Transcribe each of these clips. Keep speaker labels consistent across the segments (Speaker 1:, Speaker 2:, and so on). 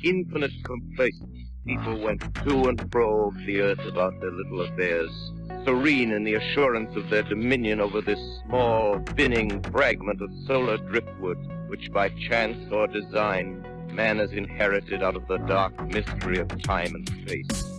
Speaker 1: infinite complacence, people went to and fro over the earth about their little affairs, serene in the assurance of their dominion over this small, spinning fragment of solar driftwood, which by chance or design, man has inherited out of the dark mystery of time and space.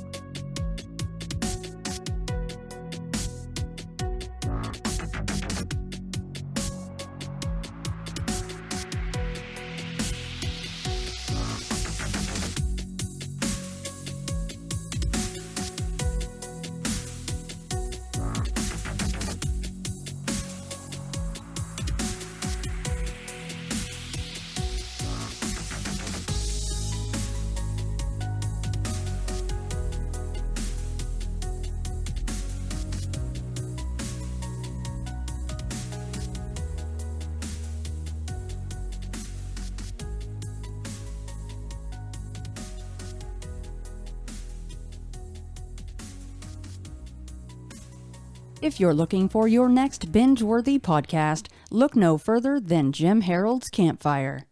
Speaker 2: If you're looking for your next binge-worthy podcast, look no further than Jim Harold's Campfire.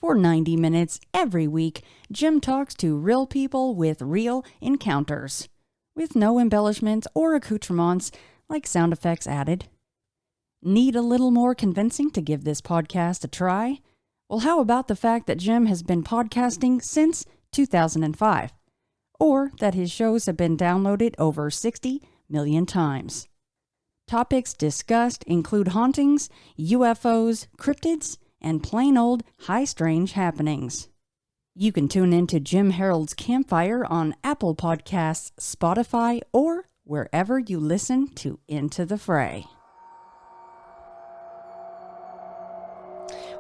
Speaker 2: For 90 minutes every week, Jim talks to real people with real encounters, with no embellishments or accoutrements like sound effects added. Need a little more convincing to give this podcast a try? Well, how about the fact that Jim has been podcasting since 2005, or that his shows have been downloaded over 60 million times? Topics discussed include hauntings, UFOs, cryptids, and plain old high strange happenings. You can tune into Jim Harold's Campfire on Apple Podcasts, Spotify, or wherever you listen to Into the Fray.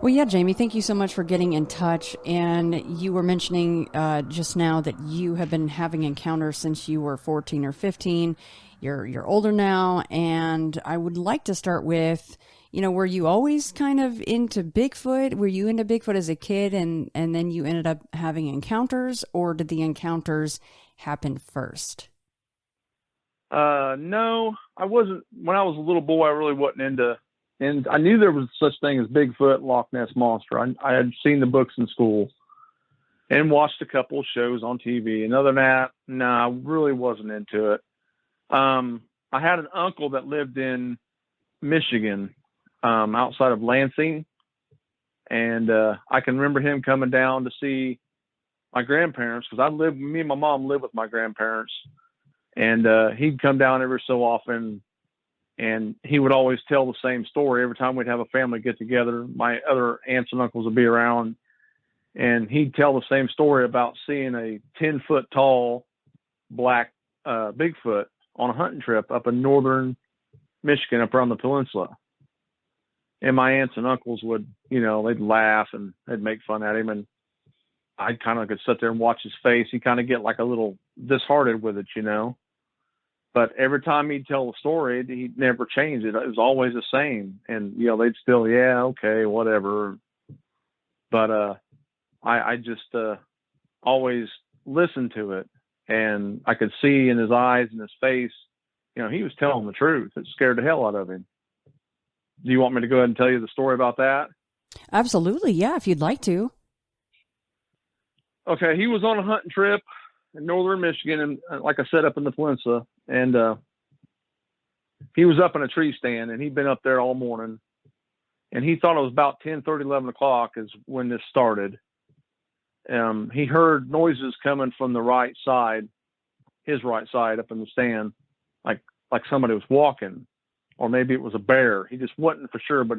Speaker 2: Well, yeah, Jamie, thank you so much for getting in touch. And you were mentioning just now that you have been having encounters since you were 14 or 15. You're older now, and I would like to start with, were you always kind of into Bigfoot? Were you into Bigfoot as a kid, and then you ended up having encounters, or did the encounters happen first?
Speaker 3: No, I wasn't. When I was a little boy, I really wasn't into, and I knew there was such thing as Bigfoot, Loch Ness Monster. I had seen the books in school and watched a couple of shows on TV. And other than that, no, I really wasn't into it. I had an uncle that lived in Michigan, outside of Lansing. And, I can remember him coming down to see my grandparents, because me and my mom lived with my grandparents, and, he'd come down every so often, and he would always tell the same story. Every time we'd have a family get together, my other aunts and uncles would be around, and he'd tell the same story about seeing a 10-foot tall black, Bigfoot on a hunting trip up in northern Michigan, up around the peninsula. And my aunts and uncles would, they'd laugh and they'd make fun at him. And I kind of could sit there and watch his face. He'd kind of get like a little disheartened with it, But every time he'd tell the story, he'd never changed it. It was always the same. And, they'd still, yeah, okay, whatever. But I just always listened to it. And I could see in his eyes and his face, he was telling the truth. It scared the hell out of him. Do you want me to go ahead and tell you the story about that?
Speaker 2: Absolutely. Yeah, if you'd like to.
Speaker 3: Okay. He was on a hunting trip in northern Michigan, and like I said, up in the peninsula. And he was up in a tree stand, and he'd been up there all morning. And he thought it was about 10:30, 11 o'clock is when this started. He heard noises coming from the right side, his right side up in the stand, like somebody was walking, or maybe it was a bear. He just wasn't for sure, but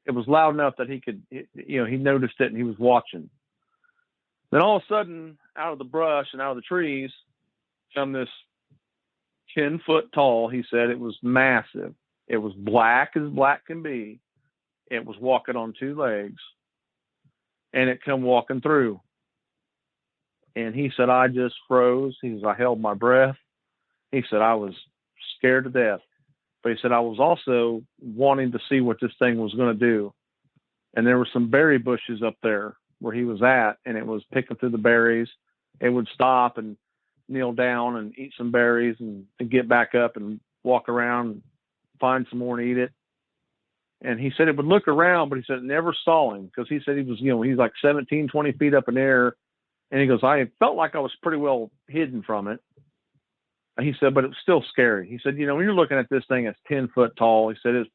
Speaker 3: it was loud enough that he could, he noticed it and he was watching. Then all of a sudden, out of the brush and out of the trees, come this 10-foot tall. He said it was massive. It was black as black can be. It was walking on two legs, and it come walking through. And he said, I just froze. He said, I held my breath. He said, I was scared to death. But he said, I was also wanting to see what this thing was going to do. And there were some berry bushes up there where he was at, and it was picking through the berries. It would stop and kneel down and eat some berries and get back up and walk around and find some more and eat it. And he said it would look around, but he said it never saw him, because he said he was, he's like 17, 20 feet up in the air. And he goes, I felt like I was pretty well hidden from it. And he said, but it was still scary. He said, when you're looking at this thing, it's 10 foot tall. He said, it's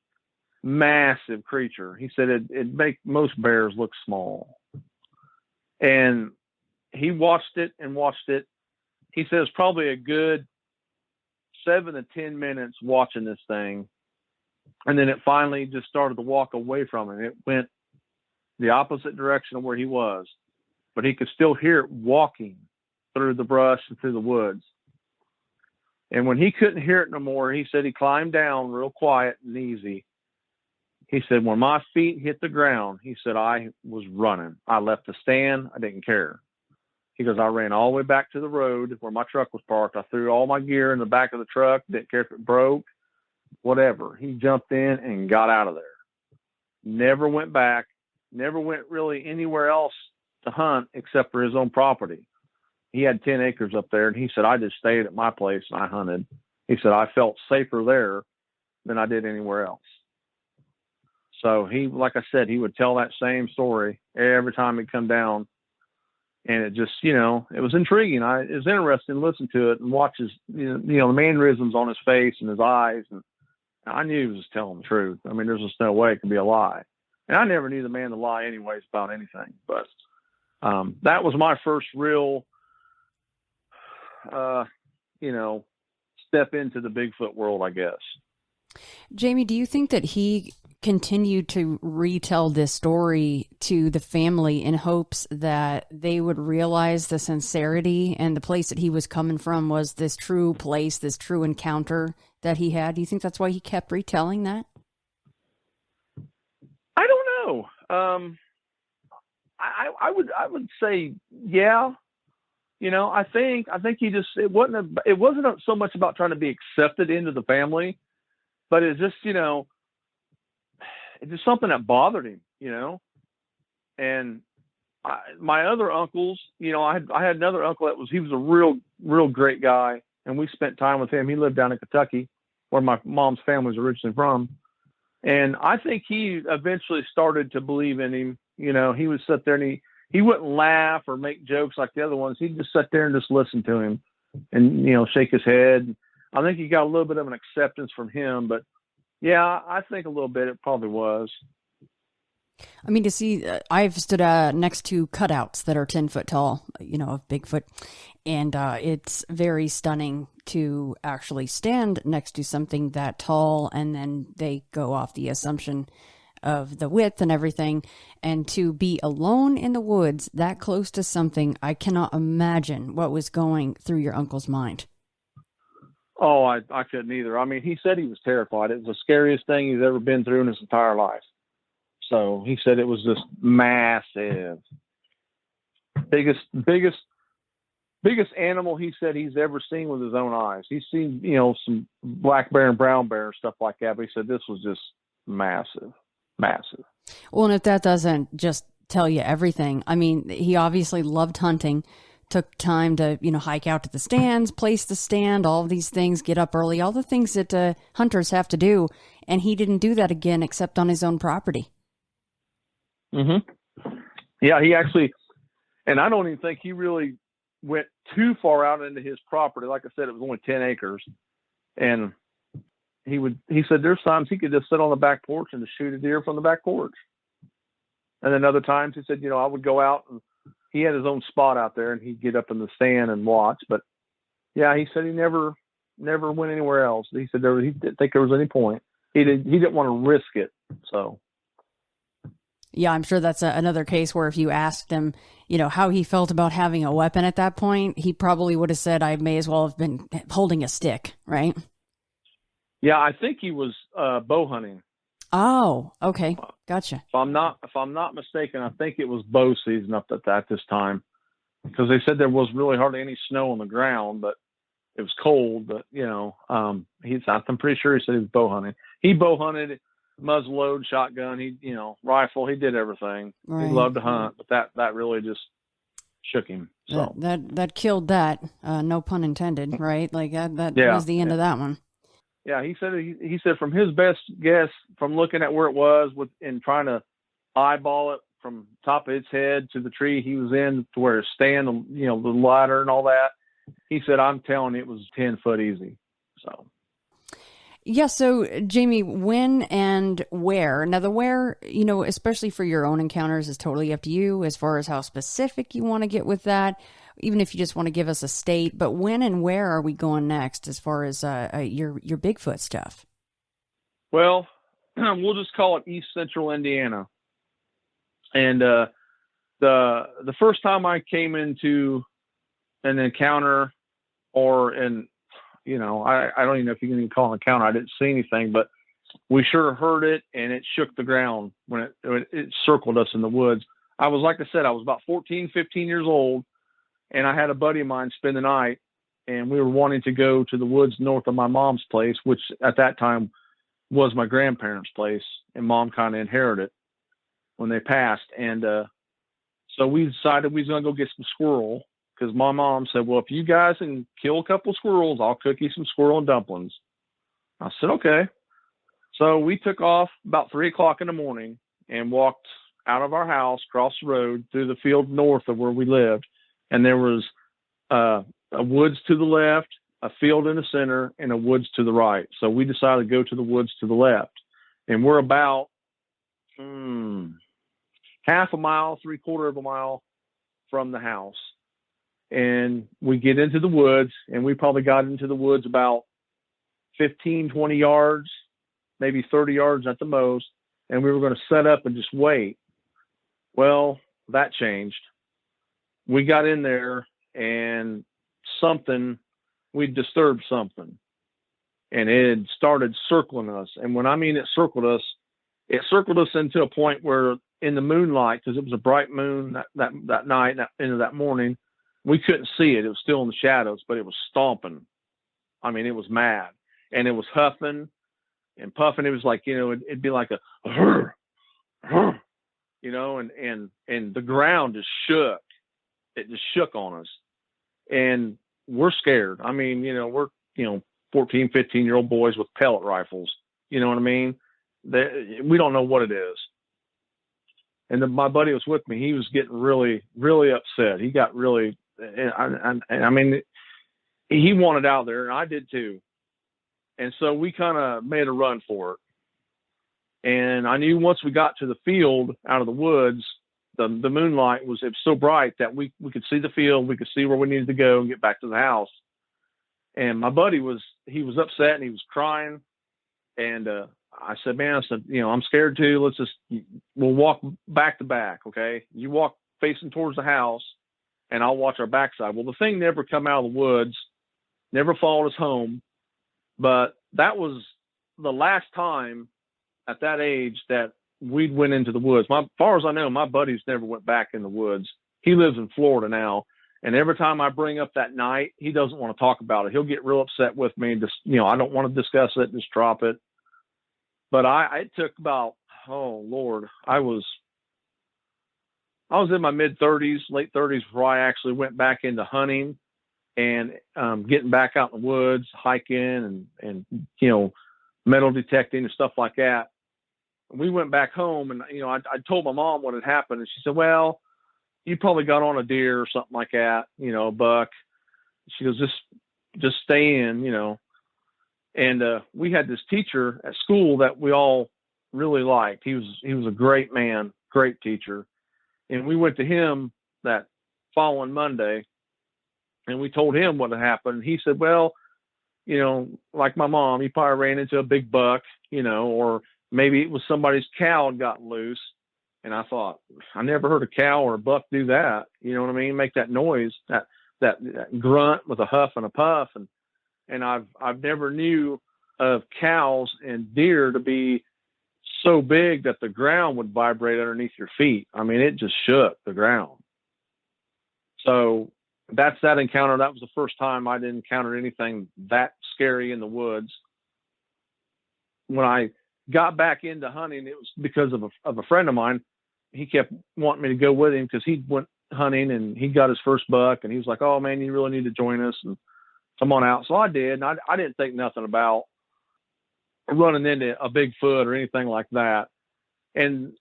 Speaker 3: massive creature. He said, it make most bears look small. And he watched it and watched it. He says probably a good 7 to 10 minutes watching this thing. And then it finally just started to walk away from him. It went the opposite direction of where he was, but he could still hear it walking through the brush and through the woods. And when he couldn't hear it no more, he said he climbed down real quiet and easy. He said, when my feet hit the ground, he said, I was running. I left the stand. I didn't care. He goes, I ran all the way back to the road where my truck was parked. I threw all my gear in the back of the truck. Didn't care if it broke, whatever. He jumped in and got out of there. Never went back. Never went really anywhere else to hunt except for his own property. He had 10 acres up there, and he said, I just stayed at my place and I hunted. He said, I felt safer there than I did anywhere else. So he, like I said, he would tell that same story every time he'd come down. And it just, it was intriguing. It was interesting to listen to it and watch his, the mannerisms on his face and his eyes. And I knew he was telling the truth. I mean, there's just no way it could be a lie. And I never knew the man to lie anyways about anything. But that was my first real, step into the Bigfoot world, I guess.
Speaker 2: Jamie, do you think that he continued to retell this story to the family in hopes that they would realize the sincerity and the place that he was coming from was this true place, this true encounter that he had? Do you think that's why he kept retelling that?
Speaker 3: I don't know. I would say, yeah. I think he just, it wasn't so much about trying to be accepted into the family, but it's just, it's just something that bothered him, and my other uncles, I had another uncle he was a real great guy. And we spent time with him. He lived down in Kentucky where my mom's family was originally from. And I think he eventually started to believe in him. He would sit there and he wouldn't laugh or make jokes like the other ones. He'd just sit there and just listen to him and, shake his head. I think he got a little bit of an acceptance from him, but yeah, I think a little bit it probably was.
Speaker 2: I mean, to see, I've stood next to cutouts that are 10 foot tall, of Bigfoot. And it's very stunning to actually stand next to something that tall. And then they go off the assumption of the width and everything. And to be alone in the woods that close to something, I cannot imagine what was going through your uncle's mind.
Speaker 3: Oh, I couldn't either. I mean, he said he was terrified. It was the scariest thing he's ever been through in his entire life. So he said it was just massive. Biggest animal he said he's ever seen with his own eyes. He's seen, some black bear and brown bear and stuff like that, but he said this was just massive.
Speaker 2: Well, and if that doesn't just tell you everything, I mean, he obviously loved hunting, took time to, hike out to the stands, place the stand, all of these things, get up early, all the things that hunters have to do. And he didn't do that again, except on his own property.
Speaker 3: Mm-hmm. Yeah, he actually, and I don't even think he really went too far out into his property. Like I said, it was only 10 acres. And he said there's times he could just sit on the back porch and just shoot a deer from the back porch. And then other times he said, I would go out and he had his own spot out there and he'd get up in the stand and watch. But yeah, he said he never went anywhere else. He said he didn't think there was any point. He didn't want to risk it. So.
Speaker 2: Yeah, I'm sure that's another case where if you asked him, how he felt about having a weapon at that point, he probably would have said, I may as well have been holding a stick, right? Yeah,
Speaker 3: I think he was bow hunting.
Speaker 2: Oh, okay. Gotcha.
Speaker 3: If I'm not mistaken, I think it was bow season up at this time, because they said there was really hardly any snow on the ground, but it was cold. But I'm pretty sure he said he was bow hunting. He bow hunted, muzzleload, shotgun. He rifle. He did everything. Right. He loved to hunt, but that really just shook him. So
Speaker 2: that killed that. No pun intended. Right? Like that was the end of that one.
Speaker 3: Yeah, he said from his best guess, from looking at where it was and trying to eyeball it from top of its head to the tree he was in to where it's stand, the ladder and all that. He said, I'm telling you, it was 10 foot easy. So.
Speaker 2: Yeah. So, Jamie, when and where? Now, the where, especially for your own encounters, is totally up to you as far as how specific you want to get with that, even if you just want to give us a state. But when and where are we going next as far as your Bigfoot stuff?
Speaker 3: Well, we'll just call it East Central Indiana. And the first time I came into an encounter I don't even know if you can even call it an encounter. I didn't see anything, but we sure heard it, and it shook the ground when it circled us in the woods. I was about 14, 15 years old, and I had a buddy of mine spend the night, and we were wanting to go to the woods north of my mom's place, which at that time was my grandparents' place, and Mom kind of inherited it when they passed. And so we decided we was going to go get some squirrel, because my mom said, well, if you guys can kill a couple of squirrels, I'll cook you some squirrel and dumplings. I said, okay. So we took off about 3 o'clock in the morning and walked out of our house, across the road, through the field north of where we lived. And there was a woods to the left, a field in the center, and a woods to the right. So we decided to go to the woods to the left. And we're about half a mile, 3/4 of a mile from the house. And we get into the woods, and we probably got into the woods about 15, 20 yards, maybe 30 yards at the most. And we were going to set up and just wait. Well, that changed. We got in there, and we disturbed something, and it had started circling us. And when I mean it circled us into a point where in the moonlight, because it was a bright moon that night, into that morning, we couldn't see it. It was still in the shadows, but it was stomping. I mean, it was mad, and it was huffing and puffing. It was like, it'd be like a, and the ground just shook. It just shook on us, and we're scared. I mean, we're, 14, 15-year-old boys with pellet rifles. You know what I mean? We don't know what it is. And then my buddy was with me. He was getting really, really upset. He got really, I mean, he wanted out there, and I did too. And so we kind of made a run for it. And I knew once we got to the field out of the woods, the moonlight was so bright that we could see the field. We could see where we needed to go and get back to the house. And my buddy was upset, and he was crying. And I said, man, I'm scared too. We'll walk back to back. Okay. You walk facing towards the house, and I'll watch our backside. Well, the thing never come out of the woods, never followed us home. But that was the last time at that age that we'd went into the woods. As far as I know, my buddies never went back in the woods. He lives in Florida now. And every time I bring up that night, he doesn't want to talk about it. He'll get real upset with me and just, I don't want to discuss it, just drop it. But it took about, oh Lord, I was in my mid 30s, late 30s before I actually went back into hunting and getting back out in the woods, hiking and metal detecting and stuff like that. We went back home, and I told my mom what had happened, and she said, well, you probably got on a deer or something like that, a buck. She goes, just stay in, And we had this teacher at school that we all really liked. He was a great man, great teacher. And we went to him that following Monday, and we told him what had happened. He said, well, like my mom, he probably ran into a big buck, or maybe it was somebody's cow had gotten loose. And I thought, I never heard a cow or a buck do that. You know what I mean? Make that noise, that grunt with a huff and a puff. And I've never knew of cows and deer to be so big that the ground would vibrate underneath your feet. I mean, it just shook the ground. So that's that encounter. That was the first time I'd encountered anything that scary in the woods. When I got back into hunting, it was because of a friend of mine. He kept wanting me to go with him because he went hunting and he got his first buck, and he was like, oh man, you really need to join us and come on out. So I did. And I didn't think nothing about running into a Bigfoot or anything like that. And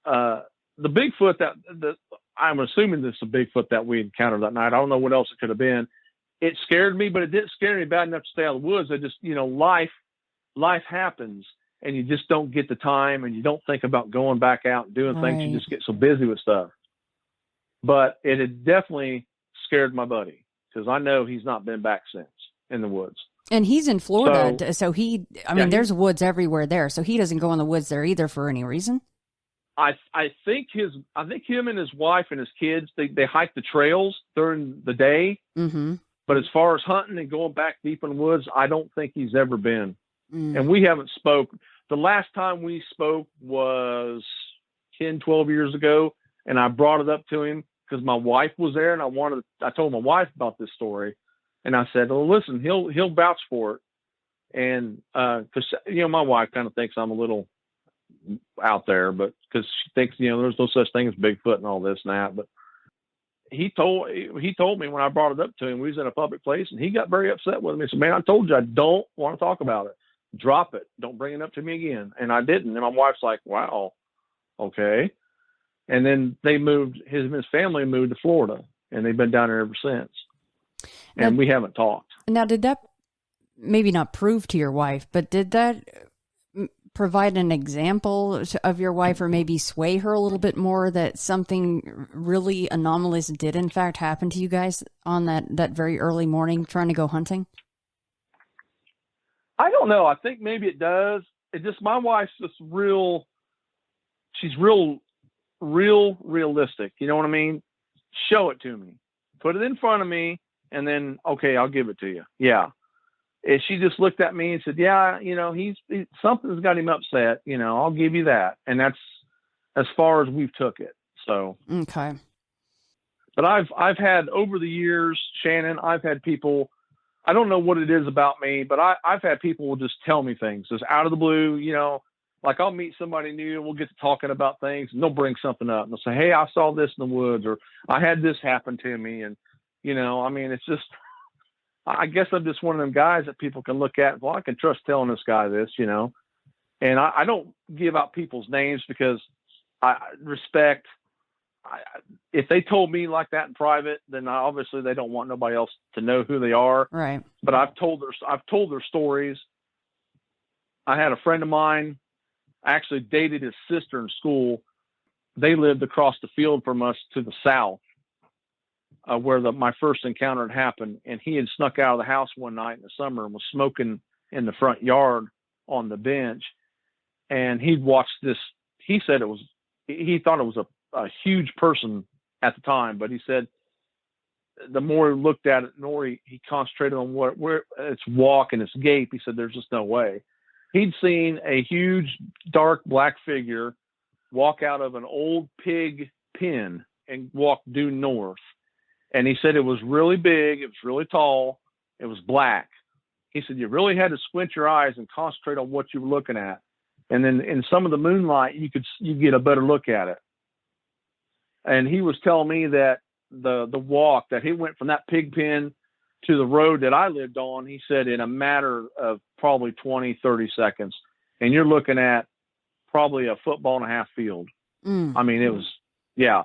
Speaker 3: the Bigfoot I'm assuming this is a Bigfoot that we encountered that night. I don't know what else it could have been. It scared me, but it didn't scare me bad enough to stay out of the woods. I just, life happens, and you just don't get the time, and you don't think about going back out and doing things. You just get so busy with stuff. But it had definitely scared my buddy, because I know he's not been back since in the woods.
Speaker 2: And he's in Florida, so there's woods everywhere there, so he doesn't go in the woods there either for any reason.
Speaker 3: I think him and his wife and his kids, they hike the trails during the day.
Speaker 2: Mm-hmm.
Speaker 3: But as far as hunting and going back deep in the woods, I don't think he's ever been. And we haven't spoke. The last time we spoke was 10, 12 years ago. And I brought it up to him because my wife was there, and I told my wife about this story, and I said, well, listen, he'll vouch for it. And, cause my wife kind of thinks I'm a little out there, but cause she thinks, there's no such thing as Bigfoot and all this and that. But he told me when I brought it up to him, we was in a public place, and he got very upset with me. He said, man, I told you I don't want to talk about it. Drop it. Don't bring it up to me again. And I didn't. And my wife's like, wow, okay. And then they moved, his family moved to Florida, and they've been down there ever since. And we haven't talked.
Speaker 2: Now, did that maybe not prove to your wife, but did that provide an example of your wife, or maybe sway her a little bit more that something really anomalous did in fact happen to you guys on that very early morning trying to go hunting?
Speaker 3: I don't know. I think maybe it does. It just, my wife's just she's real realistic. You know what I mean? Show it to me, put it in front of me, and then, okay, I'll give it to you. Yeah. And she just looked at me and said, yeah, something's got him upset, I'll give you that. And that's as far as we've took it. So,
Speaker 2: okay.
Speaker 3: But I've had over the years, Shannon, I've had people, I don't know what it is about me, but I've had people will just tell me things just out of the blue, like I'll meet somebody new and we'll get to talking about things, and they'll bring something up and they'll say, hey, I saw this in the woods, or I had this happen to me. And, it's just, I guess I'm just one of them guys that people can look at. Well, I can trust telling this guy this, and I don't give out people's names because I respect. If they told me like that in private, then obviously they don't want nobody else to know who they are.
Speaker 2: Right.
Speaker 3: But I've told their stories. I had a friend of mine, actually dated his sister in school. They lived across the field from us to the south. Where my first encounter had happened, and he had snuck out of the house one night in the summer and was smoking in the front yard on the bench. And he'd watched this. He said he thought it was a huge person at the time, but he said the more he looked at it, the more he concentrated on where its walk and its gape. He said, there's just no way. He'd seen a huge dark black figure walk out of an old pig pen and walk due north. And he said it was really big. It was really tall. It was black. He said, you really had to squint your eyes and concentrate on what you were looking at. And then in some of the moonlight, you get a better look at it. And he was telling me that the walk that he went from that pig pen to the road that I lived on, he said in a matter of probably 20, 30 seconds. And you're looking at probably a football and a half field. I mean, it was, yeah.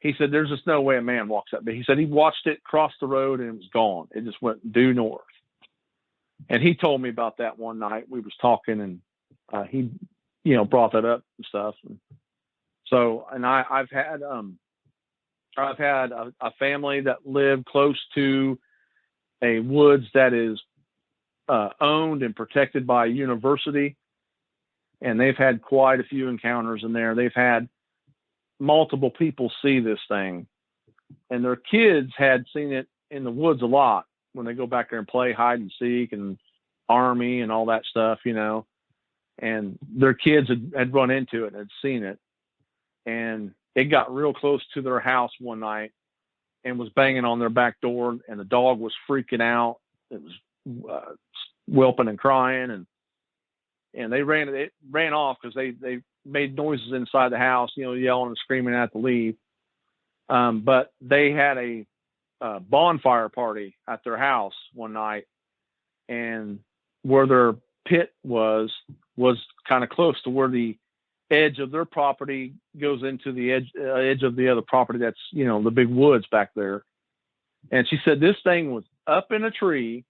Speaker 3: He said, there's just no way a man walks that big. He said he watched it cross the road and it was gone. It just went due north. And he told me about that one night. We was talking, and he, brought that up and stuff. And so, and I've had a family that lived close to a woods that is owned and protected by a university. And they've had quite a few encounters in there. They've had multiple people see this thing, and their kids had seen it in the woods a lot when they go back there and play hide and seek and army and all that stuff, and their kids had run into it and had seen it, and it got real close to their house one night and was banging on their back door, and the dog was freaking out. It was whelping and crying, and they ran off because they made noises inside the house, yelling and screaming at to leave. But they had a bonfire party at their house one night, and where their pit was kind of close to where the edge of their property goes into the edge of the other property. That's, the big woods back there. And she said this thing was up in a tree,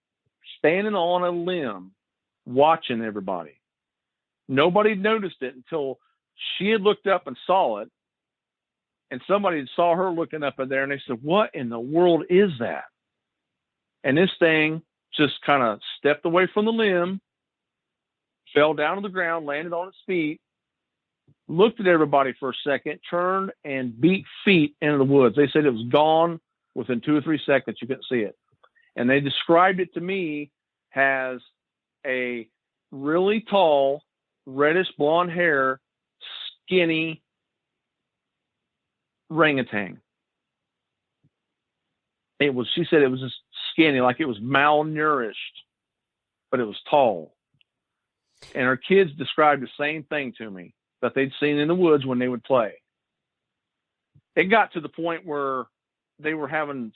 Speaker 3: standing on a limb, watching everybody. Nobody noticed it until she had looked up and saw it. And somebody saw her looking up in there, and they said, "What in the world is that?" And this thing just kind of stepped away from the limb, fell down to the ground, landed on its feet, looked at everybody for a second, turned and beat feet into the woods. They said it was gone within 2 or 3 seconds. You couldn't see it. And they described it to me as a really tall, reddish blonde hair, skinny orangutan. She said it was just skinny, like it was malnourished, but it was tall. And her kids described the same thing to me that they'd seen in the woods when they would play. It got to the point where they were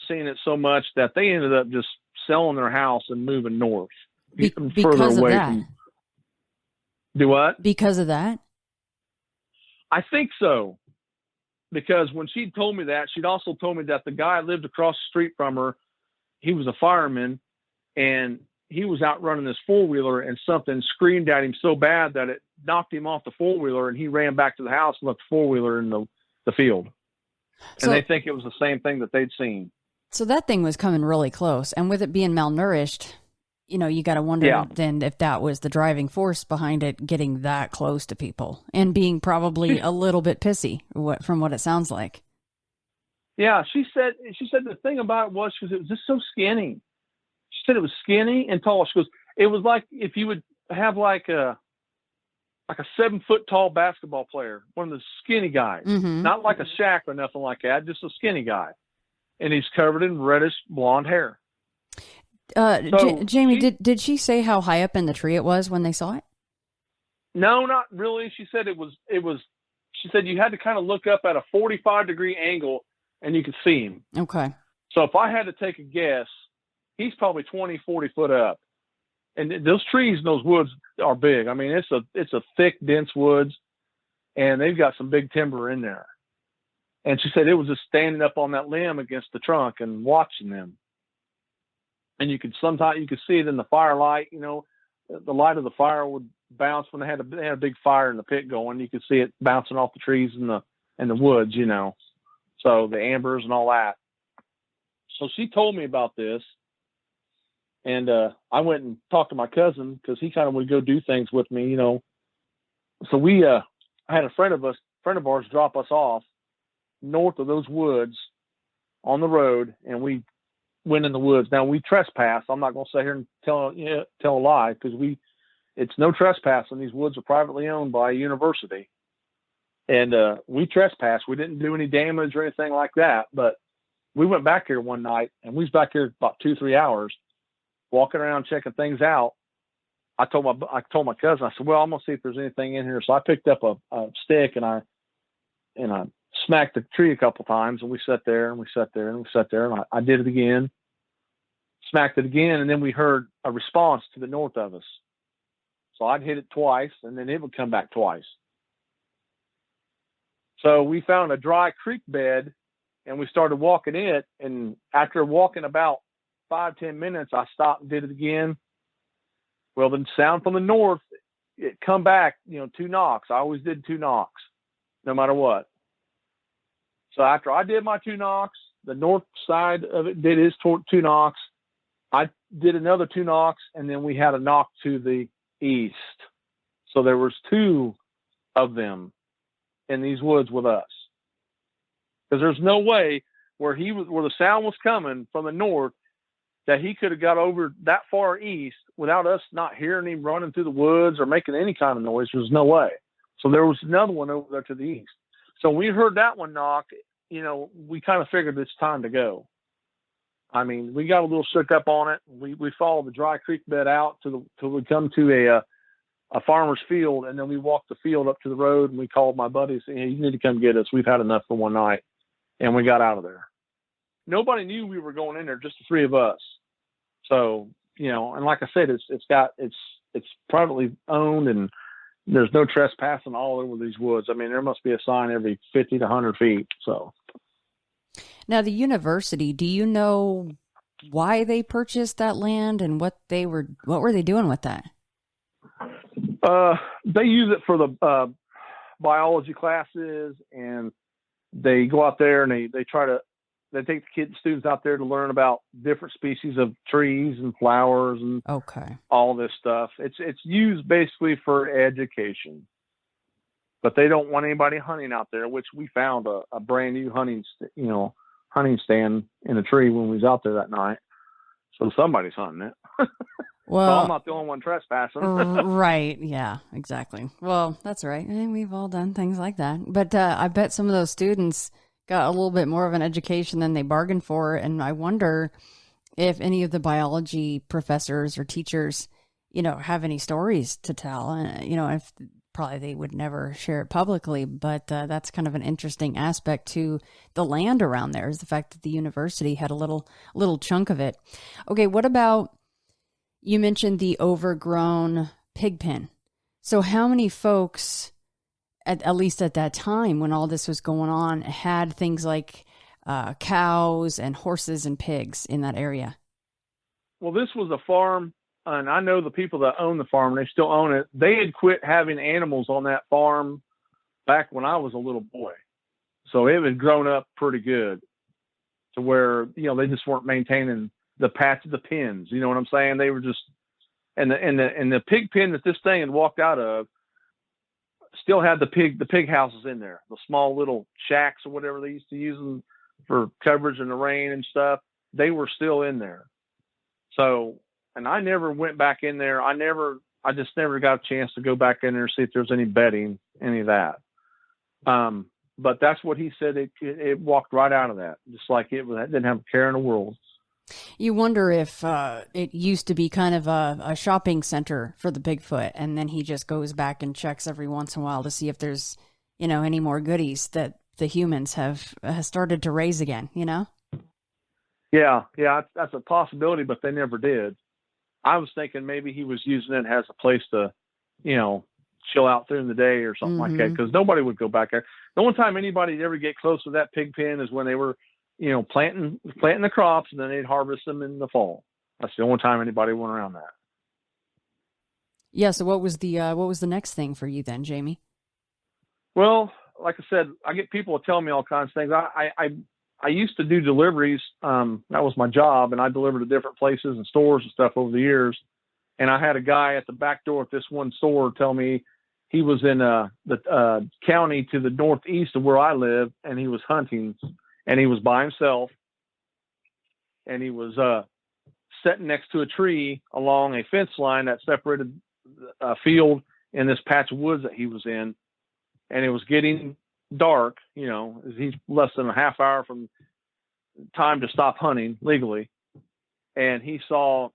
Speaker 3: seeing it so much that they ended up just selling their house and moving north.
Speaker 2: Because of that.
Speaker 3: Do what?
Speaker 2: Because of that?
Speaker 3: I think so. Because when she told me that, she'd also told me that the guy lived across the street from her. He was a fireman, and he was out running this four-wheeler, and something screamed at him so bad that it knocked him off the four-wheeler, and he ran back to the house and left the four-wheeler in the field. And they think it was the same thing that they'd seen.
Speaker 2: So that thing was coming really close. And with it being malnourished, you got to wonder then if that was the driving force behind it getting that close to people and being probably a little bit pissy from what it sounds like.
Speaker 3: Yeah, she said the thing about it was it was just so skinny. She said it was skinny and tall. She goes, it was like if you would have like a 7-foot tall basketball player, one of the skinny guys, not like a Shaq or nothing like that, just a skinny guy. And he's covered in reddish blonde hair.
Speaker 2: Jamie, did she say how high up in the tree it was when they saw it?
Speaker 3: No, not really. She said it was, she said you had to kind of look up at a 45-degree angle and you could see him.
Speaker 2: Okay.
Speaker 3: So if I had to take a guess, he's probably 20, 40 foot up. And those trees in those woods are big. I mean, it's a thick, dense woods, and they've got some big timber in there. And she said it was just standing up on that limb against the trunk and watching them. And sometimes you could see it in the firelight. The light of the fire would bounce when they had a big fire in the pit going. You could see it bouncing off the trees in the woods. So the ambers and all that. So she told me about this, and I went and talked to my cousin because he kind of would go do things with me. So I had a friend of ours drop us off north of those woods on the road, and we went in the woods. Now we trespassed. I'm not going to sit here and tell a lie because it's no trespassing. These woods are privately owned by a university, and we trespassed. We didn't do any damage or anything like that, but we went back here one night, and we was back here about 2-3 hours walking around checking things out. I told my cousin, I said, well, I'm going to see if there's anything in here. So I picked up a stick and I smacked the tree a couple times, and we sat there and we sat there and we sat there, and I did it again, smacked it again, and then we heard a response to the north of us. So I'd hit it twice, and then it would come back twice. So we found a dry creek bed, and we started walking it, and after walking about 5-10 minutes, I stopped and did it again. Well, the sound from the north, it come back, 2 knocks. I always did 2 knocks, no matter what. So after I did my 2 knocks, the north side of it did his 2 knocks. I did another 2 knocks, and then we had a knock to the east. So there was 2 of them in these woods with us. Because there's no way where the sound was coming from the north that he could have got over that far east without us not hearing him running through the woods or making any kind of noise. There's no way. So there was another one over there to the east. So when we heard that one knock, we kind of figured it's time to go. I mean, we got a little shook up on it. We followed the dry creek bed out till we come to a farmer's field, and then we walked the field up to the road, and we called my buddy and said, hey, you need to come get us. We've had enough for one night. And we got out of there. Nobody knew we were going in there, just the 3 of us. So, and like I said, it's privately owned, and there's no trespassing all over these woods. I mean, there must be a sign every 50 to 100 feet. So
Speaker 2: Now, the university, do you know why they purchased that land and what were they doing with that?
Speaker 3: They use it for the biology classes, and they go out there and they take the students out there to learn about different species of trees and flowers and all this stuff. It's used basically for education, but they don't want anybody hunting out there, which we found a brand new hunting stand in a tree when we was out there that night. So somebody's hunting it. Well, so I'm not the only one trespassing.
Speaker 2: Right. Yeah, exactly. Well, that's right. And we've all done things like that. But I bet some of those students got a little bit more of an education than they bargained for. And I wonder if any of the biology professors or teachers, have any stories to tell. If probably they would never share it publicly, but that's kind of an interesting aspect to the land around there, is the fact that the university had a little chunk of it. Okay, what about, you mentioned the overgrown pig pen. So how many folks, at least at that time when all this was going on, had things like cows and horses and pigs in that area?
Speaker 3: Well, this was a farm, and I know the people that own the farm, and they still own it. They had quit having animals on that farm back when I was a little boy. So it had grown up pretty good to where, they just weren't maintaining the pens. You know what I'm saying? They were just, and the pig pen that this thing had walked out of still had the pig houses in there, the small little shacks or whatever they used to use them for coverage in the rain and stuff. They were still in there. So, and I never went back in there. I just never got a chance to go back in there and see if there's any bedding, any of that. But that's what he said. It walked right out of that, just like it didn't have a care in the world.
Speaker 2: You wonder if it used to be kind of a shopping center for the Bigfoot, and then he just goes back and checks every once in a while to see if there's, any more goodies that the humans have started to raise again, Yeah,
Speaker 3: that's a possibility, but they never did. I was thinking maybe he was using it as a place to, chill out during the day or something like that, because nobody would go back there. The only time anybody would ever get close to that pig pen is when they were planting the crops, and then they'd harvest them in the fall. That's the only time anybody went around that.
Speaker 2: Yeah. So what was the next thing for you then, Jamie?
Speaker 3: Well, like I said, I get people telling me all kinds of things. I used to do deliveries. That was my job, and I delivered to different places and stores and stuff over the years. And I had a guy at the back door at this one store tell me he was in the county to the northeast of where I live, and he was hunting. And he was by himself, and he was sitting next to a tree along a fence line that separated a field in this patch of woods that he was in. And it was getting dark, he's less than a half hour from time to stop hunting legally. And he saw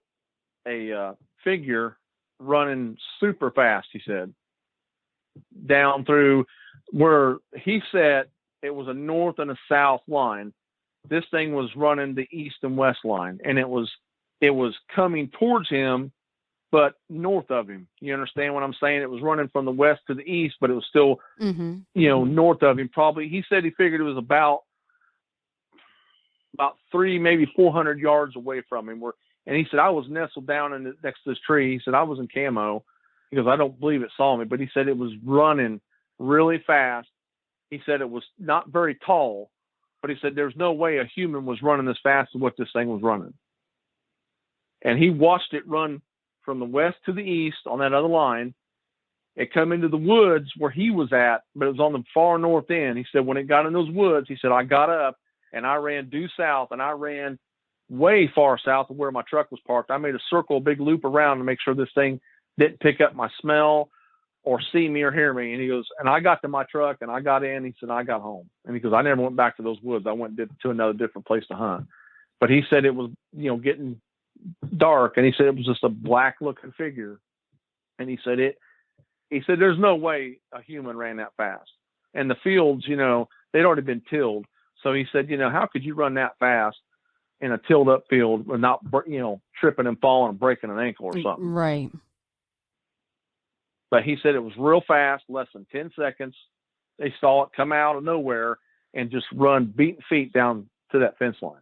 Speaker 3: a figure running super fast, he said, down through where he said it was a north and a south line. This thing was running the east and west line, and it was coming towards him, but north of him. You understand what I'm saying? It was running from the west to the east, but it was still, north of him. Probably, he said he figured it was about 300, maybe 400 yards away from him. And he said, I was nestled down next to this tree. He said, I was in camo because I don't believe it saw me, but he said it was running really fast. He said it was not very tall, but he said there's no way a human was running as fast as what this thing was running. And he watched it run from the west to the east on that other line. It come into the woods where he was at, but it was on the far north end. He said when it got in those woods, he said, I got up and I ran due south, and I ran way far south of where my truck was parked. I made a circle, a big loop around to make sure this thing didn't pick up my smell or see me or hear me. And he goes, and I got to my truck and I got in. He said, I got home. And he goes, I never went back to those woods. I went to another different place to hunt. But he said it was, getting dark. And he said it was just a black looking figure. And he said there's no way a human ran that fast. And the fields, they'd already been tilled. So he said, how could you run that fast in a tilled up field without, tripping and falling and breaking an ankle or something?
Speaker 2: Right.
Speaker 3: But he said it was real fast, less than 10 seconds. They saw it come out of nowhere and just run beating feet down to that fence line,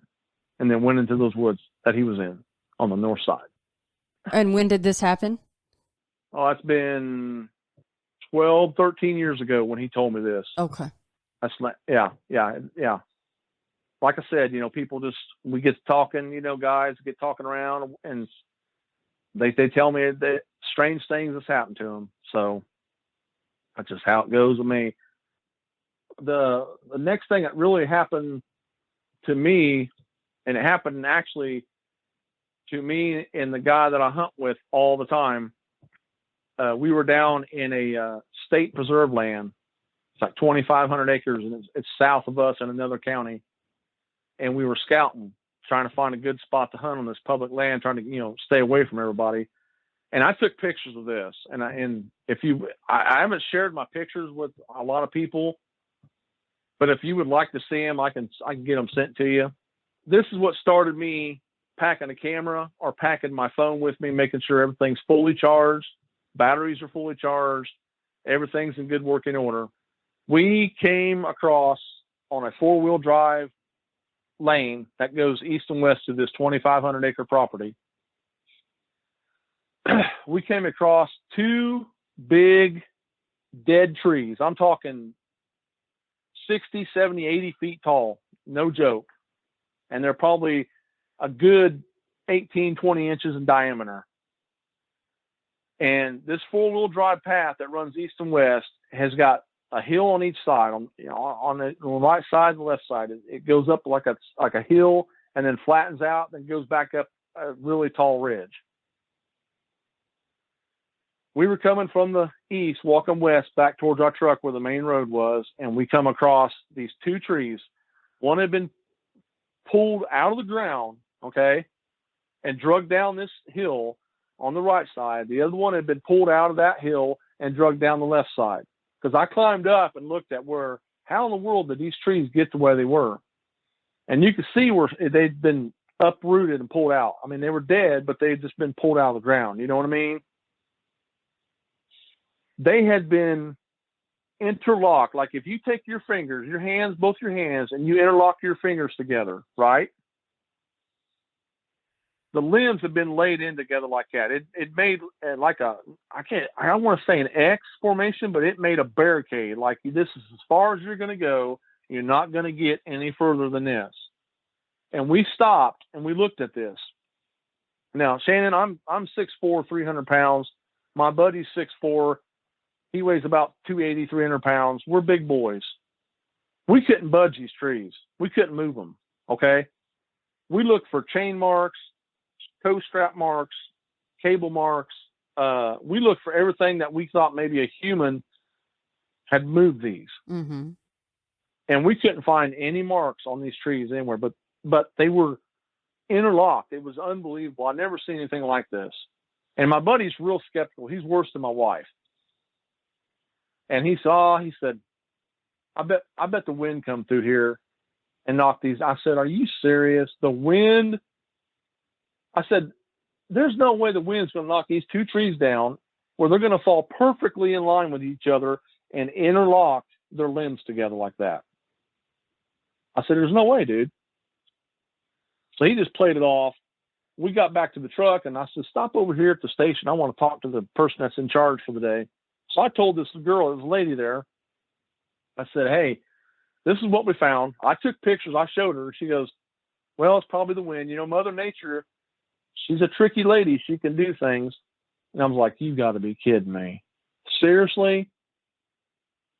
Speaker 3: and then went into those woods that he was in on the north side.
Speaker 2: And when did this happen?
Speaker 3: Oh, it's been 12, 13 years ago when he told me this.
Speaker 2: Okay.
Speaker 3: That's like, yeah. Like I said, people we get talking, guys get talking around, and they tell me that strange things has happened to them. So that's just how it goes with me. The next thing that really happened to me, and it happened actually to me and the guy that I hunt with all the time, we were down in a state preserve land. It's like 2,500 acres, and it's south of us in another county. And we were scouting, trying to find a good spot to hunt on this public land, trying to, stay away from everybody. And I took pictures of this. And I haven't shared my pictures with a lot of people, but if you would like to see them, I can get them sent to you. This is what started me packing a camera or packing my phone with me, making sure everything's fully charged, batteries are fully charged, everything's in good working order. We came across on a 4-wheel drive lane that goes east and west of this 2,500 acre property. We came across 2 big dead trees. I'm talking 60, 70, 80 feet tall. No joke. And they're probably a good 18, 20 inches in diameter. And this 4-wheel drive path that runs east and west has got a hill on each side. On the right side and the left side, it goes up like a hill and then flattens out and goes back up a really tall ridge. We were coming from the east, walking west back towards our truck where the main road was, and we come across these 2 trees. One had been pulled out of the ground, okay, and dragged down this hill on the right side. The other one had been pulled out of that hill and dragged down the left side. Because I climbed up and looked at how in the world did these trees get to where they were? And you could see where they'd been uprooted and pulled out. I mean, they were dead, but they'd just been pulled out of the ground. You know what I mean? They had been interlocked. Like if you take your fingers, both your hands, and you interlock your fingers together, right? The limbs have been laid in together like that. It made like I don't want to say an X formation, but it made a barricade. Like this is as far as you're going to go. You're not going to get any further than this. And we stopped and we looked at this. Now, Shannon, I'm 6'4", 300 pounds. My buddy's 6'4". He weighs about 280, 300 pounds. We're big boys. We couldn't budge these trees. We couldn't move them. Okay. We looked for chain marks, toe strap marks, cable marks. We looked for everything that we thought maybe a human had moved these.
Speaker 2: Mm-hmm.
Speaker 3: And we couldn't find any marks on these trees anywhere, but they were interlocked. It was unbelievable. I've never seen anything like this. And my buddy's real skeptical. He's worse than my wife. And he said, I bet the wind come through here and knock these. I said, are you serious? The wind? I said, there's no way the wind's going to knock these 2 trees down where they're going to fall perfectly in line with each other and interlock their limbs together like that. I said, there's no way, dude. So he just played it off. We got back to the truck and I said, stop over here at the station. I want to talk to the person that's in charge for the day. So I told this lady there, I said, hey, this is what we found. I took pictures. I showed her. She goes, well, it's probably the wind. Mother Nature, she's a tricky lady. She can do things. And I was like, you got to be kidding me. Seriously?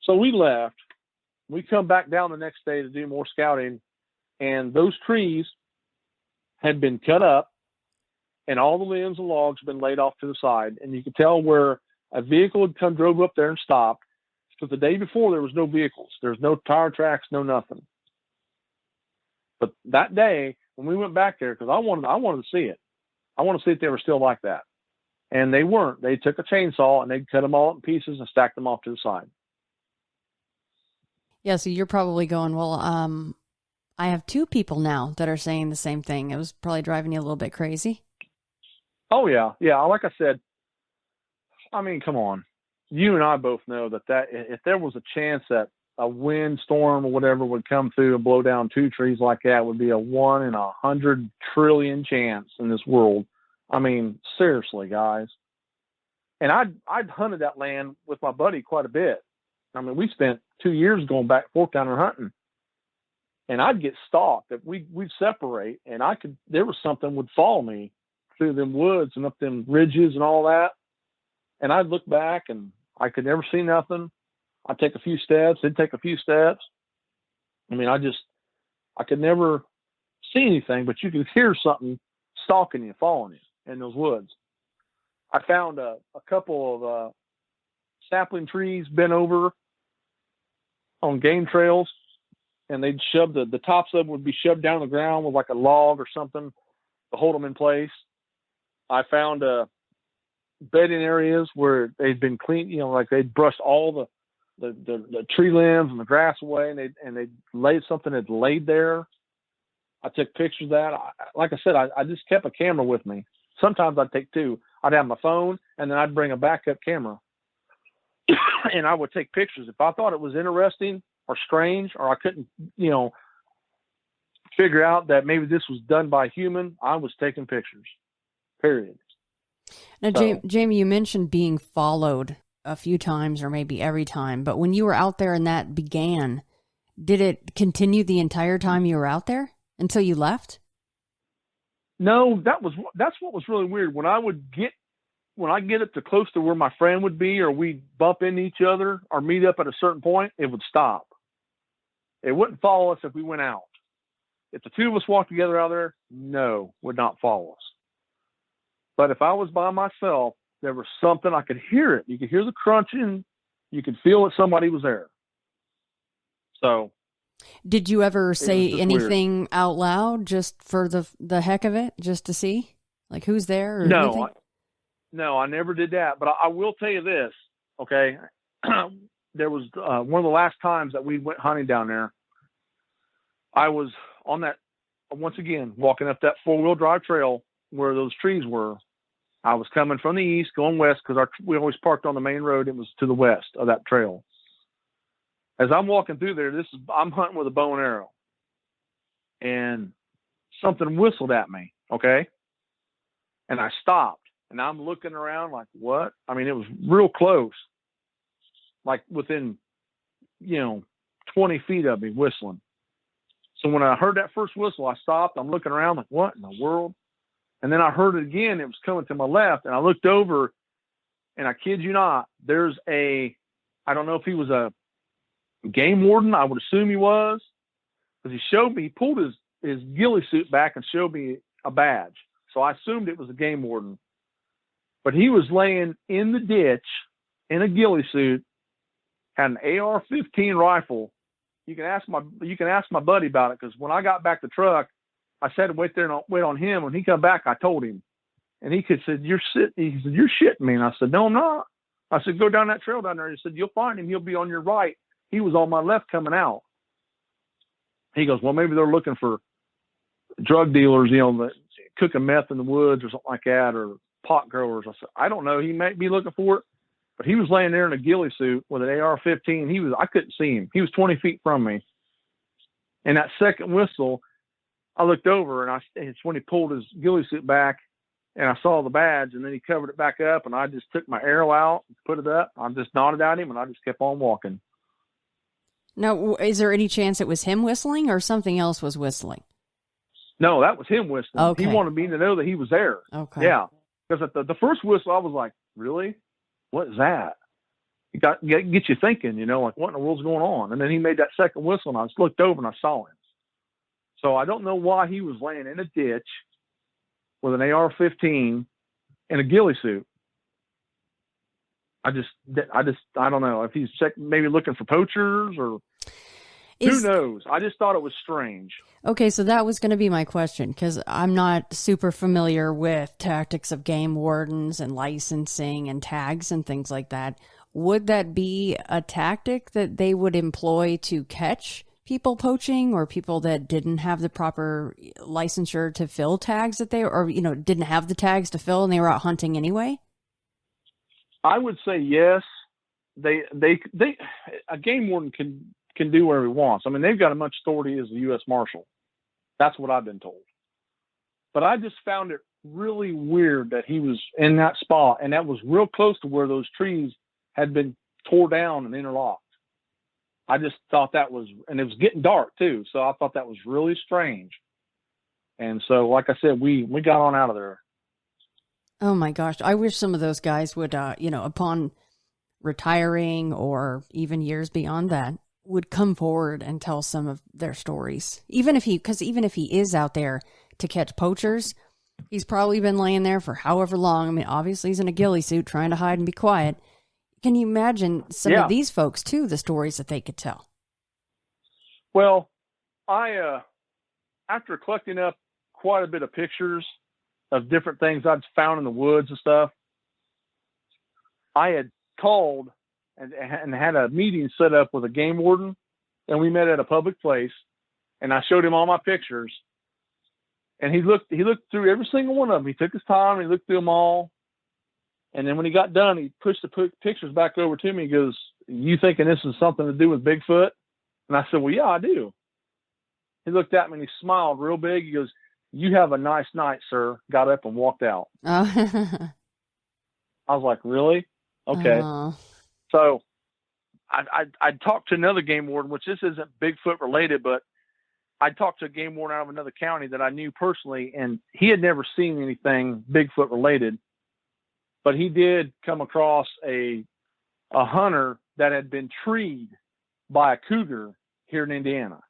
Speaker 3: So we left. We come back down the next day to do more scouting. And those trees had been cut up and all the limbs and logs had been laid off to the side. And you could tell where a vehicle had drove up there and stopped. Because the day before, there was no vehicles. There's no tire tracks, no nothing. But that day, when we went back there, because I wanted to see it. I want to see if they were still like that. And they weren't. They took a chainsaw and they cut them all up in pieces and stacked them off to the side.
Speaker 2: Yeah, so you're probably going, well, I have 2 people now that are saying the same thing. It was probably driving you a little bit crazy.
Speaker 3: Oh, yeah. Yeah, like I said, I mean, come on. you and I both know that if there was a chance that a wind storm or whatever would come through and blow down 2 trees like that, it would be a 1 in 100 trillion chance in this world. I mean, seriously, guys. And I'd hunted that land with my buddy quite a bit. I mean, we spent 2 years going back and forth down there hunting. And I'd get stalked. That we'd separate, and there was something would follow me through them woods and up them ridges and all that. And I'd look back, and I could never see nothing. I'd take a few steps. They'd take a few steps. I mean, I could never see anything, but you could hear something stalking you, following you in those woods. I found a couple of sapling trees bent over on game trails, and they'd shove the tops of them would be shoved down the ground with like a log or something to hold them in place. I found bedding areas where they'd been clean, like they'd brushed all the tree limbs and the grass away, and they'd laid something that laid there. I took pictures of that. Like I said, I just kept a camera with me. Sometimes I'd take 2. I'd have my phone, and then I'd bring a backup camera, and I would take pictures. If I thought it was interesting or strange, or I couldn't, figure out that maybe this was done by a human, I was taking pictures, period.
Speaker 2: Now, Jamie, you mentioned being followed a few times or maybe every time, but when you were out there and that began, did it continue the entire time you were out there until you left?
Speaker 3: No, that's what was really weird. When I get up to close to where my friend would be, or we'd bump into each other or meet up at a certain point, it would stop. It wouldn't follow us if we went out. If the 2 of us walked together out there, no, would not follow us. But if I was by myself, there was something, I could hear it. You could hear the crunching. You could feel that somebody was there. So.
Speaker 2: Did you ever say anything weird out loud just for the heck of it, just to see? Like, who's there or anything?
Speaker 3: No, I never did that. But I will tell you this, okay? There was one of the last times that we went hunting down there. I was on that, once again, walking up that 4-wheel drive trail where those trees were. I was coming from the east, going west, because we always parked on the main road. It was to the west of that trail. As I'm walking through there, I'm hunting with a bow and arrow, and something whistled at me. Okay. And I stopped, and I'm looking around like, what? I mean, it was real close, like within, 20 feet of me whistling. So when I heard that first whistle, I stopped. I'm looking around like, what in the world? And then I heard it again. It was coming to my left, and I looked over, and I kid you not, there's I don't know if he was a game warden. I would assume he was, because he pulled his ghillie suit back and showed me a badge. So I assumed it was a game warden, but he was laying in the ditch in a ghillie suit, had an AR-15 rifle. You can ask my buddy about it, because when I got back to the truck, I said to wait there and wait on him. When he come back, I told him, and he said, "You're shitting me." And I said, "No, I'm not." I said, "Go down that trail down there." He said, "You'll find him. He'll be on your right." He was on my left coming out. He goes, "Well, maybe they're looking for drug dealers, cooking meth in the woods or something like that, or pot growers." I said, "I don't know. He might be looking for it." But he was laying there in a ghillie suit with an AR-15. I couldn't see him. He was 20 feet from me. And that second whistle, I looked over, and it's when he pulled his ghillie suit back, and I saw the badge, and then he covered it back up, and I just took my arrow out and put it up. I just nodded at him, and I just kept on walking.
Speaker 2: Now, is there any chance it was him whistling or something else was whistling?
Speaker 3: No, that was him whistling.
Speaker 2: Okay.
Speaker 3: He wanted me to know that he was there.
Speaker 2: Okay.
Speaker 3: Yeah. Because at the first whistle, I was like, really? What is that? It get you thinking, like, what in the world's going on? And then he made that second whistle, and I just looked over, and I saw him. So I don't know why he was laying in a ditch with an AR-15 and a ghillie suit. I don't know if he's maybe looking for poachers or who knows. I just thought it was strange.
Speaker 2: Okay, so that was going to be my question, because I'm not super familiar with tactics of game wardens and licensing and tags and things like that. Would that be a tactic that they would employ to catch people poaching, or people that didn't have the proper licensure to fill tags didn't have the tags to fill and they were out hunting anyway?
Speaker 3: I would say yes, a game warden can do whatever he wants. I mean, they've got as much authority as the U.S. Marshal. That's what I've been told. But I just found it really weird that he was in that spot, and that was real close to where those trees had been tore down and interlocked. I just thought that was, and it was getting dark too, so I thought that was really strange. And so, like I said, we got on out of there.
Speaker 2: Oh my gosh. I wish some of those guys would, upon retiring or even years beyond that, would come forward and tell some of their stories. Even if he is out there to catch poachers, he's probably been laying there for however long. I mean, obviously he's in a ghillie suit trying to hide and be quiet. Can you imagine some of these folks too, the stories that they could tell?
Speaker 3: Well, I, after collecting up quite a bit of pictures of different things I'd found in the woods and stuff, I had called and had a meeting set up with a game warden, and we met at a public place, and I showed him all my pictures, and he looked through every single one of them. He took his time, and he looked through them all, and then when he got done, he pushed the pictures back over to me. He goes, "You thinking this is something to do with Bigfoot?" And I said, "Well, yeah, I do." He looked at me and he smiled real big. He goes, "You have a nice night, sir." Got up and walked out.
Speaker 2: Oh.
Speaker 3: I was like, "Really? Okay." So I talked to another game warden, which this isn't Bigfoot related, but I talked to a game warden out of another county that I knew personally, and he had never seen anything Bigfoot related, but he did come across a hunter that had been treed by a cougar here in Indiana.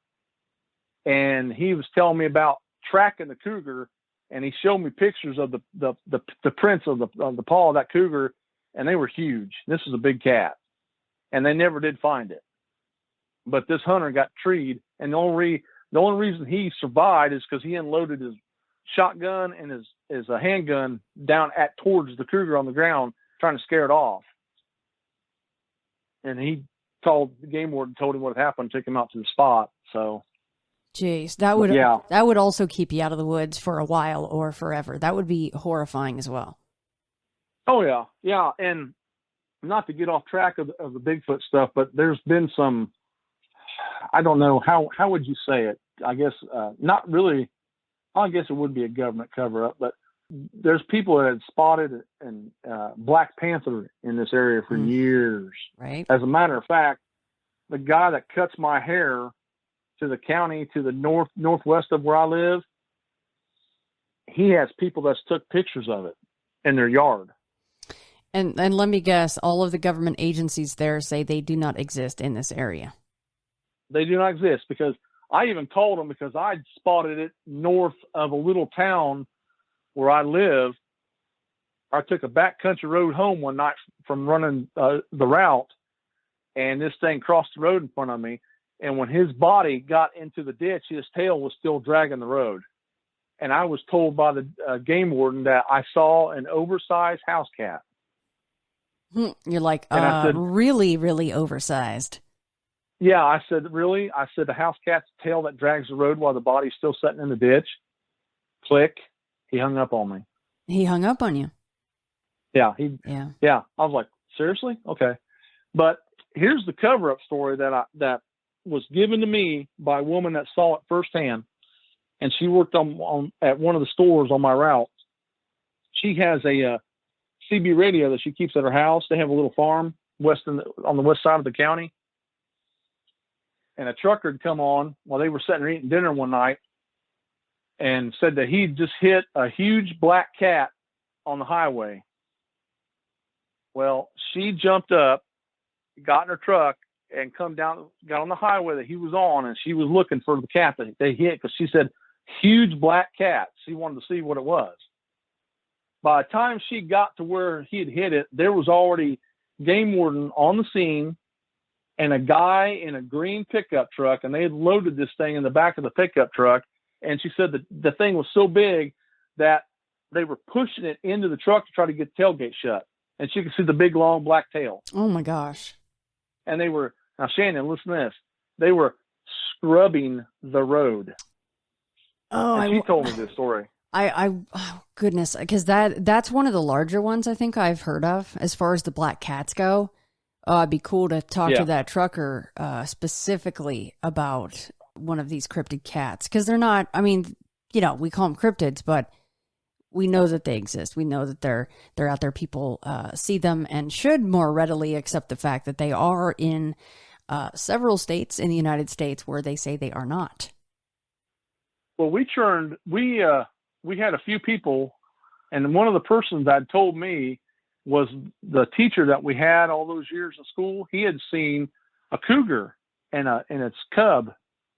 Speaker 3: And he was telling me about tracking the cougar, and he showed me pictures of the prints of the paw of that cougar, and they were huge. This was a big cat, and they never did find it. But this hunter got treed, and the only reason he survived is because he unloaded his shotgun and his handgun down towards the cougar on the ground, trying to scare it off. And he called the game warden, told him what had happened, took him out to the spot. So,
Speaker 2: jeez, that would also keep you out of the woods for a while or forever. That would be horrifying as well.
Speaker 3: Oh yeah, and not to get off track of the Bigfoot stuff, but there's been some. I don't know how would you say it. I guess not really. I guess it would be a government cover up, but there's people that had spotted and black panther in this area for years.
Speaker 2: Right.
Speaker 3: As a matter of fact, the guy that cuts my hair to the county to the northwest of where I live, he has people that's took pictures of it in their yard.
Speaker 2: And let me guess, all of the government agencies there say they do not exist in this area.
Speaker 3: They do not exist, because I even called them because I'd spotted it north of a little town where I live. I took a backcountry road home one night from running the route, and this thing crossed the road in front of me. And when his body got into the ditch, his tail was still dragging the road. And I was told by the game warden that I saw an oversized house cat.
Speaker 2: You're like,
Speaker 3: I said,
Speaker 2: really, really oversized.
Speaker 3: Yeah, I said, really? I said, the house cat's tail that drags the road while the body's still sitting in the ditch. Click. He hung up on me.
Speaker 2: He hung up on you.
Speaker 3: Yeah.
Speaker 2: Yeah.
Speaker 3: I was like, seriously? Okay. But here's the cover-up story that was given to me by a woman that saw it firsthand, and she worked on at one of the stores on my route. She has a CB radio that she keeps at her house. They have a little farm on the west side of the county. And a trucker had come on while they were sitting there eating dinner one night and said that he just hit a huge black cat on the highway. Well, she jumped up, got in her truck, and got on the highway that he was on, and she was looking for the cat that they hit, because she said, huge black cat. She wanted to see what it was. By the time she got to where he had hit it, there was already game warden on the scene and a guy in a green pickup truck, and they had loaded this thing in the back of the pickup truck. And she said that the thing was so big that they were pushing it into the truck to try to get the tailgate shut. And she could see the big, long black tail.
Speaker 2: Oh, my gosh.
Speaker 3: And they were, now Shannon, listen to this. They were scrubbing the road.
Speaker 2: Oh,
Speaker 3: and she told me this story.
Speaker 2: Oh, goodness, because that's one of the larger ones I think I've heard of as far as the black cats go. Oh, it'd be cool to talk
Speaker 3: Yeah.
Speaker 2: to that trucker specifically about one of these cryptid cats, because they're not. I mean, we call them cryptids, but we know that they exist. We know that they're out there. People see them and should more readily accept the fact that they are in several states in the United States where they say they are not.
Speaker 3: Well, we had a few people, and one of the persons that told me was the teacher that we had all those years in school. He had seen a cougar and its cub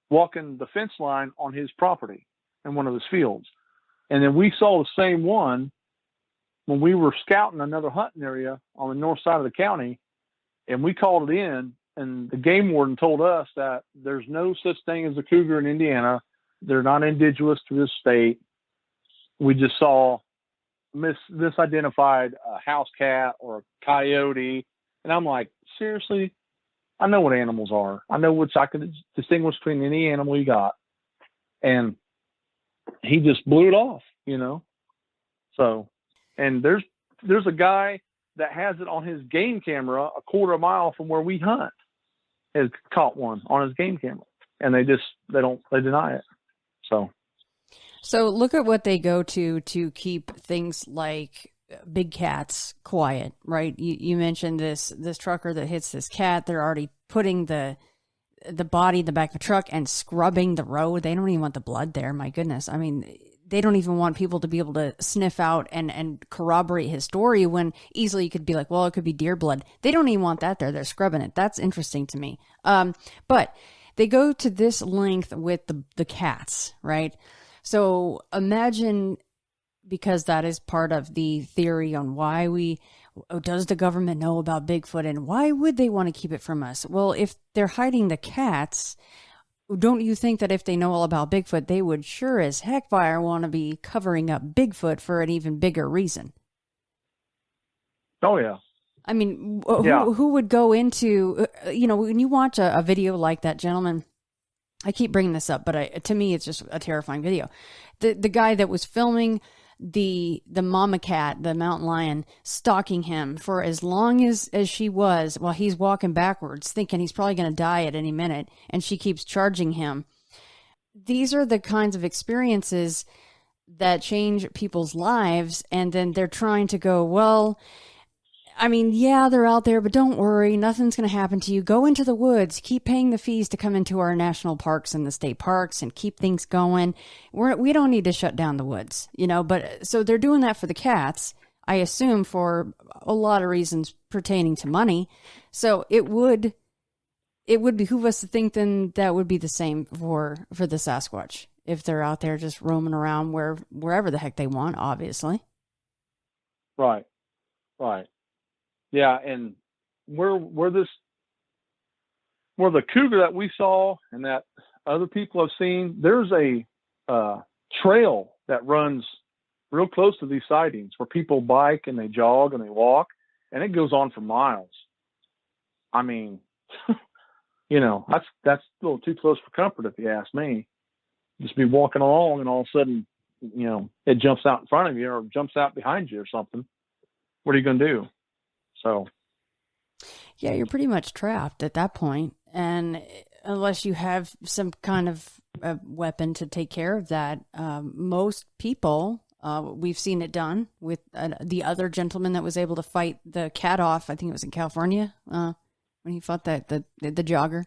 Speaker 3: walking the fence line on his property in one of his fields. And then we saw the same one when we were scouting another hunting area on the north side of the county, and we called it in, and the game warden told us that there's no such thing as a cougar in Indiana. They're not indigenous to this state. We just saw misidentified house cat or a coyote. And I'm like, seriously? I know what animals are. I can distinguish between any animal you got. And he just blew it off, So, and there's a guy that has it on his game camera a quarter mile from where we hunt, has caught one on his game camera, and they deny it. So
Speaker 2: look at what they go to keep things like big cats quiet, right? You mentioned this trucker that hits this cat. They're already putting the body in the back of the truck and scrubbing the road. They don't even want the blood there. My goodness. I mean, they don't even want people to be able to sniff out and corroborate his story, when easily you could be like, well, it could be deer blood. They don't even want that there. They're scrubbing it. That's interesting to me. But they go to this length with the cats, right? So imagine, because that is part of the theory on why does the government know about Bigfoot, and why would they want to keep it from us? Well, if they're hiding the cats, don't you think that if they know all about Bigfoot, they would sure as heck fire want to be covering up Bigfoot for an even bigger reason?
Speaker 3: Oh, yeah.
Speaker 2: I mean, who would go into, when you watch a video like that, gentlemen, I keep bringing this up, but to me, it's just a terrifying video. The guy that was filming the mama cat, the mountain lion, stalking him for as long as she was, while he's walking backwards, thinking he's probably going to die at any minute, and she keeps charging him. These are the kinds of experiences that change people's lives, and then they're trying to go, well, I mean, yeah, they're out there, but don't worry, nothing's going to happen to you. Go into the woods, keep paying the fees to come into our national parks and the state parks and keep things going. We don't need to shut down the woods, but so they're doing that for the cats, I assume, for a lot of reasons pertaining to money. So it would behoove us to think then that would be the same for the Sasquatch, if they're out there just roaming around wherever the heck they want, obviously.
Speaker 3: Right. Yeah, and where the cougar that we saw and that other people have seen, there's a trail that runs real close to these sightings where people bike and they jog and they walk, and it goes on for miles. I mean, that's a little too close for comfort, if you ask me. Just be walking along, and all of a sudden, it jumps out in front of you or jumps out behind you or something. What are you going to do? So,
Speaker 2: yeah, you're pretty much trapped at that point. And unless you have some kind of a weapon to take care of that, most people, we've seen it done with the other gentleman that was able to fight the cat off. I think it was in California when he fought the jogger,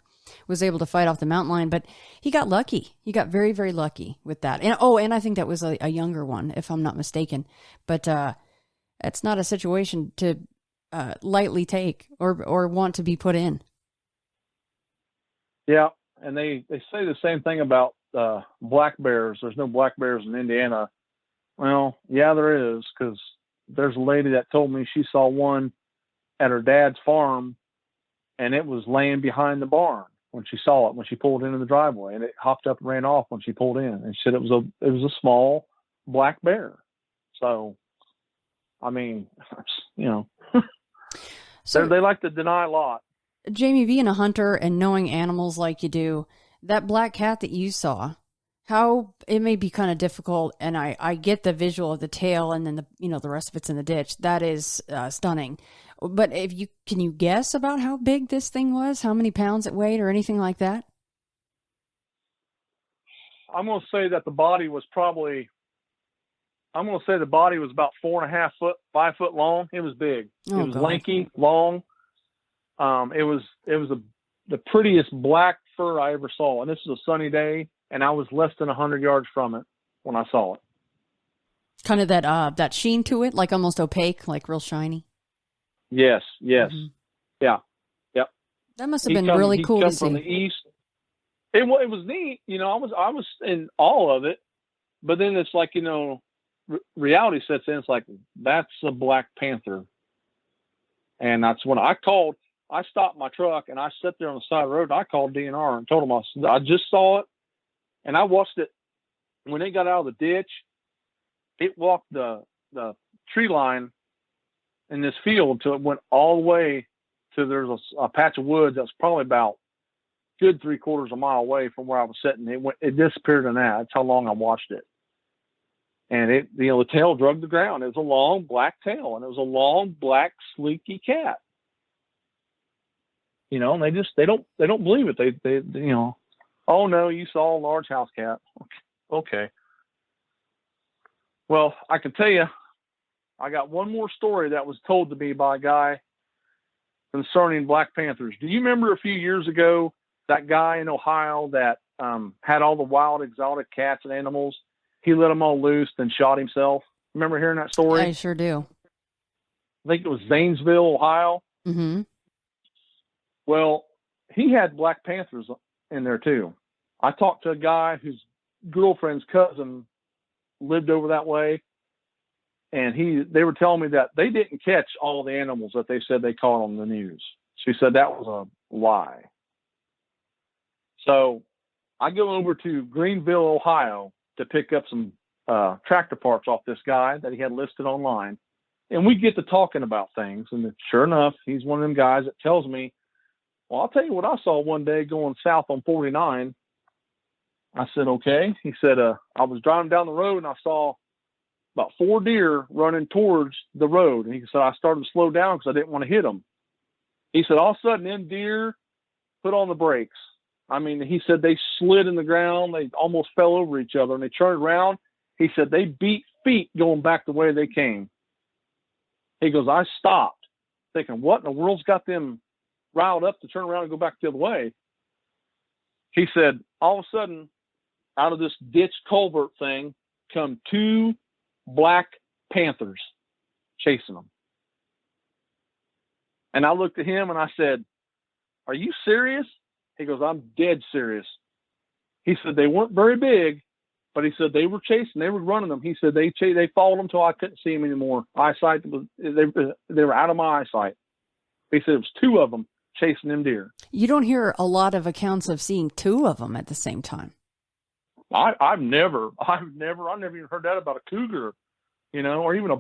Speaker 2: was able to fight off the mountain lion. But he got lucky. He got very, very lucky with that. And I think that was a younger one, if I'm not mistaken. But it's not a situation to lightly take or want to be put in.
Speaker 3: Yeah, and they say the same thing about black bears. There's no black bears in Indiana. Well, yeah, there is, because there's a lady that told me she saw one at her dad's farm, and it was laying behind the barn when she saw it, when she pulled into the driveway, and it hopped up and ran off when she pulled in. And she said it was a small black bear. So, I mean,
Speaker 2: So
Speaker 3: they like to deny a lot.
Speaker 2: Jamie, being a hunter and knowing animals like you do, that black cat that you saw, how it may be kind of difficult, and I get the visual of the tail and then the rest of it's in the ditch. That is stunning. But can you guess about how big this thing was, how many pounds it weighed, or anything like that?
Speaker 3: I'm going to say that the body was about 4.5 foot, 5 foot long. It was big.
Speaker 2: Oh,
Speaker 3: it was
Speaker 2: God.
Speaker 3: lanky, long. It was the prettiest black fur I ever saw. And this was a sunny day, and I was less than 100 yards from it when I saw it.
Speaker 2: Kind of that sheen to it, like almost opaque, like real shiny.
Speaker 3: Yes. Mm-hmm. Yeah. Yep.
Speaker 2: That must have been really cool to see.
Speaker 3: From the east. It was neat. I was in awe of it, but then it's like, reality sets in. It's like, that's a black panther. And that's when I stopped my truck and I sat there on the side of the road and I called DNR and told them I just saw it, and I watched it. When it got out of the ditch, it walked the tree line in this field till it went all the way to there's a patch of woods that's probably about good 3/4 mile away from where I was sitting. It disappeared in that. That's how long I watched it. And the tail drug the ground. It was a long black tail, and it was a long black sleeky cat. And they don't believe it. They oh no, you saw a large house cat. Okay. Well, I can tell you, I got one more story that was told to me by a guy concerning black panthers. Do you remember a few years ago that guy in Ohio that had all the wild exotic cats and animals? He let them all loose and shot himself. Remember hearing that story?
Speaker 2: I sure do.
Speaker 3: I think it was Zanesville, Ohio.
Speaker 2: Mm-hmm.
Speaker 3: Well, he had black panthers in there too. I talked to a guy whose girlfriend's cousin lived over that way, and they were telling me that they didn't catch all the animals that they said they caught on the news. She said that was a lie. So I go over to Greenville, Ohio, to pick up some tractor parts off this guy that he had listed online. And we get to talking about things. And sure enough, he's one of them guys that tells me, well, I'll tell you what I saw one day going south on 49. I said, okay. He said, I was driving down the road and I saw about 4 deer running towards the road. And he said, I started to slow down because I didn't want to hit them. He said, all of a sudden, them deer put on the brakes. I mean, he said they slid in the ground. They almost fell over each other, and they turned around. He said they beat feet going back the way they came. He goes, I stopped thinking, what in the world's got them riled up to turn around and go back the other way? He said, all of a sudden, out of this ditch culvert thing come 2 black panthers chasing them. And I looked at him and I said, are you serious? He goes, I'm dead serious. He said they weren't very big, but he said they were chasing, they were running them. He said they followed them till I couldn't see them anymore. They were out of my eyesight. He said it was 2 of them chasing them deer.
Speaker 2: You don't hear a lot of accounts of seeing 2 of them at the same time.
Speaker 3: I've never even heard that about a cougar, or even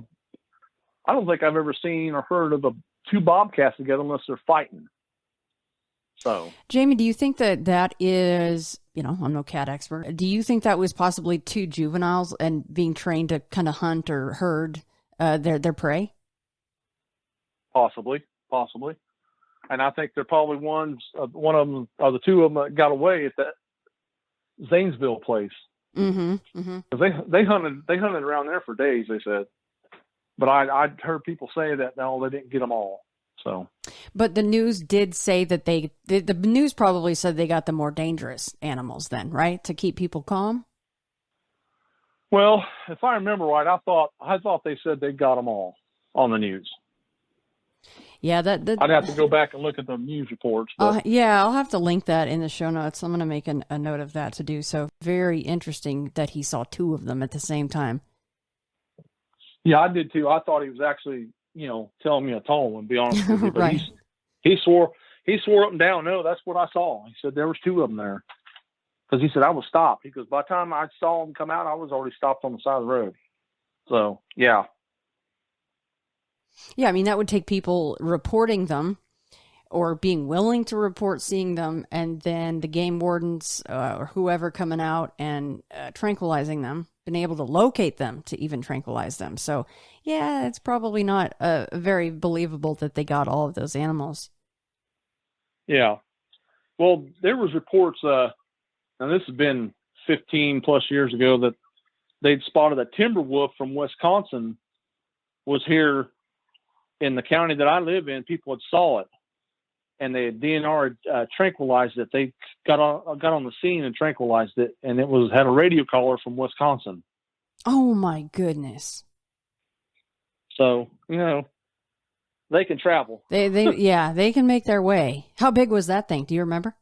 Speaker 3: I don't think I've ever seen or heard of 2 bobcats together unless they're fighting. So,
Speaker 2: Jamie, do you think that is, I'm no cat expert. Do you think that was possibly 2 juveniles and being trained to kind of hunt or herd their prey?
Speaker 3: Possibly. And I think they're probably one of them, or the 2 of them that got away at that Zanesville place.
Speaker 2: Mm-hmm. Mm-hmm.
Speaker 3: They hunted around there for days, they said. But I'd heard people say that, no, they didn't get them all. So,
Speaker 2: but the news did say that the news probably said they got the more dangerous animals then, right? To keep people calm.
Speaker 3: Well, if I remember right, I thought they said they got them all on the news.
Speaker 2: Yeah,
Speaker 3: I'd have to go back and look at the news reports. But.
Speaker 2: Yeah, I'll have to link that in the show notes. I'm going to make a note of that to do so. Very interesting that he saw 2 of them at the same time.
Speaker 3: Yeah, I did too. I thought he was actually, telling me a tall one, to be honest with you. But
Speaker 2: right.
Speaker 3: He swore up and down, no, that's what I saw. He said there was 2 of them there. Because he said I was stopped. He goes, by the time I saw them come out, I was already stopped on the side of the road. So, yeah.
Speaker 2: Yeah, I mean, that would take people reporting them or being willing to report seeing them, and then the game wardens or whoever coming out and tranquilizing them, been able to locate them to even tranquilize them. So, yeah, it's probably not very believable that they got all of those animals.
Speaker 3: Yeah. Well, there was reports, and this has been 15 plus years ago, that they'd spotted a timber wolf from Wisconsin was here in the county that I live in. People had saw it, and they DNR tranquilized it. They got on the scene and tranquilized it, and it had a radio caller from Wisconsin.
Speaker 2: Oh my goodness!
Speaker 3: So they can travel.
Speaker 2: They can make their way. How big was that thing? Do you remember?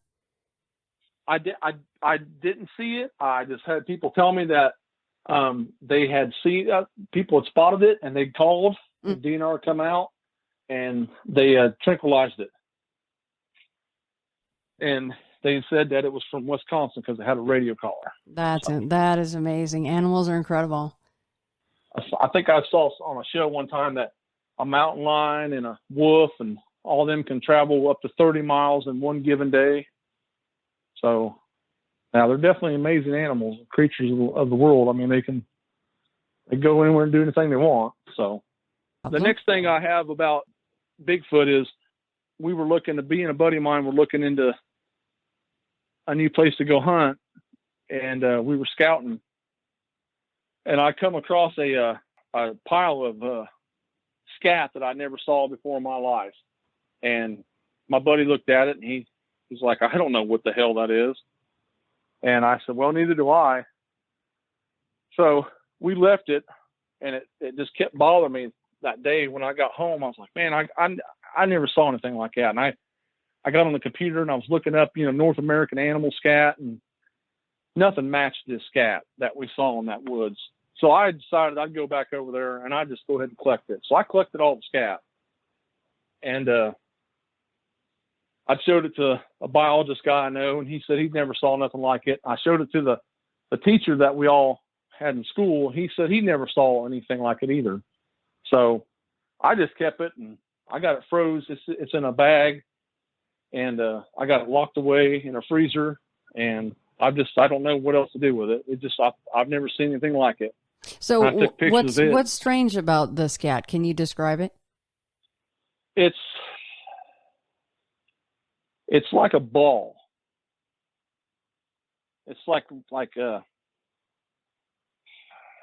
Speaker 3: I didn't see it. I just had people tell me that they had seen people had spotted it, and they called. The DNR come out, and they tranquilized it. And they said that it was from Wisconsin because it had a radio caller.
Speaker 2: That is amazing. Animals are incredible.
Speaker 3: I think I saw on a show one time that a mountain lion and a wolf and all of them can travel up to 30 miles in one given day. So now they're definitely amazing animals, creatures of the world. I mean, they go anywhere and do anything they want. So the next thing I have about Bigfoot is we were looking to be, and a buddy of mine were looking into a new place to go hunt, and we were scouting, and I come across a pile of scat that I never saw before in my life. And my buddy looked at it, and he's like, I don't know what the hell that is. And I said, well, neither do I. So we left it, and it just kept bothering me. That day when I got home, I was like, man, I never saw anything like that. And I got on the computer and I was looking up, North American animal scat, and nothing matched this scat that we saw in that woods. So I decided I'd go back over there and I'd just go ahead and collect it. So I collected all the scat, and I showed it to a biologist guy I know, and he said he'd never saw nothing like it. I showed it to the teacher that we all had in school. He said he never saw anything like it either. So I just kept it, and I got it froze. It's in a bag, and I got it locked away in a freezer, and I don't know what else to do with it. I've never seen anything like it.
Speaker 2: So what's strange about the scat? Can you describe it?
Speaker 3: It's like a ball. It's like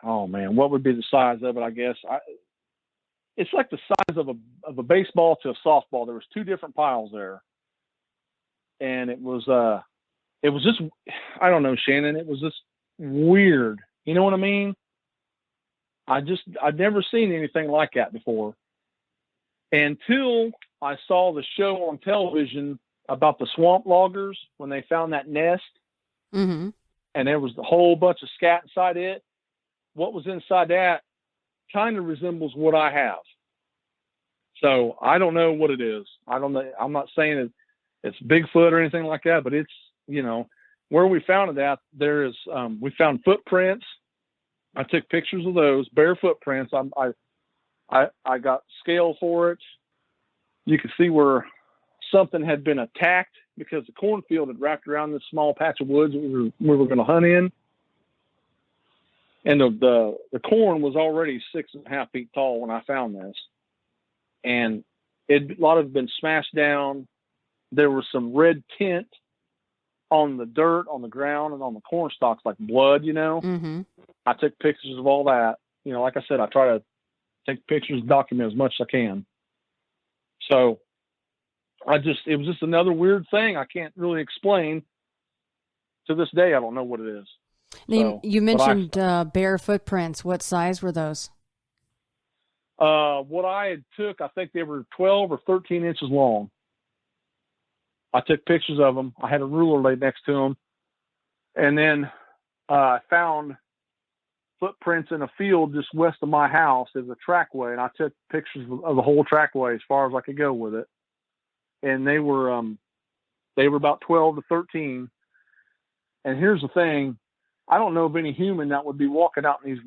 Speaker 3: oh man, what would be the size of it? I guess it's like the size of a baseball to a softball. There was two different piles there, and it was just, I don't know, Shannon. It was just weird. You know what I mean? I'd never seen anything like that before, until I saw the show on television about the swamp loggers when they found that nest,
Speaker 2: mm-hmm.
Speaker 3: and there was a whole bunch of scat inside it. What was inside that kind of resembles what I have. So I don't know what it is. I don't know. I'm not saying it's Bigfoot or anything like that, but it's, where we found it at, we found footprints. I took pictures of those bare footprints. I got scale for it. You could see where something had been attacked because the cornfield had wrapped around this small patch of woods we were going to hunt in. And the corn was already 6.5 feet tall when I found this. And a lot of it had been smashed down. There was some red tint on the dirt, on the ground, and on the corn stalks, like blood,
Speaker 2: Mm-hmm.
Speaker 3: I took pictures of all that. Like I said, I try to take pictures and document as much as I can. So it was just another weird thing I can't really explain. To this day, I don't know what it is.
Speaker 2: Now, you mentioned bare footprints. What size were those?
Speaker 3: What I had took, I think they were 12 or 13 inches long. I took pictures of them. I had a ruler laid next to them. And then I found footprints in a field just west of my house. There's a trackway, and I took pictures of the whole trackway as far as I could go with it. And they were about 12 to 13. And here's the thing. I don't know of any human that would be walking out in these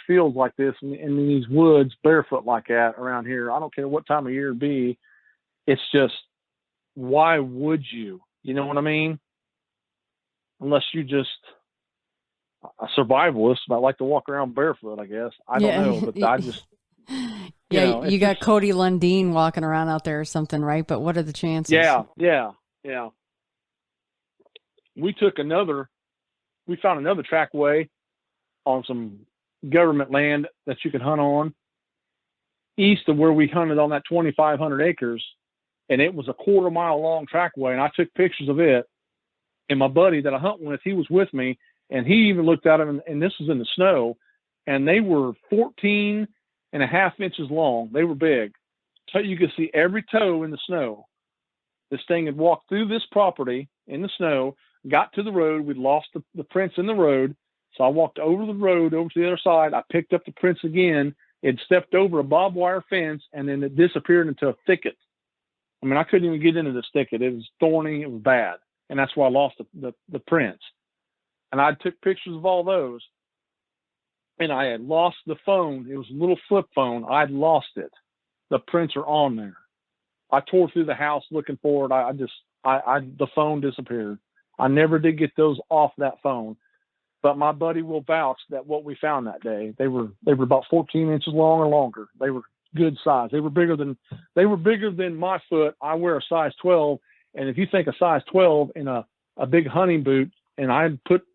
Speaker 3: fields like this, in these woods barefoot like that around here. I don't care what time of year it'd be. It's just, why would you? You know what I mean? Unless you just a survivalist, I like to walk around barefoot, I guess. I don't know, but I just,
Speaker 2: you got Cody Lundeen walking around out there or something, right? But what are the chances?
Speaker 3: Yeah. We found another trackway on some government land that you could hunt on east of where we hunted on that 2,500 acres. And it was a 1/4 mile long trackway. And I took pictures of it. And my buddy that I hunt with, he was with me. And he even looked at them, and this was in the snow. And they were 14.5 inches long. They were big. So you could see every toe in the snow. This thing had walked through this property in the snow, got to the road. We'd lost the prints in the road. So I walked over the road, over to the other side. I picked up the prints again. It stepped over a barbed wire fence, and then it disappeared into a thicket. I mean, I couldn't even get into this thicket. It was thorny. It was bad. And that's why I lost the prints. And I took pictures of all those. And I had lost the phone. It was a little flip phone. I'd lost it. The prints are on there. I tore through the house looking for it. The phone disappeared. I never did get those off that phone. But my buddy will vouch that what we found that day, they were about 14 inches long or longer. They were good size. They were bigger than my foot. I wear a size 12. And if you think a size 12 in a big hunting boot, and I put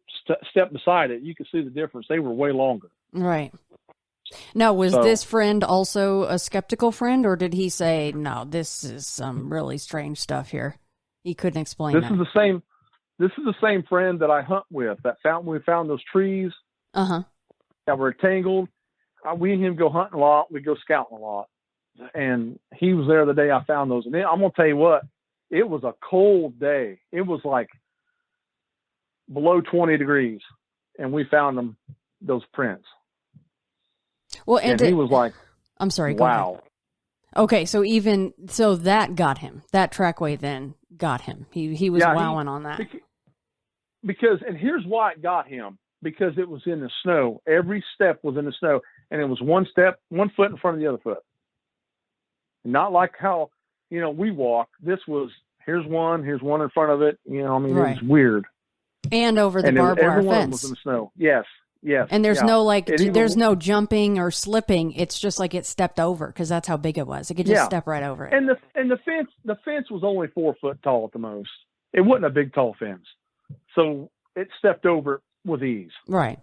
Speaker 3: step beside it, you can see the difference. They were way longer.
Speaker 2: Right. Now, was this friend also a skeptical friend, or did he say, no, this is some really strange stuff here? He couldn't explain
Speaker 3: This is the same friend that I hunt with. We found those trees that were tangled. We and him go hunting a lot. We go scouting a lot. And he was there the day I found those. And then, I'm going to tell you what, it was a cold day. It was like below 20 degrees. And we found those prints.
Speaker 2: Well,
Speaker 3: and he was like,
Speaker 2: I'm sorry,
Speaker 3: wow.
Speaker 2: Go ahead. Okay, so that got him. That trackway then got him. He was wowing on that.
Speaker 3: Because, and here's why it got him. Because it was in the snow. Every step was in the snow. And it was one foot in front of the other foot. Not like how, we walk. This was, here's one in front of it. It was weird.
Speaker 2: And over the barbed wire fence.
Speaker 3: Was in the snow. Yes.
Speaker 2: And there's there's no jumping or slipping. It's just like it stepped over because that's how big it was. It could just step right over it.
Speaker 3: And the fence was only 4 foot tall at the most. It wasn't a big tall fence. So it stepped over it with ease.
Speaker 2: Right.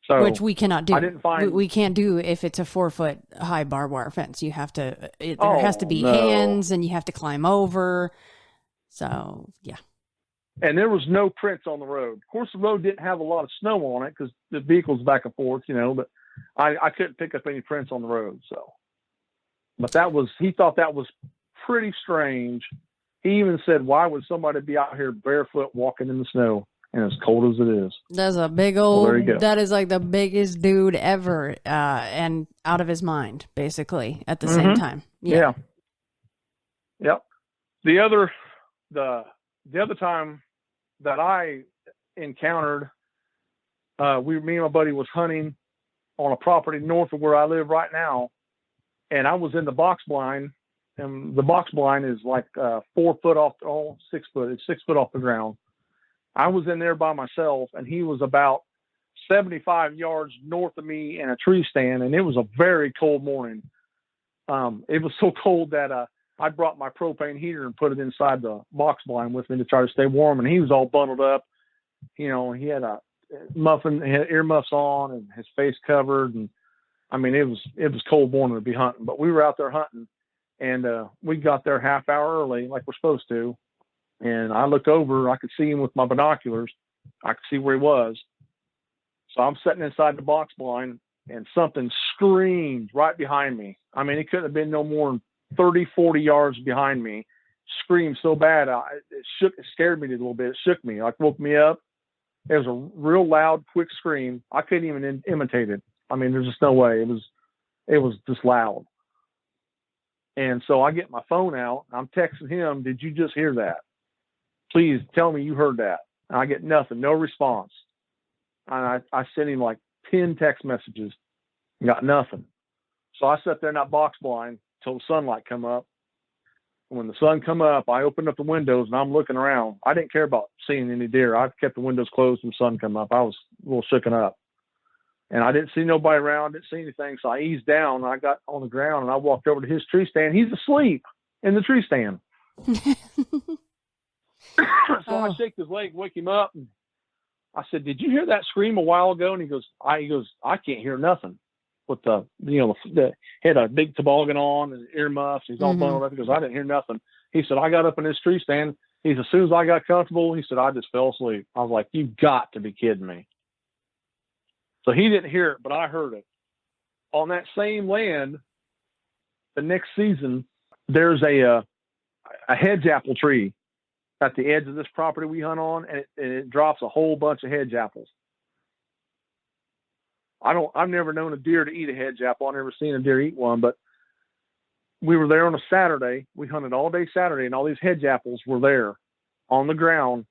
Speaker 3: So
Speaker 2: which we cannot do.
Speaker 3: I didn't find
Speaker 2: we can't do if it's a 4 foot high barbed wire fence. You have to there has to be hands and you have to climb over. So yeah.
Speaker 3: And there was no prints on the road. Of course, the road didn't have a lot of snow on it because the vehicle's back and forth, but I couldn't pick up any prints on the road. So, but he thought that was pretty strange. He even said, why would somebody be out here barefoot walking in the snow and as cold as it is?
Speaker 2: That's a big old, that is like the biggest dude ever and out of his mind, basically, at the same time. Yeah.
Speaker 3: Yep. The other time that I encountered, me and my buddy was hunting on a property north of where I live right now. And I was in the box blind, and the box blind is like 4 foot off, 6 foot. It's 6 foot off the ground. I was in there by myself, and he was about 75 yards north of me in a tree stand. And it was a very cold morning. It was so cold that, I brought my propane heater and put it inside the box blind with me to try to stay warm. And he was all bundled up. He had a muffin, he had earmuffs on and his face covered. And I mean, it was cold morning to be hunting, but we were out there hunting, and we got there half hour early, like we're supposed to. And I looked over, I could see him with my binoculars. I could see where he was. So I'm sitting inside the box blind, and something screamed right behind me. I mean, it couldn't have been no more than 30, 40 yards behind me. Screamed so bad, it scared me a little bit. It shook me, like woke me up. It was a real loud, quick scream. I couldn't even imitate it. I mean, there's just no way. It was just loud. And so I get my phone out. I'm texting him, did you just hear that? Please tell me you heard that. And I get nothing, no response. And I sent him like 10 text messages, got nothing. So I sat there in that box blind till the sunlight come up. When the sun come up, I opened up the windows and I'm looking around. I didn't care about seeing any deer. I kept the windows closed when the sun come up. I was a little shooken up. And I didn't see nobody around, didn't see anything. So I eased down and I got on the ground and I walked over to his tree stand. He's asleep in the tree stand. So I shake his leg, wake him up. And I said, "Did you hear that scream a while ago?" And he goes, I can't hear nothing. With the had a big toboggan on and earmuffs. He's all bundled up. He goes, "I didn't hear nothing." He said, "I got up in this tree stand." He said, "As soon as I got comfortable," he said, "I just fell asleep." I was like, "You got to be kidding me." So he didn't hear it, but I heard it. On that same land, the next season, there's a hedge apple tree at the edge of this property we hunt on, and it drops a whole bunch of hedge apples. I've never known a deer to eat a hedge apple. I've never seen a deer eat one, but we were there on a Saturday. We hunted all day Saturday, and all these hedge apples were there on the ground,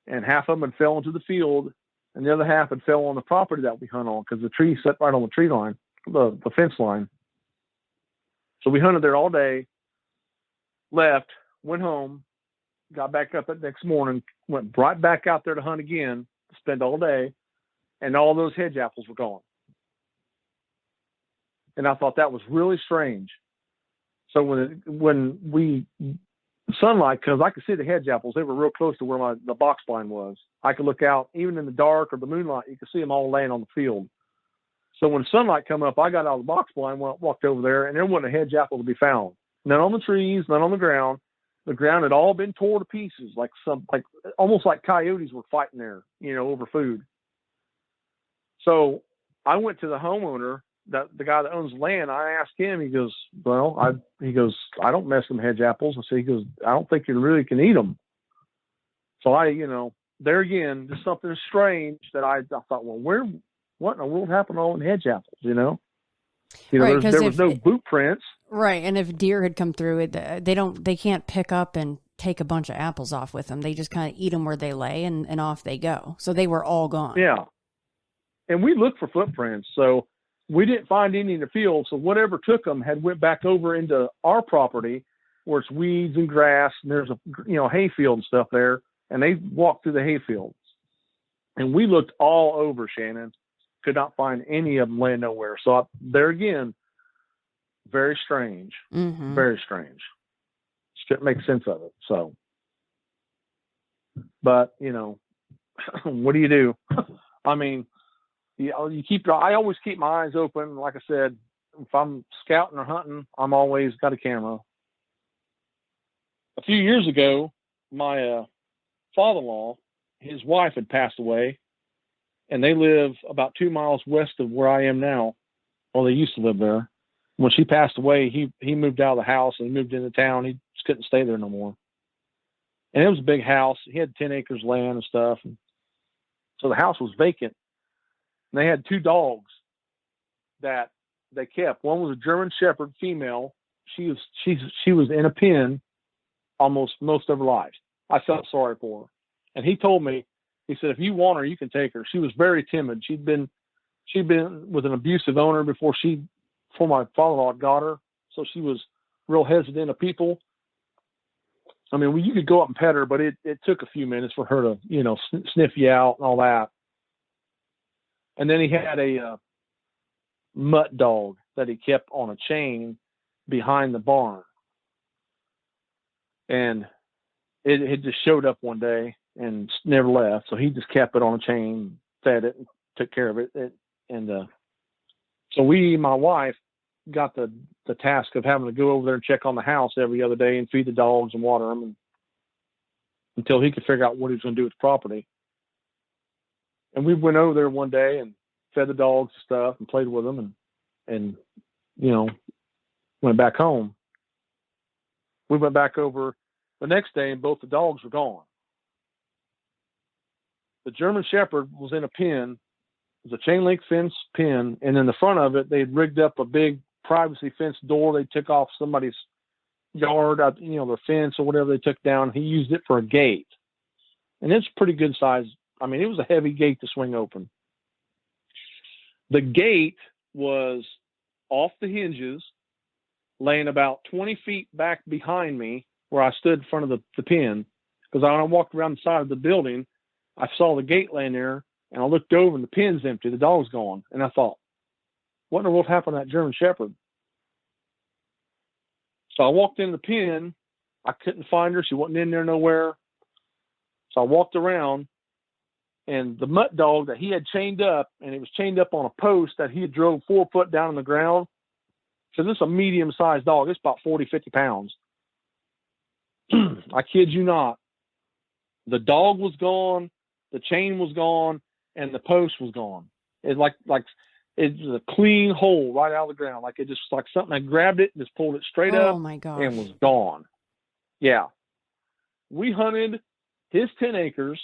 Speaker 3: and half of them had fell into the field, and the other half had fell on the property that we hunt on because the tree set right on the tree line, the fence line. So we hunted there all day, left, went home, got back up that next morning, went right back out there to hunt again, spend all day, and all those hedge apples were gone. And I thought that was really strange. So when we sunlight, because I could see the hedge apples, they were real close to where the box blind was. I could look out, even in the dark or the moonlight, you could see them all laying on the field. So when sunlight come up, I got out of the box blind, walked over there, and there wasn't a hedge apple to be found. None on the trees, none on the ground. The ground had all been torn to pieces, almost like coyotes were fighting there, over food. So I went to the homeowner, the guy that owns land. I asked him. He goes, "I don't mess with hedge apples." He goes, "I don't think you really can eat them." So there again, just something strange that I thought, well, what in the world happened to all the hedge apples?
Speaker 2: Right,
Speaker 3: there was no boot prints.
Speaker 2: Right, and if deer had come through, they can't pick up and take a bunch of apples off with them. They just kind of eat them where they lay, and off they go. So they were all gone.
Speaker 3: Yeah. And we looked for footprints, so we didn't find any in the field. So whatever took them had went back over into our property where it's weeds and grass, and there's a hay field and stuff there, and they walked through the hay fields. And we looked all over, Shannon, could not find any of them laying nowhere. So there again, very strange, very strange. Just couldn't make sense of it. So, but what do you do? I mean, I always keep my eyes open. Like I said, if I'm scouting or hunting, I'm always got a camera. A few years ago, my father-in-law, his wife had passed away, and they live about 2 miles west of where I am now. Well, they used to live there. When she passed away, he moved out of the house and moved into town. He just couldn't stay there no more. And it was a big house. He had 10 acres of land and stuff. And so the house was vacant. And they had 2 dogs that they kept. One was a German Shepherd female. She was in a pen almost most of her life. I felt sorry for her. And he told me, he said, "If you want her, you can take her." She was very timid. She'd been with an abusive owner before my father-in-law got her. So she was real hesitant of people. I mean, you could go up and pet her, but it took a few minutes for her to, sniff you out and all that. And then he had a mutt dog that he kept on a chain behind the barn. And it just showed up one day and never left. So he just kept it on a chain, fed it, and took care of it. So my wife, got the task of having to go over there and check on the house every other day and feed the dogs and water them until he could figure out what he was going to do with the property. And we went over there one day and fed the dogs and stuff and played with them and went back home. We went back over the next day and both the dogs were gone. The German Shepherd was in a pen. It was a chain link fence pen. And in the front of it, they'd rigged up a big privacy fence door. They took off somebody's yard, their fence or whatever they took down. He used it for a gate. And it's pretty good size. I mean, it was a heavy gate to swing open. The gate was off the hinges laying about 20 feet back behind me where I stood in front of the pen. Because when I walked around the side of the building, I saw the gate laying there, and I looked over, and the pen's empty. The dog's gone. And I thought, what in the world happened to that German Shepherd? So I walked in the pen. I couldn't find her. She wasn't in there nowhere. So I walked around, and the mutt dog that he had chained up, and it was chained up on a post that he had drove 4 foot down on the ground. So this is a medium-sized dog. It's about 40, 50 pounds. I kid you not. The dog was gone, the chain was gone, and the post was gone. It's like it was a clean hole right out of the ground. Like it just like something had grabbed it and just pulled it straight up
Speaker 2: my gosh.
Speaker 3: and was gone. Yeah. We hunted his 10 acres,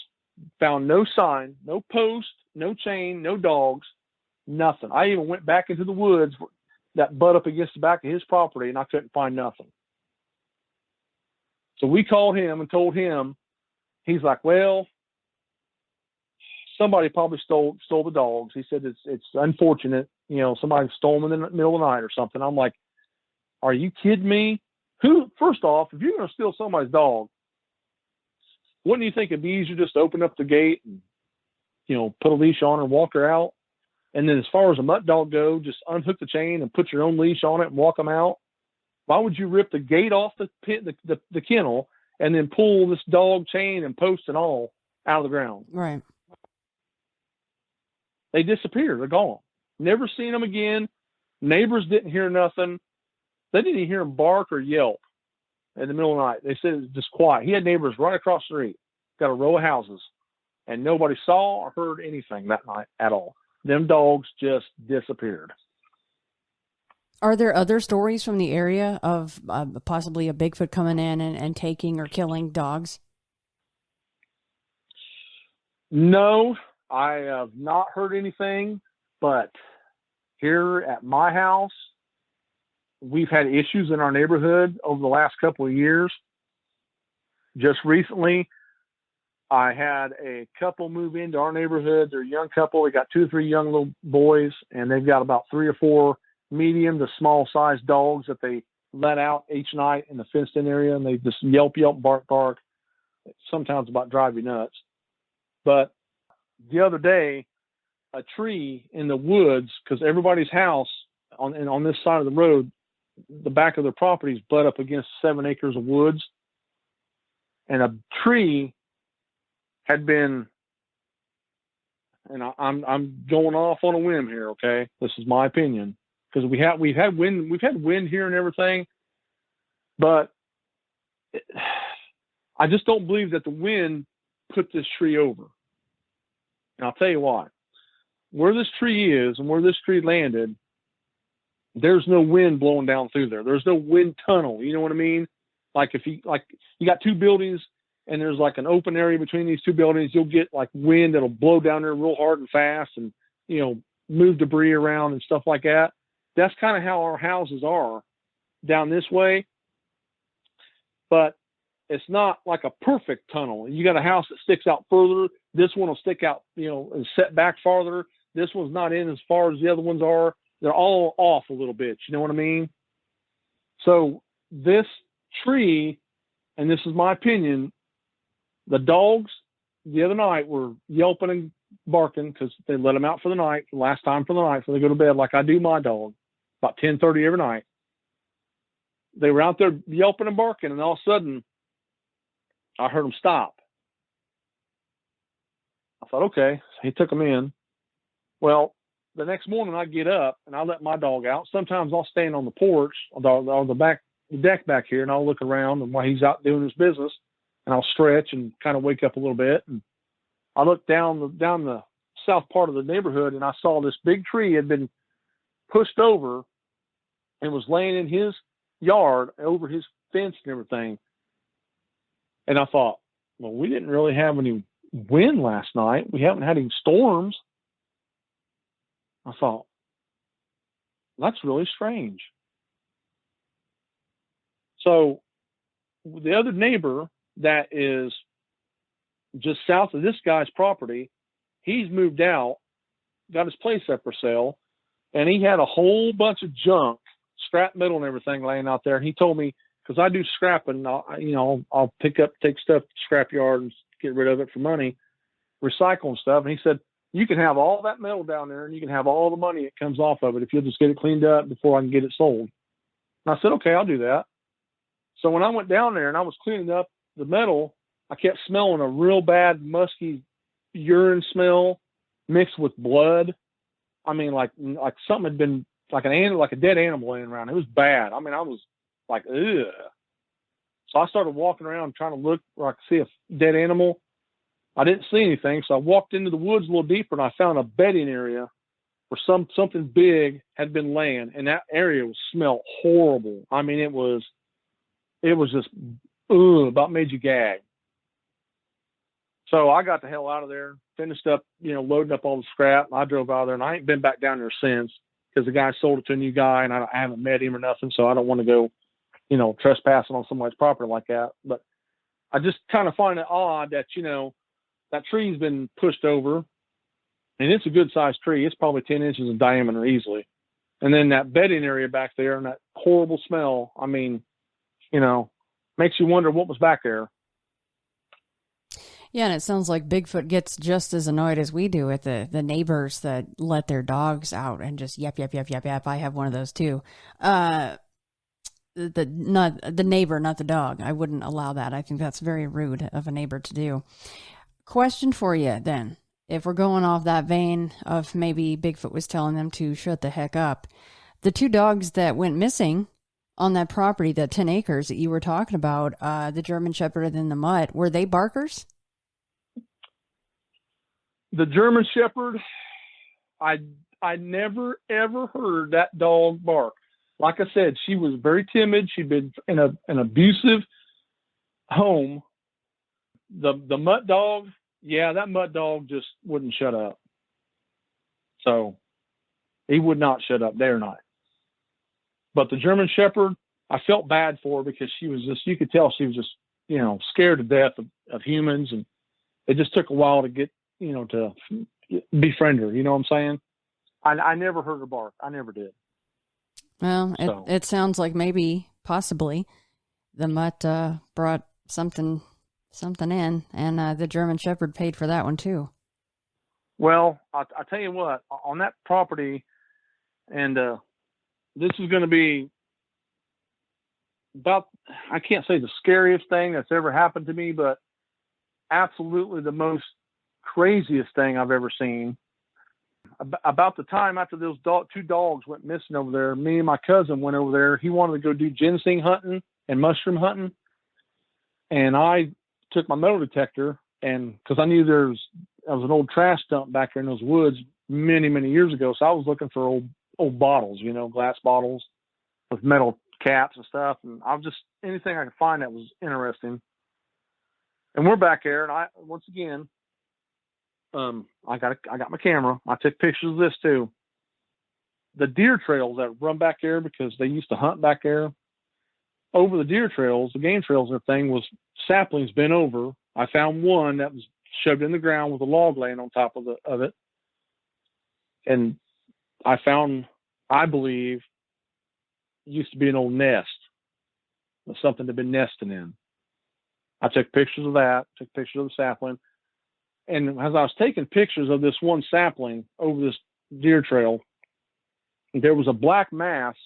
Speaker 3: found no sign, no post, no chain, no dogs, nothing. I even went back into the woods that butt up against the back of his property, and I couldn't find nothing. So we called him and told him. He's like, well, somebody probably stole the dogs. He said it's unfortunate, somebody stole them in the middle of the night or something. I'm like, are you kidding me? First off, if you're going to steal somebody's dog, wouldn't you think it'd be easier just to open up the gate and, put a leash on her and walk her out? And then as far as a mutt dog go, just unhook the chain and put your own leash on it and walk them out. Why would you rip the gate off the kennel and then pull this dog chain and post and all out of the ground?
Speaker 2: Right.
Speaker 3: They disappeared. They're gone. Never seen them again. Neighbors didn't hear nothing. They didn't even hear him bark or yelp in the middle of the night. They said it was just quiet. He had neighbors right across the street, got a row of houses, and nobody saw or heard anything that night at all. Them dogs just disappeared.
Speaker 2: Are there other stories from the area of possibly a Bigfoot coming in and taking or killing dogs?
Speaker 3: No, I have not heard anything, but here at my house, we've had issues in our neighborhood over the last couple of years. Just recently, I had a couple move into our neighborhood. They're a young couple. They got 2 or 3 young little boys, and they've got about 3 or 4 medium to small sized dogs that they let out each night in the fenced in area, and they just yelp, bark. Sometimes about drive you nuts. But the other day, a tree in the woods, because everybody's house on this side of the road, the back of their properties butt up against 7 acres of woods, and a tree had been, and I'm going off on a whim here, okay? This is my opinion. Because we've had wind here and everything, but I just don't believe that the wind put this tree over. And I'll tell you why. Where this tree is and where this tree landed, there's no wind blowing down through there. There's no wind tunnel. You know what I mean? Like if you got 2 buildings and there's like an open area between these 2 buildings, you'll get like wind that'll blow down there real hard and fast and move debris around and stuff like that. That's kind of how our houses are down this way. But it's not like a perfect tunnel. You got a house that sticks out further. This one will stick out, and set back farther. This one's not in as far as the other ones are. They're all off a little bit. You know what I mean? So this tree, and this is my opinion, the dogs the other night were yelping and barking because they let them out for the night, last time for the night before they go to bed, like I do my dog, about 10:30 every night. They were out there yelping and barking, and all of a sudden, I heard them stop. I thought, okay, so he took them in. Well, the next morning I get up and I let my dog out. Sometimes I'll stand on the porch or the deck back here, and I'll look around and while he's out doing his business, and I'll stretch and kind of wake up a little bit. And I looked down the south part of the neighborhood, and I saw this big tree had been pushed over and was laying in his yard over his fence and everything. And I thought, well, we didn't really have any wind last night. We haven't had any storms. I thought, that's really strange. So the other neighbor that is just south of this guy's property, he's moved out, got his place up for sale, and he had a whole bunch of junk scrap metal and everything laying out there. And he told me, because I do scrapping, I'll take stuff to scrap yard and get rid of it for money, recycle and stuff. And he said, you can have all that metal down there and you can have all the money that comes off of it if you'll just get it cleaned up before I can get it sold. And I said, okay, I'll do that. So when I went down there and I was cleaning up the metal, I kept smelling a real bad musky urine smell mixed with blood. I mean, like something had been like a dead animal laying around. It was bad. I mean, I was like, ugh. So I started walking around trying to look where I could see a dead animal. I didn't see anything. So I walked into the woods a little deeper and I found a bedding area where something big had been laying, and that area smelled horrible. I mean, it was just, about made you gag. So I got the hell out of there, finished up, loading up all the scrap. I drove out of there, and I ain't been back down there since, because the guy sold it to a new guy, and I haven't met him or nothing, so I don't want to go, trespassing on somebody's property like that. But I just kind of find it odd that, that tree's been pushed over, and it's a good-sized tree. It's probably 10 inches in diameter easily. And then that bedding area back there and that horrible smell, I mean, makes you wonder what was back there.
Speaker 2: Yeah, and it sounds like Bigfoot gets just as annoyed as we do at the neighbors that let their dogs out and just yap, yap, yap, yap, yap. I have one of those too. Not the neighbor, not the dog. I wouldn't allow that. I think that's very rude of a neighbor to do. Question for you then. If we're going off that vein of maybe Bigfoot was telling them to shut the heck up, the 2 dogs that went missing on that property, the 10 acres that you were talking about, the German Shepherd and the Mutt, were they barkers?
Speaker 3: The German Shepherd, I never, ever heard that dog bark. Like I said, she was very timid. She'd been in an abusive home. The mutt dog, yeah, that mutt dog just wouldn't shut up. So he would not shut up day or night. But the German Shepherd, I felt bad for her because she was just, you could tell she was just, scared to death of humans. And it just took a while to get, to befriend her. You know what I'm saying? I never heard her bark. I never did.
Speaker 2: Well, it sounds like maybe, possibly, the mutt brought something in, and the German Shepherd paid for that one too.
Speaker 3: Well, I tell you what, on that property, and this is going to be about, I can't say the scariest thing that's ever happened to me, but absolutely the most craziest thing I've ever seen. About the time after those 2 dogs went missing over there, me and my cousin went over there. He wanted to go do ginseng hunting and mushroom hunting. And I took my metal detector, and because I knew there was an old trash dump back there in those woods many, many years ago. So I was looking for old bottles, glass bottles with metal caps and stuff. And I was just, anything I could find that was interesting. And we're back there, and once again, I got my camera. I took pictures of this too. The deer trails that run back there, because they used to hunt back there, over the deer trails, the game trails and everything, was saplings bent over. I found one that was shoved in the ground with a log laying on top of it. And I found, I believe, used to be an old nest, something that had been nesting in. I took pictures of that, took pictures of the sapling. And as I was taking pictures of this one sapling over this deer trail, there was a black mass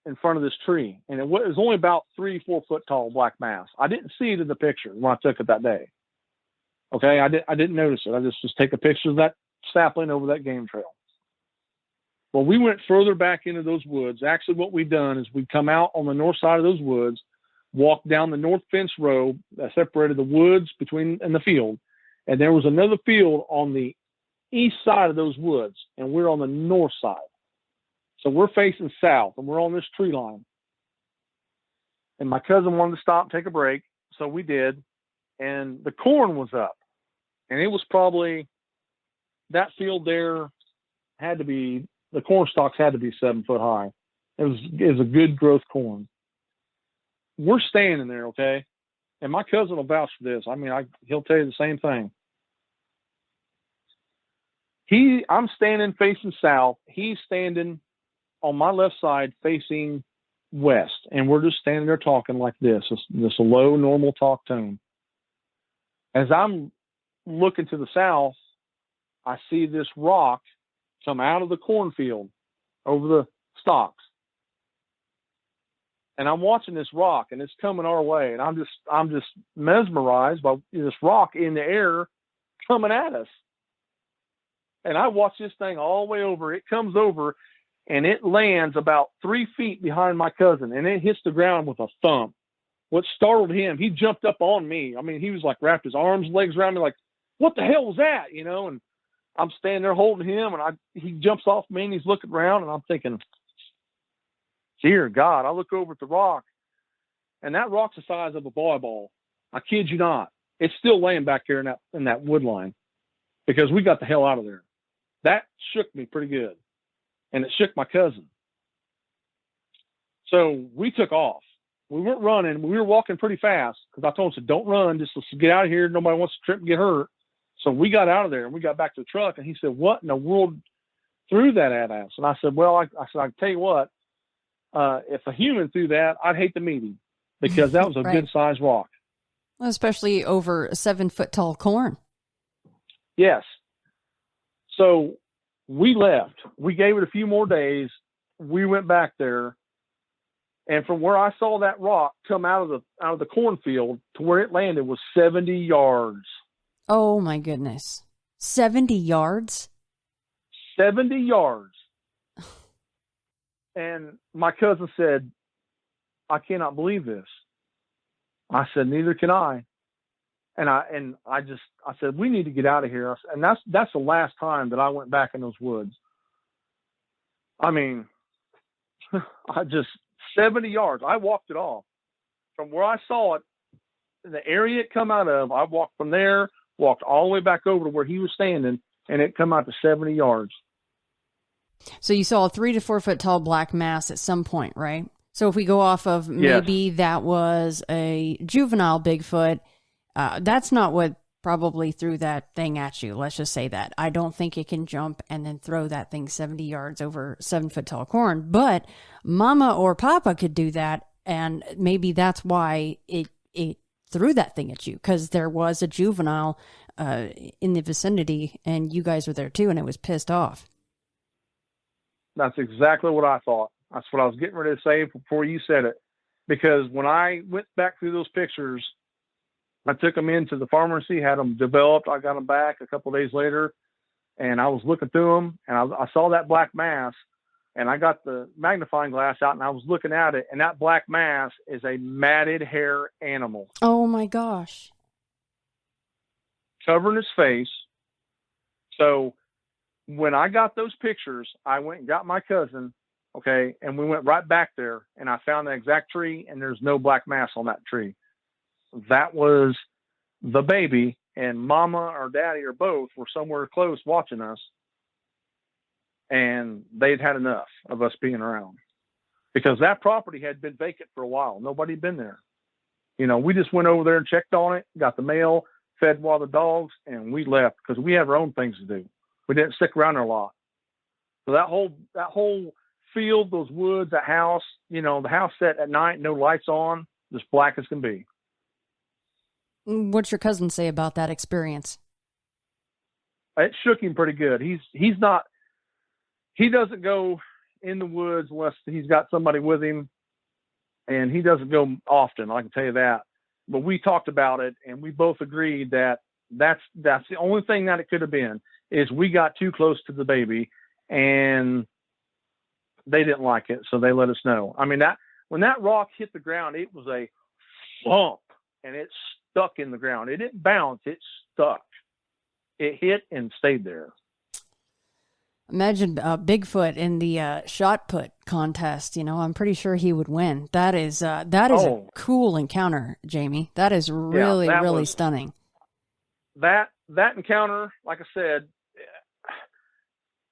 Speaker 3: in front of this tree. And it was only about 3-4 foot tall black mass. I didn't see it in the picture when I took it that day. Okay, I didn't notice it. I just was taking pictures of that sapling over that game trail. Well, we went further back into those woods. Actually, what we've done is we come out on the north side of those woods, walked down the north fence row that separated the woods and the field. And there was another field on the east side of those woods, and we're on the north side. So we're facing south, and we're on this tree line. And my cousin wanted to stop and take a break, so we did. And the corn was up. And it was probably, that field there had to be, the corn stalks had to be 7 foot high. It was a good growth corn. We're standing there, okay? And my cousin will vouch for this. I mean, he'll tell you the same thing. I'm standing facing south. He's standing on my left side facing west, and we're just standing there talking like this low, normal talk tone. As I'm looking to the south, I see this rock come out of the cornfield over the stalks. And I'm watching this rock, and it's coming our way, and I'm just mesmerized by this rock in the air coming at us. And I watch this thing all the way over. It comes over, and it lands about 3 feet behind my cousin, and it hits the ground with a thump. What startled him, he jumped up on me. I mean, he was like wrapped his arms, legs around me, like, what the hell was that? You know, and I'm standing there holding him, and he jumps off me, and he's looking around, and I'm thinking, dear God. I look over at the rock, and that rock's the size of a volleyball. I kid you not. It's still laying back here in that wood line, because we got the hell out of there. That shook me pretty good, and it shook my cousin. So we took off. We weren't running. We were walking pretty fast, because I told him, don't run. Just let's get out of here. Nobody wants to trip and get hurt. So we got out of there, and we got back to the truck, and he said, what in the world threw that at us? And I said, well, I can tell you what, if a human threw that, I'd hate to meet him, because that was a
Speaker 2: right.
Speaker 3: good sized rock.
Speaker 2: Especially over 7 foot tall corn.
Speaker 3: Yes. So we left. We gave it a few more days. We went back there, and from where I saw that rock come out of the cornfield to where it landed was 70 yards.
Speaker 2: Oh my goodness. 70 yards?
Speaker 3: 70 yards. And my cousin said, I cannot believe this. I said, neither can I. And I said, we need to get out of here. And that's the last time that I went back in those woods. I mean, 70 yards. I walked it off. From where I saw it, the area it come out of, I walked from there, walked all the way back over to where he was standing, and it come out to 70 yards.
Speaker 2: So you saw a 3 to 4 foot tall black mass at some point, right? So if we go off of maybe that was a juvenile Bigfoot, that's not what probably threw that thing at you. Let's just say that. I don't think it can jump and then throw that thing 70 yards over 7 foot tall corn, but mama or papa could do that. And maybe that's why it threw that thing at you, because there was a juvenile in the vicinity and you guys were there too, and it was pissed off.
Speaker 3: That's exactly what I thought. That's what I was getting ready to say before you said it. Because when I went back through those pictures, I took them into the pharmacy, had them developed. I got them back a couple of days later, and I was looking through them, and I saw that black mass, and I got the magnifying glass out, and I was looking at it, and that black mass is a matted hair animal.
Speaker 2: Oh, my gosh.
Speaker 3: Covering his face. So when I got those pictures, I went and got my cousin, okay, and we went right back there, and I found the exact tree, and there's no black mass on that tree. That was the baby, and mama or daddy or both were somewhere close watching us, and they'd had enough of us being around, because that property had been vacant for a while. Nobody had been there. You know, we just went over there and checked on it, got the mail, fed one of the dogs, and we left, because we have our own things to do. We didn't stick around there a lot. So that whole field, those woods, that house, you know, the house set at night, no lights on, just black as can be.
Speaker 2: What's your cousin say about that experience?
Speaker 3: It shook him pretty good. He doesn't go in the woods unless he's got somebody with him, and he doesn't go often, I can tell you that. But we talked about it, and we both agreed that that's the only thing that it could have been, is we got too close to the baby, and they didn't like it, so they let us know. I mean, when that rock hit the ground, it was a thump, and it stuck in the ground. It didn't bounce, it stuck. It hit and stayed there.
Speaker 2: Imagine Bigfoot in the shot put contest. You know, I'm pretty sure he would win. That is a cool encounter, Jamie. That is really stunning.
Speaker 3: That encounter, like I said,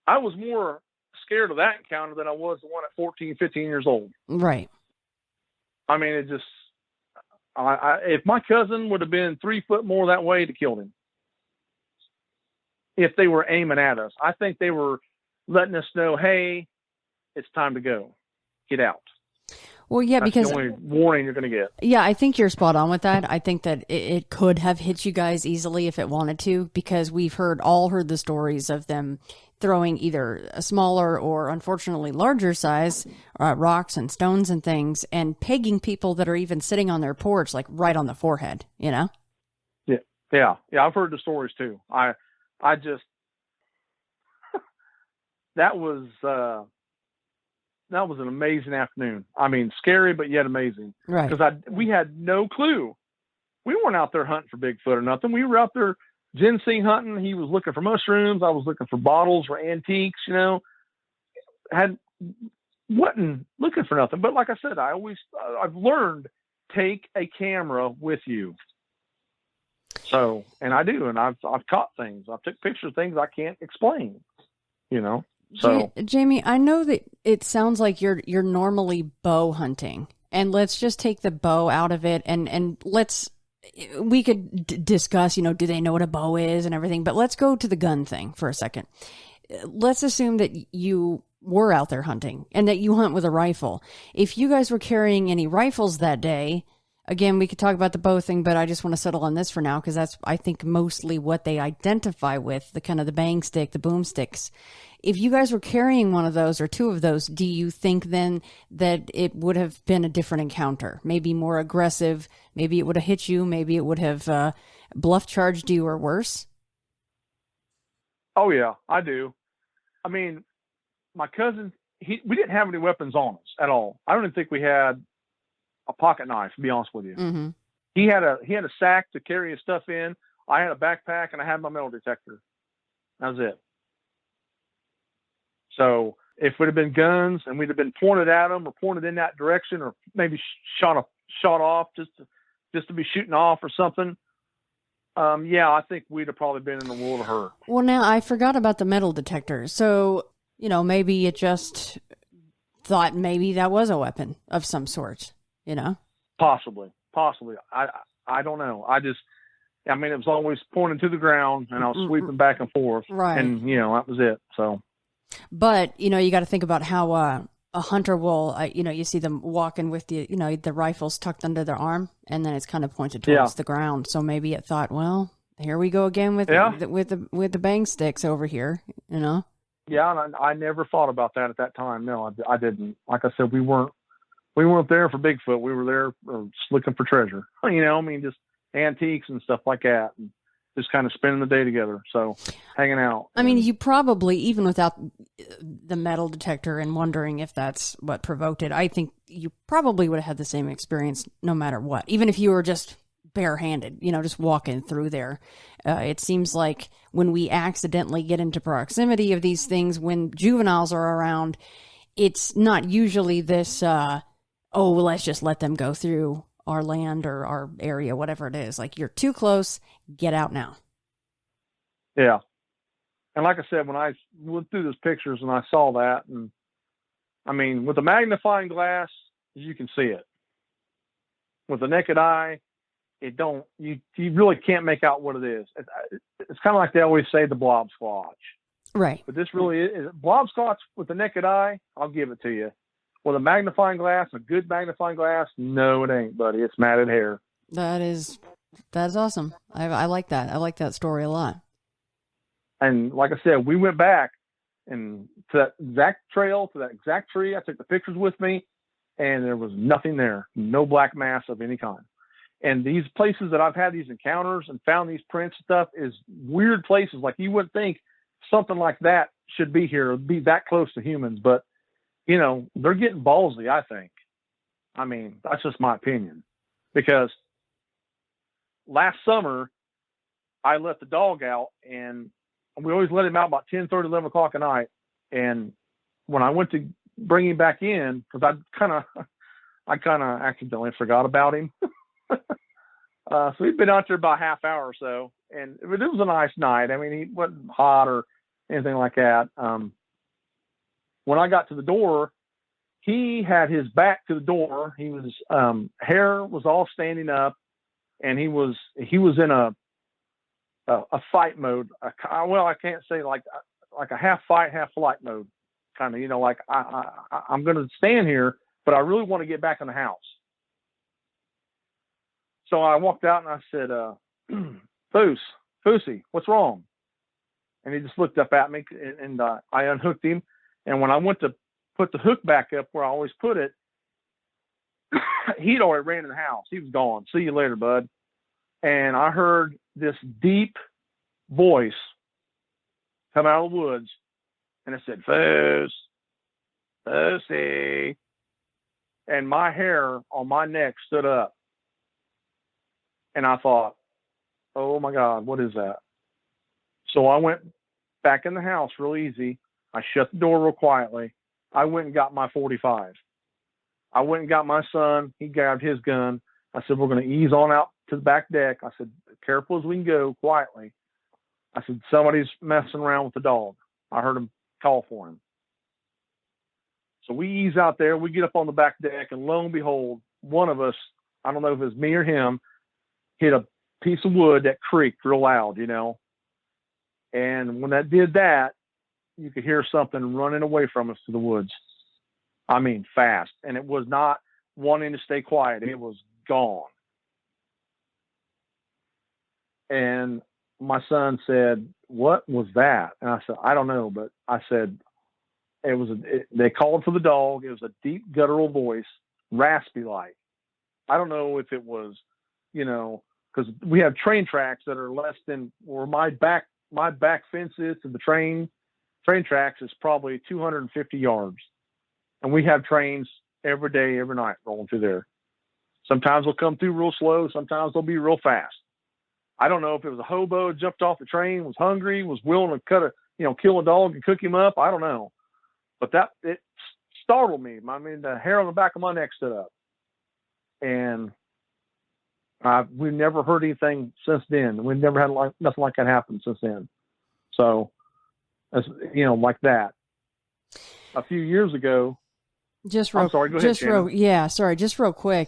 Speaker 3: I was more scared of that encounter than I was the one at 14, 15 years old.
Speaker 2: Right.
Speaker 3: I mean, it just, if my cousin would have been 3 foot more that way, to killed him. If they were aiming at us, I think they were letting us know, hey, it's time to go. Get out.
Speaker 2: Well, yeah,
Speaker 3: That's
Speaker 2: because
Speaker 3: the only warning you're going to get.
Speaker 2: yeah, I think you're spot on with that. I think that it could have hit you guys easily if it wanted to, because we've all heard the stories of them throwing either a smaller or unfortunately larger size rocks and stones and things, and pegging people that are even sitting on their porch, like right on the forehead, you know?
Speaker 3: Yeah. I've heard the stories too. I just, that was an amazing afternoon. I mean, scary, but yet amazing.
Speaker 2: Right.
Speaker 3: Because we had no clue. We weren't out there hunting for Bigfoot or nothing. We were out there ginseng hunting. He was looking for mushrooms. I was looking for bottles or antiques, you know. Wasn't looking for nothing. But like I said, I've learned, take a camera with you. So, and I do, and I've caught things. I've took pictures of things I can't explain, you know. So,
Speaker 2: Jamie, I know that it sounds like you're normally bow hunting, and let's just take the bow out of it, and we could discuss, you know, do they know what a bow is and everything, but let's go to the gun thing for a second. Let's assume that you were out there hunting and that you hunt with a rifle. If you guys were carrying any rifles that day, again, we could talk about the bow thing, but I just want to settle on this for now, because that's, I think, mostly what they identify with, the kind of the bang stick, the boomsticks. If you guys were carrying one of those or two of those, do you think then that it would have been a different encounter? Maybe more aggressive, maybe it would have hit you, maybe it would have bluff charged you or worse?
Speaker 3: oh yeah, I do. I mean, my cousin, we didn't have any weapons on us at all. I don't even think we had a pocket knife, to be honest with you.
Speaker 2: Mm-hmm.
Speaker 3: He had a sack to carry his stuff in. I had a backpack and I had my metal detector. That was it. So if it would have been guns and we'd have been pointed at them or pointed in that direction, or maybe shot off just to be shooting off or something, yeah, I think we'd have probably been in a world of hurt.
Speaker 2: Well, now I forgot about the metal detector. So, you know, maybe it just thought maybe that was a weapon of some sort, you know?
Speaker 3: Possibly. I don't know. I mean, it was always pointing to the ground and I was sweeping back and forth.
Speaker 2: Right.
Speaker 3: And, you know, that was it. So.
Speaker 2: But, you know, you got to think about how a hunter will, you know, you see them walking with the, you know, the rifles tucked under their arm, and then it's kind of pointed towards the ground. So maybe it thought, well, here we go again with the bang sticks over here, you know?
Speaker 3: Yeah, and I never thought about that at that time. No, I didn't. Like I said, we weren't there for Bigfoot. We were there just looking for treasure. You know, I mean, just antiques and stuff like that. And just kind of spending the day together. So hanging out.
Speaker 2: I mean, you probably, even without the metal detector and wondering if that's what provoked it, I think you probably would have had the same experience no matter what. Even if you were just barehanded, you know, just walking through there. It seems like when we accidentally get into proximity of these things, when juveniles are around, it's not usually this, let's just let them go through our land or our area, whatever it is. Like, you're too close, get out now.
Speaker 3: Yeah. And like I said, when I went through those pictures and I saw that, and I mean, with a magnifying glass, you can see it. With the naked eye, you really can't make out what it is. It's kind of like they always say, the blob squatch.
Speaker 2: Right.
Speaker 3: But this really is blob squatch with the naked eye. I'll give it to you. With a magnifying glass, a good magnifying glass, no, it ain't, buddy. It's matted hair.
Speaker 2: That's awesome. I like that. I like that story a lot.
Speaker 3: And like I said, we went back and to that exact trail, to that exact tree. I took the pictures with me, and there was nothing there. No black mass of any kind. And these places that I've had these encounters and found these prints and stuff is weird places. Like, you wouldn't think something like that should be here, be that close to humans, but you know, they're getting ballsy, I think. I mean, that's just my opinion. Because last summer, I let the dog out, and we always let him out about 10:30, 11 o'clock at night. And when I went to bring him back in, because I kind of accidentally forgot about him. So he'd been out there about a half hour or so. And it was a nice night. I mean, he wasn't hot or anything like that. When I got to the door, he had his back to the door. He was hair was all standing up, and he was in a fight mode. I can't say like a half fight, half flight mode kind of, like I'm going to stand here, but I really want to get back in the house. So I walked out and I said, Foosey, what's wrong? And he just looked up at me, and I unhooked him. And when I went to put the hook back up where I always put it, he'd already ran in the house. He was gone. See you later, bud. And I heard this deep voice come out of the woods, and it said, Foosey. And my hair on my neck stood up. And I thought, oh my God, what is that? So I went back in the house real easy. I shut the door real quietly. I went and got my 45. I went and got my son. He grabbed his gun. I said, we're going to ease on out to the back deck. I said, careful as we can go, quietly. I said, somebody's messing around with the dog. I heard him call for him. So we ease out there. We get up on the back deck, and lo and behold, one of us, I don't know if it was me or him, hit a piece of wood that creaked real loud, And when that did that, you could hear something running away from us to the woods. I mean, fast. And it was not wanting to stay quiet. It was gone. And my son said, what was that? And I said, I don't know. But I said, they called for the dog. It was a deep guttural voice, raspy like. I don't know if it was, because we have train tracks that are less than where my back fence is to the train tracks is probably 250 yards. And we have trains every day, every night rolling through there. Sometimes they'll come through real slow. Sometimes they'll be real fast. I don't know if it was a hobo jumped off the train, was hungry, was willing to kill a dog and cook him up. I don't know. But it startled me. I mean, the hair on the back of my neck stood up. And we've never heard anything since then. We've never had nothing like that happen since then. So, like that. A few years ago.
Speaker 2: Just real quick.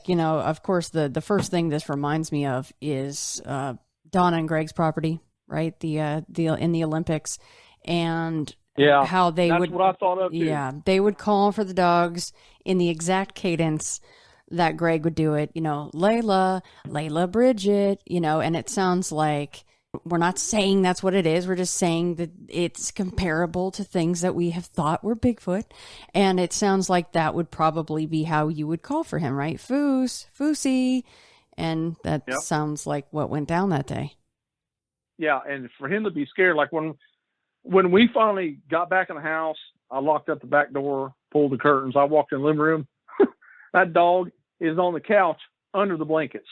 Speaker 2: Of course, the first thing this reminds me of is Donna and Greg's property, right? The in the Olympics, and how they
Speaker 3: that's
Speaker 2: would.
Speaker 3: What I thought of too.
Speaker 2: Yeah, they would call for the dogs in the exact cadence that Greg would do it. Layla, Bridget. And it sounds like. We're not saying that's what it is. We're just saying that it's comparable to things that we have thought were Bigfoot. And it sounds like that would probably be how you would call for him, right? Foosey. And that sounds like what went down that day.
Speaker 3: Yeah. And for him to be scared, like when we finally got back in the house, I locked up the back door, pulled the curtains. I walked in the living room. That dog is on the couch under the blankets.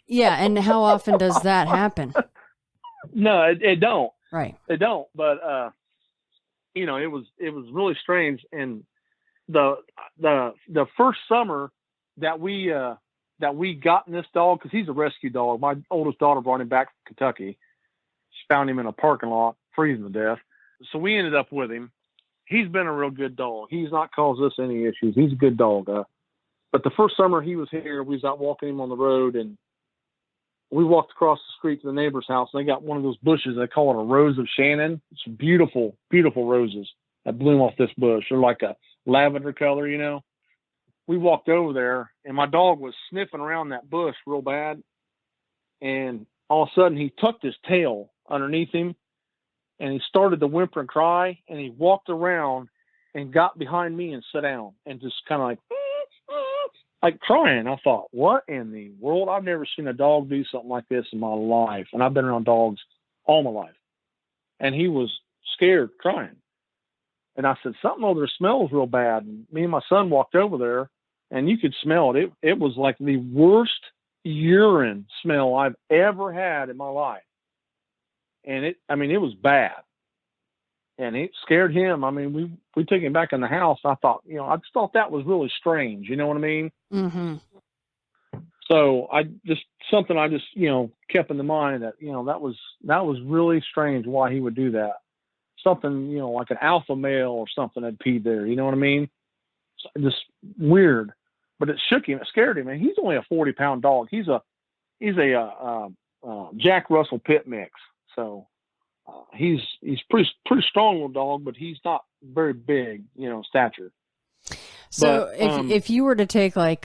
Speaker 2: Yeah. And how often does that happen?
Speaker 3: No, it don't.
Speaker 2: Right.
Speaker 3: It don't. But it was really strange. And the first summer that we got this dog, because he's a rescue dog. My oldest daughter brought him back from Kentucky. She found him in a parking lot, freezing to death. So we ended up with him. He's been a real good dog. He's not caused us any issues. He's a good dog. But the first summer he was here, we was out walking him on the road, and we walked across the street to the neighbor's house, and they got one of those bushes. They call it a rose of Shannon. It's beautiful, beautiful roses that bloom off this bush. They're like a lavender color, We walked over there, and my dog was sniffing around that bush real bad. And all of a sudden, he tucked his tail underneath him, and he started to whimper and cry, and he walked around and got behind me and sat down and just kind of like crying. I thought, what in the world? I've never seen a dog do something like this in my life. And I've been around dogs all my life. And he was scared, crying. And I said, something over there smells real bad. And me and my son walked over there, and you could smell it. It was like the worst urine smell I've ever had in my life. And it was bad. And it scared him. I mean, we took him back in the house. I thought, I just thought that was really strange. You know what I mean?
Speaker 2: Mm-hmm.
Speaker 3: So I just kept in the mind that, that was really strange why he would do that. Something, like an alpha male or something had peed there. You know what I mean? So just weird, but it shook him. It scared him. And he's only a 40-pound dog. He's a Jack Russell pit mix. So, He's pretty strong little dog, but he's not very big, stature.
Speaker 2: So
Speaker 3: but,
Speaker 2: if you were to take like,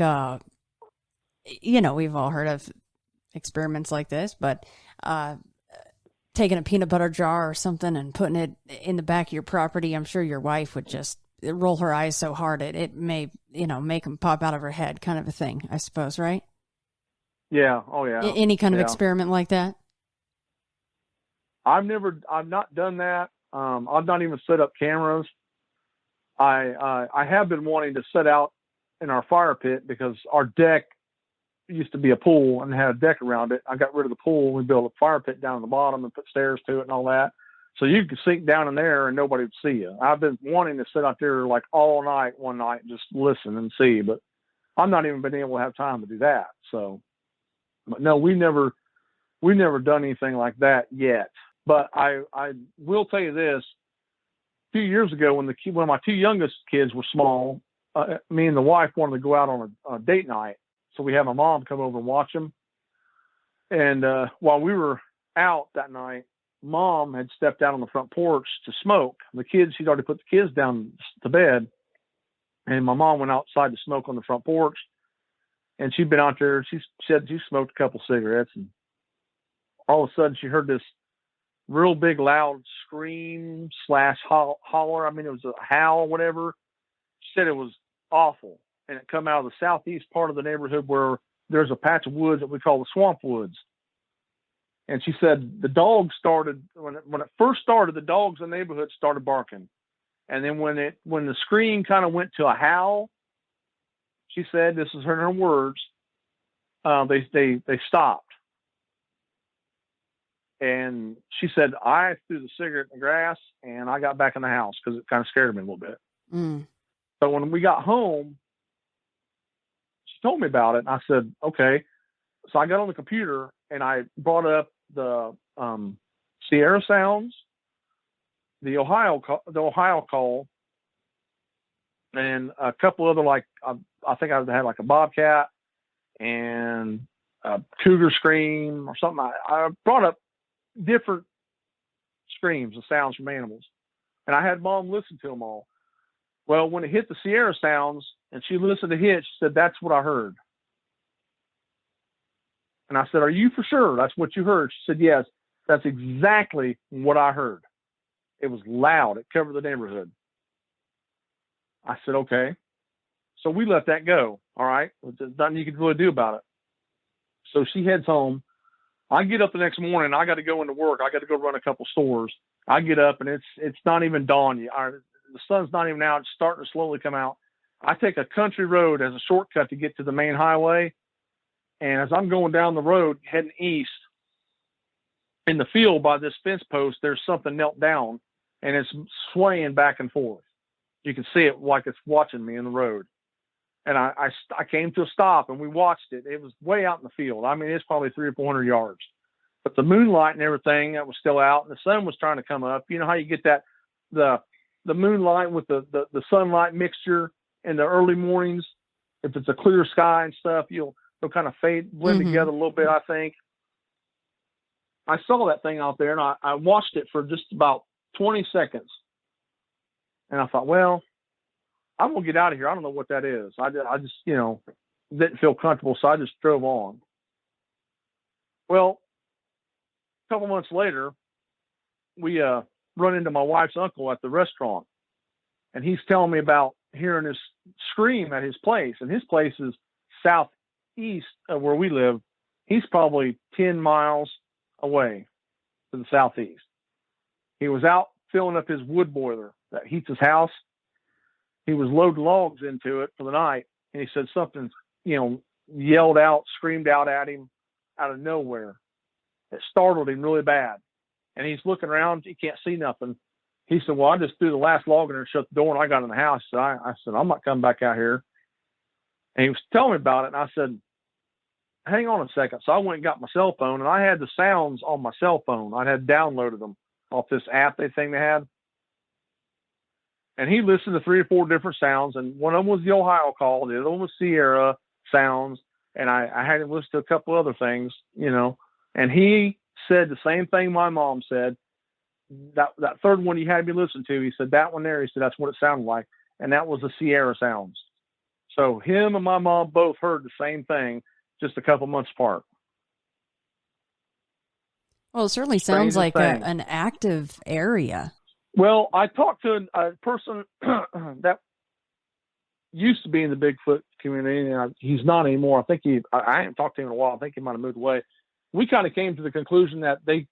Speaker 2: we've all heard of experiments like this, but taking a peanut butter jar or something and putting it in the back of your property, I'm sure your wife would just roll her eyes so hard it may, make them pop out of her head, kind of a thing, I suppose, right?
Speaker 3: Yeah. Oh yeah.
Speaker 2: Any kind of experiment like that?
Speaker 3: I've not done that. I've not even set up cameras. I have been wanting to set out in our fire pit because our deck used to be a pool and had a deck around it. I got rid of the pool. We built a fire pit down at the bottom and put stairs to it and all that. So you could sink down in there and nobody would see you. I've been wanting to sit out there like all night one night and just listen and see, but I've not even been able to have time to do that. So, but no, we never done anything like that yet. But I will tell you this: a few years ago, when my two youngest kids were small, me and the wife wanted to go out on a date night. So we had my mom come over and watch them. And while we were out that night, Mom had stepped out on the front porch to smoke. She'd already put the kids down to bed, and my mom went outside to smoke on the front porch. And she'd been out there. She said she smoked a couple cigarettes, and all of a sudden she heard this real big loud scream / holler. I mean, it was a howl, whatever. She said it was awful. And it come out of the southeast part of the neighborhood where there's a patch of woods that we call the swamp woods. And she said the dogs started, when it first started, the dogs in the neighborhood started barking. And then when the scream kind of went to a howl, she said, this is her words, they stopped. And she said, I threw the cigarette in the grass and I got back in the house because it kind of scared me a little bit.
Speaker 2: Mm.
Speaker 3: So when we got home, she told me about it. And I said, okay. So I got on the computer and I brought up the Sierra sounds, the Ohio call, and a couple other, like, I think I had like a bobcat and a cougar scream or something. I brought up different screams and sounds from animals, and I had Mom listen to them all. Well, when it hit the Sierra sounds and she listened to it, she said, that's what I heard. And I said, are you for sure that's what you heard? She said, yes, that's exactly what I heard. It was loud. It covered the neighborhood. I said, okay. So we let that go. All right. There's nothing you can really do about it. So she heads home. I get up the next morning. I got to go into work. I got to go run a couple stores. I get up and it's not even dawn yet. The sun's not even out. It's starting to slowly come out. I take a country road as a shortcut to get to the main highway. And as I'm going down the road heading east, in the field by this fence post, there's something knelt down and it's swaying back and forth. You can see it like it's watching me in the road. And I came to a stop and we watched it. It was way out in the field. I mean, it's probably 300 or 400 yards. But the moonlight and everything that was still out, and the sun was trying to come up. You know how you get that the moonlight with the sunlight mixture in the early mornings? If it's a clear sky and stuff, they'll kind of blend together a little bit, I think. I saw that thing out there, and I watched it for just about 20 seconds. And I thought, well, I'm going to get out of here. I don't know what that is. I just, didn't feel comfortable, so I just drove on. Well, a couple months later, we run into my wife's uncle at the restaurant, and he's telling me about hearing this scream at his place. And his place is southeast of where we live. He's probably 10 miles away to the southeast. He was out filling up his wood boiler that heats his house. He was loading logs into it for the night, and he said something, yelled out, screamed out at him out of nowhere. It startled him really bad. And he's looking around. He can't see nothing. He said, well, I just threw the last log in there and shut the door, and I got in the house. So I said, I'm not coming back out here. And he was telling me about it, and I said, hang on a second. So I went and got my cell phone, and I had the sounds on my cell phone. I had downloaded them off this app they had. And he listened to 3 or 4 different sounds, and one of them was the Ohio call, the other one was Sierra sounds, and I had him listen to a couple other things, and he said the same thing my mom said. that third one you had me listen to, he said that one there, he said that's what it sounded like, and that was the Sierra sounds. So him and my mom both heard the same thing, just a couple months apart.
Speaker 2: Well, it certainly sounds like an active area.
Speaker 3: Well, I talked to a person that used to be in the Bigfoot community, and he's not anymore. I haven't talked to him in a while. I think he might have moved away. We kind of came to the conclusion that a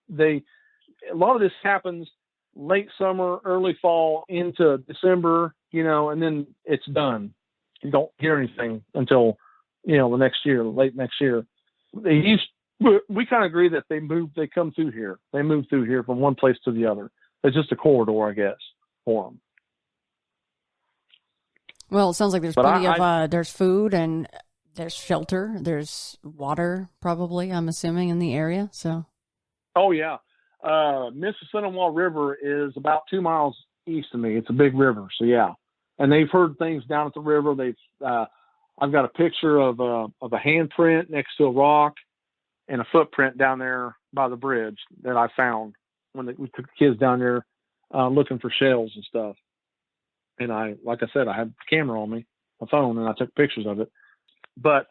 Speaker 3: lot of this happens late summer, early fall into December, and then it's done. You don't hear anything until, the next year, late next year. We kind of agree that they come through here. They move through here from one place to the other. It's just a corridor, I guess, for them.
Speaker 2: Well, it sounds like there's plenty of, there's food and there's shelter. There's water, probably, I'm assuming, in the area. So. Oh, yeah. Mississippi River is about 2 miles east of me. It's a big river. So, yeah. And they've heard things down at the river. I've got a picture of a handprint next to a rock and a footprint down there by the bridge that I found when we took the kids down there looking for shells and stuff. And like I said, I had the camera on me, my phone, and I took pictures of it. But,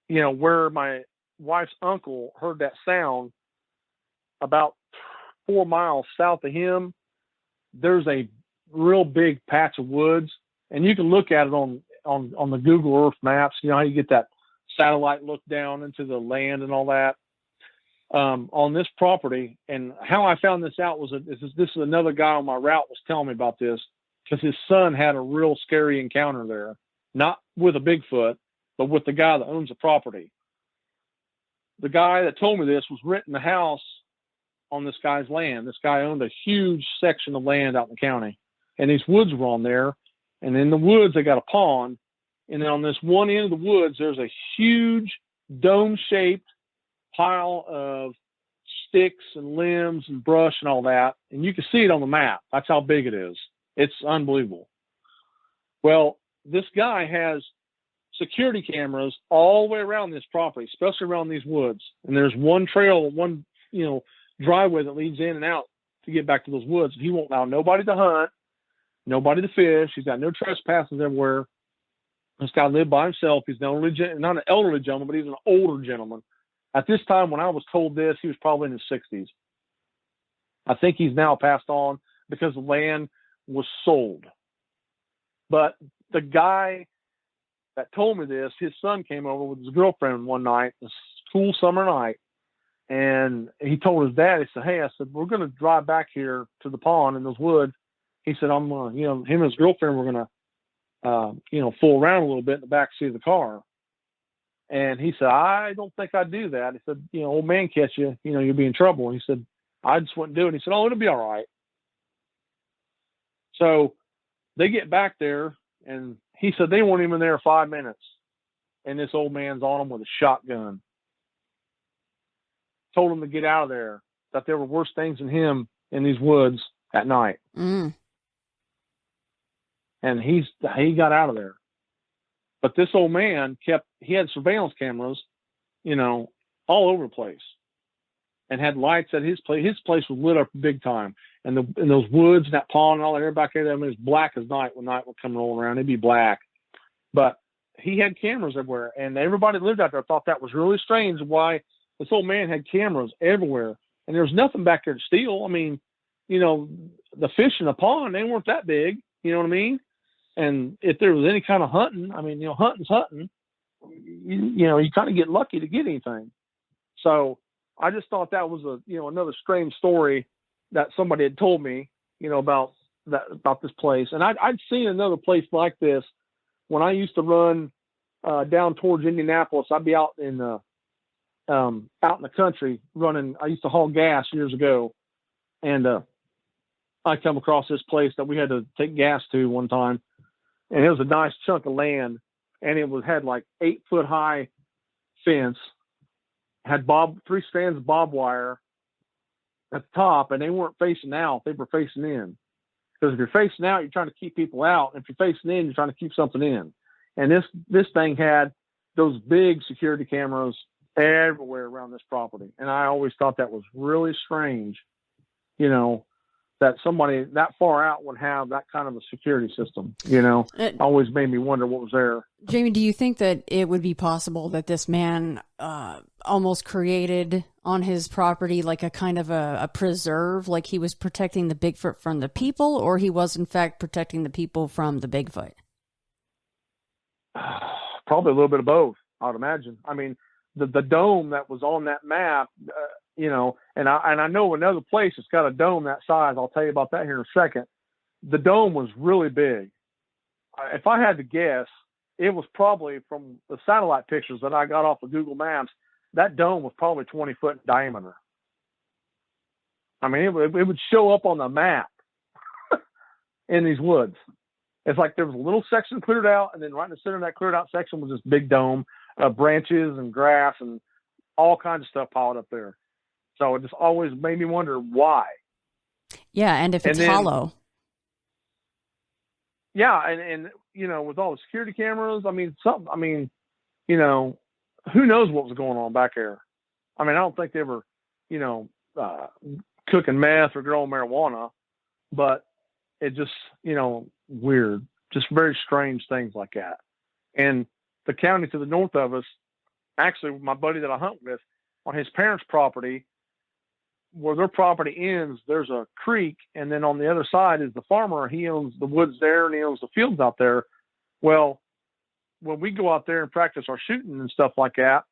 Speaker 2: where my wife's uncle heard that sound, about 4 miles south of him, there's a real big patch of woods, and you can look at it on the Google Earth maps. You know how you get that satellite look down into the land and all that. On this property, and how I found this out was this is another guy on my route was telling me about this, because his son had a real scary encounter there, not with a Bigfoot, but with the guy that owns the property. The guy that told me this was renting the house on this guy's land. This guy owned a huge section of land out in the county, and these woods were on there. And in the woods, they got a pond. And then on this one end of the woods, there's a huge dome-shaped pile of sticks and limbs and brush and all that. And you can see it on the map. That's how big it is. It's unbelievable. Well, this guy has security cameras all the way around this property, especially around these woods. And there's one trail, one, driveway that leads in and out to get back to those woods. He won't allow nobody to hunt, nobody to fish. He's got no trespassers everywhere. This guy lived by himself. He's not an elderly gentleman, but he's an older gentleman. At this time, when I was told this, he was probably in his 60s. I think he's now passed on because the land was sold. But the guy that told me this, his son came over with his girlfriend one night, a cool summer night, and he told his dad, he said, "Hey," I said, "we're going to drive back here to the pond in those woods." He said, "I'm him and his girlfriend were going to, fool around a little bit in the back seat of the car." And he said, "I don't think I'd do that." He said, "Old man catch you, you'll be in trouble." And he said, "I just wouldn't do it." He said, "Oh, it'll be all right." So they get back there, and he said they weren't even there 5 minutes. And this old man's on them with a shotgun. Told him to get out of there, that there were worse things than him in these woods at night. Mm.
Speaker 3: And he got out of there. But this old man he had surveillance cameras, all over the place, and had lights at his place. His place was lit up big time. And in those woods and that pond and all that area back there, it was black as night when night would come rolling around. It'd be black. But he had cameras everywhere, and everybody that lived out there thought that was really strange why this old man had cameras everywhere. And there was nothing back there to steal. I mean, the fish in the pond, they weren't that big. You know what I mean? And if there was any kind of hunting, I mean, hunting's hunting. You kind of get lucky to get anything. So I just thought that was another strange story that somebody had told me, about this place. And I'd seen another place like this when I used to run down towards Indianapolis. I'd be out in the country running. I used to haul gas years ago, and I come across this place that we had to take gas to one time, and it was a nice chunk of land, and it had like 8 foot high fence, had 3 strands of barbed wire at the top, and they weren't facing out, they were facing in. Because if you're facing out, you're trying to keep people out. And if you're facing in, you're trying to keep something in. And this thing had those big security cameras everywhere around this property. And I always thought that was really strange, that somebody that far out would have that kind of a security system. You know, always made me wonder what was there.
Speaker 2: Jamie, do you think that it would be possible that this man almost created on his property like a kind of a preserve, like he was protecting the Bigfoot from the people, or he was in fact protecting the people from the Bigfoot?
Speaker 3: Probably a little bit of both, I would imagine. I mean, the dome that was on that map, you know, and I know another place that's got a dome that size. I'll tell you about that here in a second. The dome was really big. If I had to guess, it was probably, from the satellite pictures that I got off of Google Maps, that dome was probably 20 foot in diameter. I mean, it would show up on the map in these woods. It's like there was a little section cleared out, and then right in the center of that cleared out section was this big dome, branches and grass and all kinds of stuff piled up there. So it just always made me wonder why.
Speaker 2: Yeah, and if it's hollow.
Speaker 3: Yeah, and you know, with all the security cameras, you know, who knows what was going on back there. I mean, I don't think they were, you know, cooking meth or growing marijuana, but it just, you know, weird, just very strange things like that. And the county to the north of us, actually, my buddy that I hunt with, on his parents' property, where their property ends, there's a creek, and then on the other side is the farmer. He owns the woods there, and he owns the fields out there. Well, when we go out there and practice our shooting and stuff like that,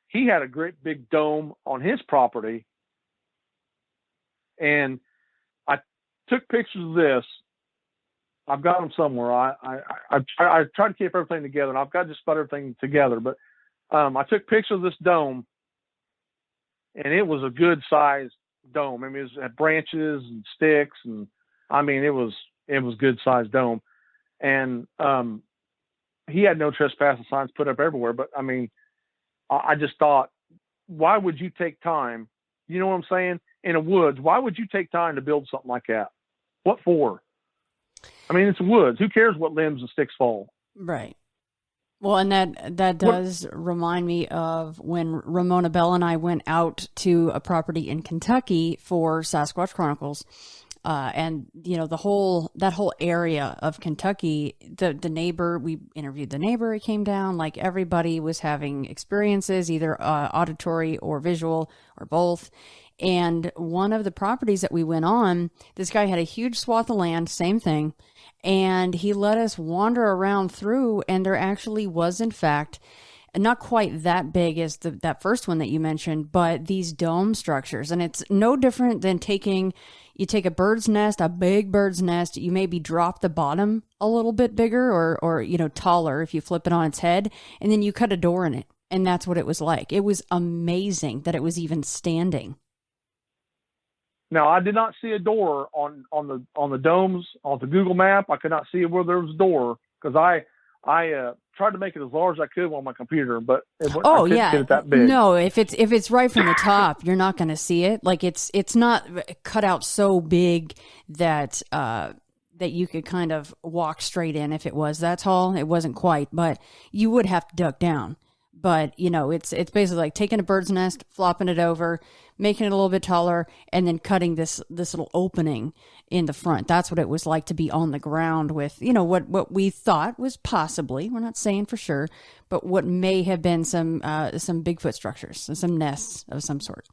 Speaker 3: he had a great big dome on his property, and I took pictures of this. I've got them somewhere. I try to keep everything together, and I've got just about everything together. But I took pictures of this dome, and it was a good sized dome. I mean, it had branches and sticks, and I mean, it was good sized dome. And he had no trespassing signs put up everywhere. But I mean, I just thought, why would you take time? You know what I'm saying? In the woods, why would you take time to build something like that? What for? I mean, it's woods. Who cares what limbs and sticks fall?
Speaker 2: Right. Well, and that does remind me of when Ramona Bell and I went out to a property in Kentucky for Sasquatch Chronicles. And you know, that whole area of Kentucky, the neighbor, we interviewed the neighbor, he came down, like everybody was having experiences, either auditory or visual or both. And one of the properties that we went on, this guy had a huge swath of land, same thing. And he let us wander around through, and there actually was, in fact, not quite that big as that first one that you mentioned, but these dome structures. And it's no different than you take a bird's nest, a big bird's nest, you maybe drop the bottom a little bit bigger or you know, taller if you flip it on its head, and then you cut a door in it. And that's what it was like. It was amazing that it was even standing.
Speaker 3: Now, I did not see a door on the domes on the Google map. I could not see where there was a door because I tried to make it as large as I could on my computer, but I couldn't get it that big.
Speaker 2: No, if it's right from the top, you're not going to see it. Like it's not cut out so big that you could kind of walk straight in. If it was that tall, it wasn't quite, but you would have to duck down. But you know, it's basically like taking a bird's nest, flopping it over, making it a little bit taller, and then cutting this little opening in the front. That's what it was like to be on the ground with, you know, what we thought was possibly, we're not saying for sure, but what may have been some Bigfoot structures, some nests of some sort.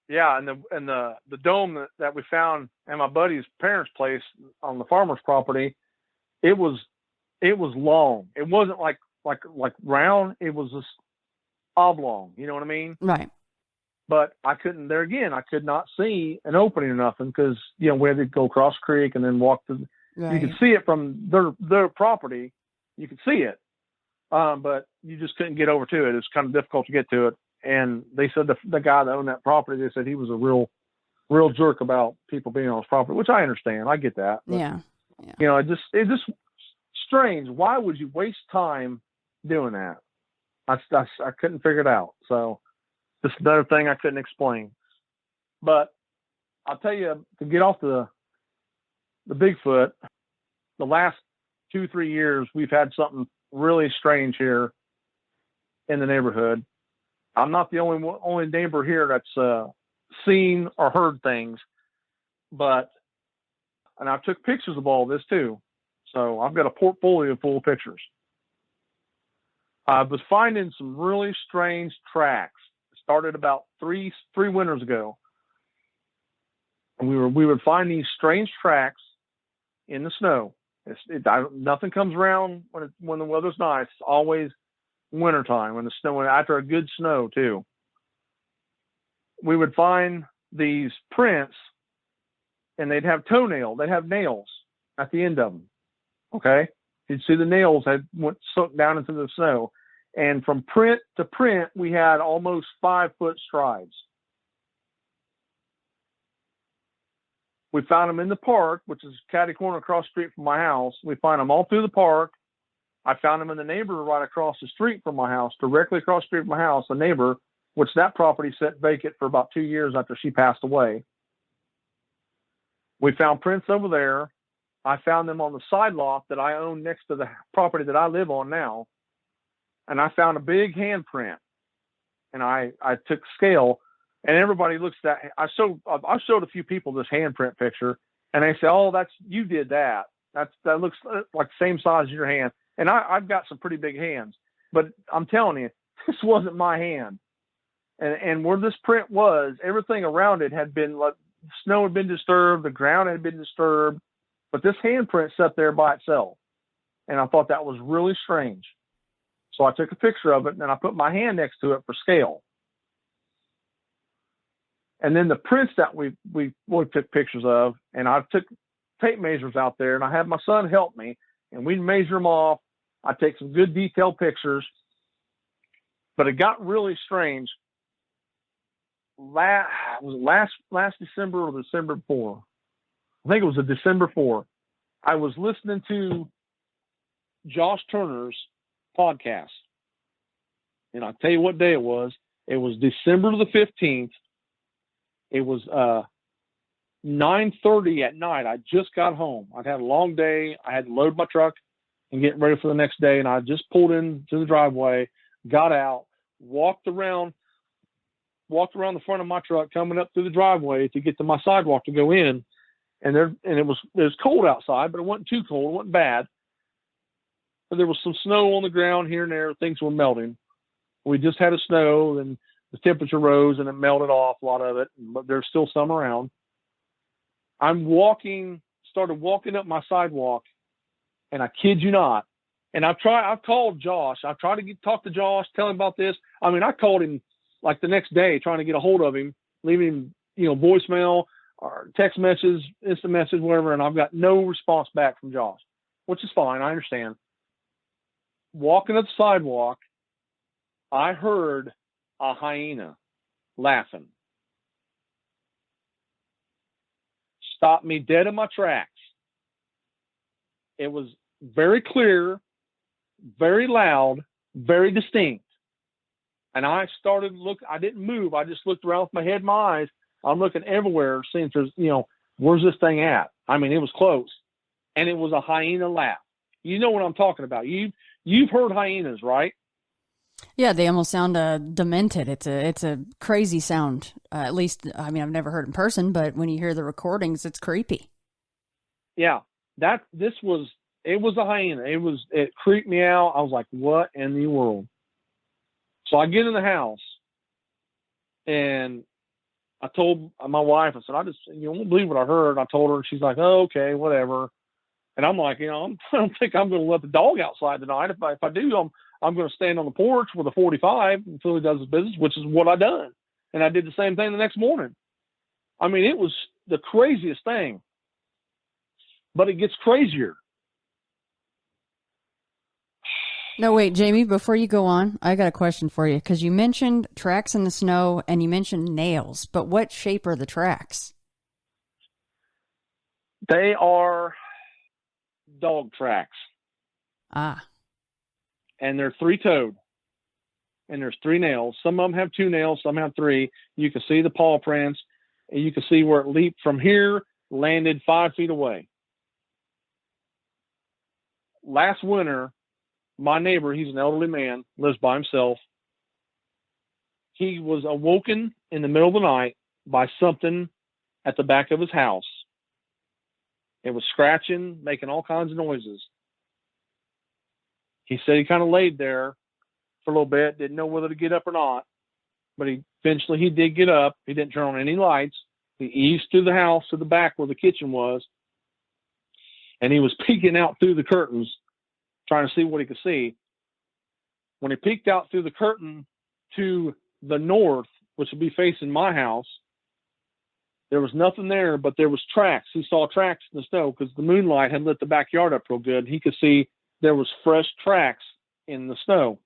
Speaker 3: Yeah, and the dome that we found at my buddy's parents' place on the farmer's property, it was long. It wasn't like round. It was just oblong. You know what I mean?
Speaker 2: Right.
Speaker 3: But I could not see an opening or nothing because, you know, we had to go across the creek and then walk to. Right. You could see it from their property. You could see it, but you just couldn't get over to it. It's kind of difficult to get to it. And they said the guy that owned that property, they said he was a real jerk about people being on his property, which I understand. I get that. But,
Speaker 2: yeah.
Speaker 3: You know, it's just strange. Why would you waste time doing that? I couldn't figure it out. So just another thing I couldn't explain. But I'll tell you, to get off the Bigfoot, the last 2-3 years, we've had something really strange here in the neighborhood. I'm not the only neighbor here that's seen or heard things. And I took pictures of all this too. So I've got a portfolio full of pictures. I was finding some really strange tracks. It started about three winters ago. And we would find these strange tracks in the snow. Nothing comes around when the weather's nice. It's always wintertime when the snow, after a good snow too. We would find these prints and they'd have they'd have nails at the end of them. Okay. You'd see the nails had went sunk down into the snow. And from print to print, we had almost 5-foot strides. We found them in the park, which is catty corner across the street from my house. We find them all through the park. I found them in the neighbor right across the street from my house, directly across the street from my house, the neighbor, which that property sat vacant for about 2 years after she passed away. We found prints over there. I found them on the side lot that I own next to the property that I live on now. And I found a big handprint. And I took scale, and everybody looks at that. I showed a few people this handprint picture, and they say, "Oh, you did that. That looks like the same size as your hand." And I've got some pretty big hands, but I'm telling you, this wasn't my hand. And where this print was, everything around it had been, like, snow had been disturbed, the ground had been disturbed, but this handprint sat there by itself. And I thought that was really strange. So I took a picture of it and I put my hand next to it for scale. And then the prints that we took pictures of, and I took tape measures out there, and I had my son help me, and we'd measure them off. I'd take some good detailed pictures, but it got really strange. Last December or December before? I think it was a December 4. I was listening to Josh Turner's podcast, and I'll tell you what day it was. It was December the 15th. It was 9:30 at night. I just got home. I'd had a long day. I had to load my truck and get ready for the next day. And I just pulled into the driveway, got out, walked around the front of my truck, coming up through the driveway to get to my sidewalk to go in. And it was cold outside, but it wasn't too cold. It wasn't bad. But there was some snow on the ground here and there. Things were melting. We just had a snow, and the temperature rose and it melted off a lot of it, but there's still some around. Started walking up my sidewalk, and I kid you not. And I've called Josh. I've tried to talk to Josh, tell him about this. I mean, I called him like the next day trying to get a hold of him, leaving him, voicemail or text message, instant message, whatever. And I've got no response back from Josh, which is fine. I understand. Walking up the sidewalk, I heard a hyena laughing. Stopped me dead in my tracks. It was very clear, very loud, very distinct. And I started I didn't move. I just looked around with my head and my eyes. I'm looking everywhere, seeing if there's, where's this thing at? I mean, it was close. And it was a hyena laugh. You know what I'm talking about. You've heard hyenas, right?
Speaker 2: Yeah, they almost sound demented. It's a crazy sound. At least, I mean, I've never heard it in person, but when you hear the recordings, it's creepy.
Speaker 3: Yeah, it was a hyena. It creeped me out. I was like, what in the world? So I get in the house, and I told my wife, I said, you won't believe what I heard. I told her, and she's like, oh, okay, whatever. And I'm like, I don't think I'm going to let the dog outside tonight. If I do, I'm going to stand on the porch with a 45 until he does his business, which is what I done. And I did the same thing the next morning. I mean, it was the craziest thing. But it gets crazier.
Speaker 2: No, wait, Jamie, before you go on, I got a question for you, because you mentioned tracks in the snow and you mentioned nails, but what shape are the tracks?
Speaker 3: They are dog tracks.
Speaker 2: Ah.
Speaker 3: And they're 3-toed. And there's 3 nails. Some of them have 2 nails, some have 3. You can see the paw prints, and you can see where it leaped from here, landed 5 feet away. Last winter, my neighbor, he's an elderly man, lives by himself. He was awoken in the middle of the night by something at the back of his house. It was scratching, making all kinds of noises. He said he kind of laid there for a little bit, didn't know whether to get up or not, but eventually he did get up. He didn't turn on any lights. He eased through the house to the back where the kitchen was, and he was peeking out through the curtains, trying to see what he could see. When he peeked out through the curtain to the north, which would be facing my house, there was nothing there, but there was tracks. He saw tracks in the snow because the moonlight had lit the backyard up real good. He could see there was fresh tracks in the snow.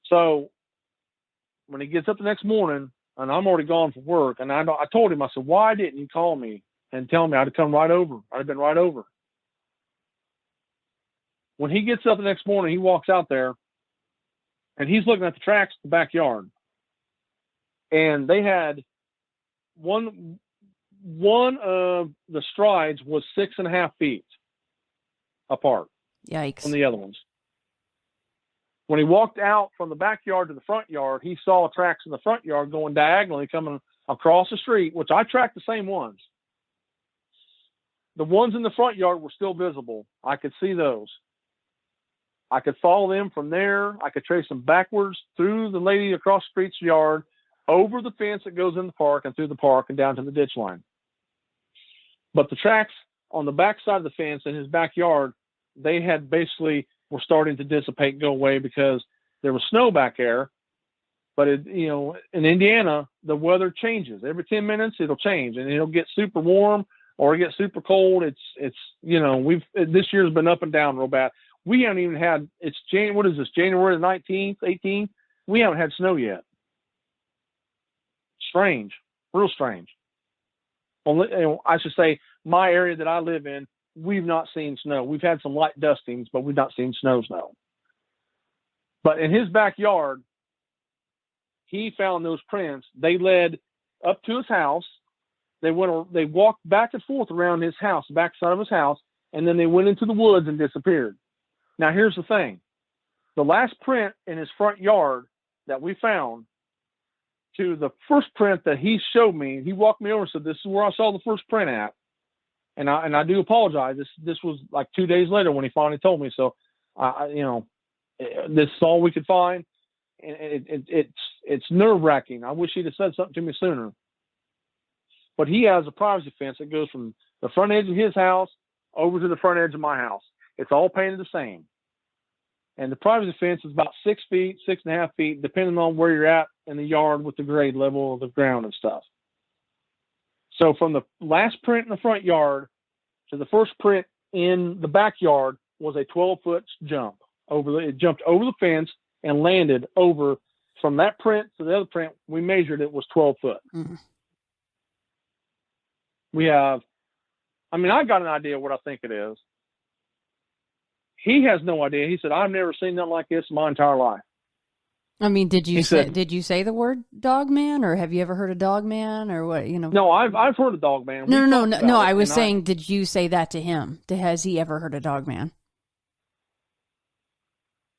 Speaker 3: So when he gets up the next morning, and I'm already gone for work, and I told him, I said, why didn't you call me and tell me? I'd have come right over. I'd have been right over. When he gets up the next morning, he walks out there, and he's looking at the tracks in the backyard. And they had one of the strides was 6.5 feet apart.
Speaker 2: Yikes.
Speaker 3: From the other ones. When he walked out from the backyard to the front yard, he saw tracks in the front yard going diagonally coming across the street, which I tracked the same ones. The ones in the front yard were still visible. I could see those. I could follow them from there. I could trace them backwards through the lady across the street's yard, over the fence that goes in the park and through the park and down to the ditch line. But the tracks on the back side of the fence in his backyard, they had basically were starting to dissipate and go away because there was snow back there. But in Indiana, the weather changes every 10 minutes. It'll change and it'll get super warm or get super cold. It's this year's been up and down real bad. We haven't even had, what is this, January the 19th, 18th? We haven't had snow yet. Strange, real strange. Well, I should say my area that I live in, we've not seen snow. We've had some light dustings, but we've not seen snow. But in his backyard, he found those prints. They led up to his house. They walked back and forth around his house, the backside of his house, and then they went into the woods and disappeared. Now, here's the thing. The last print in his front yard that we found to the first print that he showed me, he walked me over and said, this is where I saw the first print at. And I do apologize. This was like 2 days later when he finally told me. So, this is all we could find. And it's nerve-wracking. I wish he'd have said something to me sooner. But he has a privacy fence that goes from the front edge of his house over to the front edge of my house. It's all painted the same. And the privacy fence is about 6 feet, 6.5 feet, depending on where you're at in the yard with the grade level of the ground and stuff. So from the last print in the front yard to the first print in the backyard was a 12-foot jump. It jumped over the fence and landed over. From that print to the other print, we measured it was 12 foot. Mm-hmm. I got an idea what I think it is. He has no idea. He said, I've never seen nothing like this in my entire life.
Speaker 2: I mean, did you say the word Dogman, or have you ever heard of Dogman, or what?
Speaker 3: No, I've heard of Dogman.
Speaker 2: No. I was saying, did you say that to him? Has he ever heard of Dogman?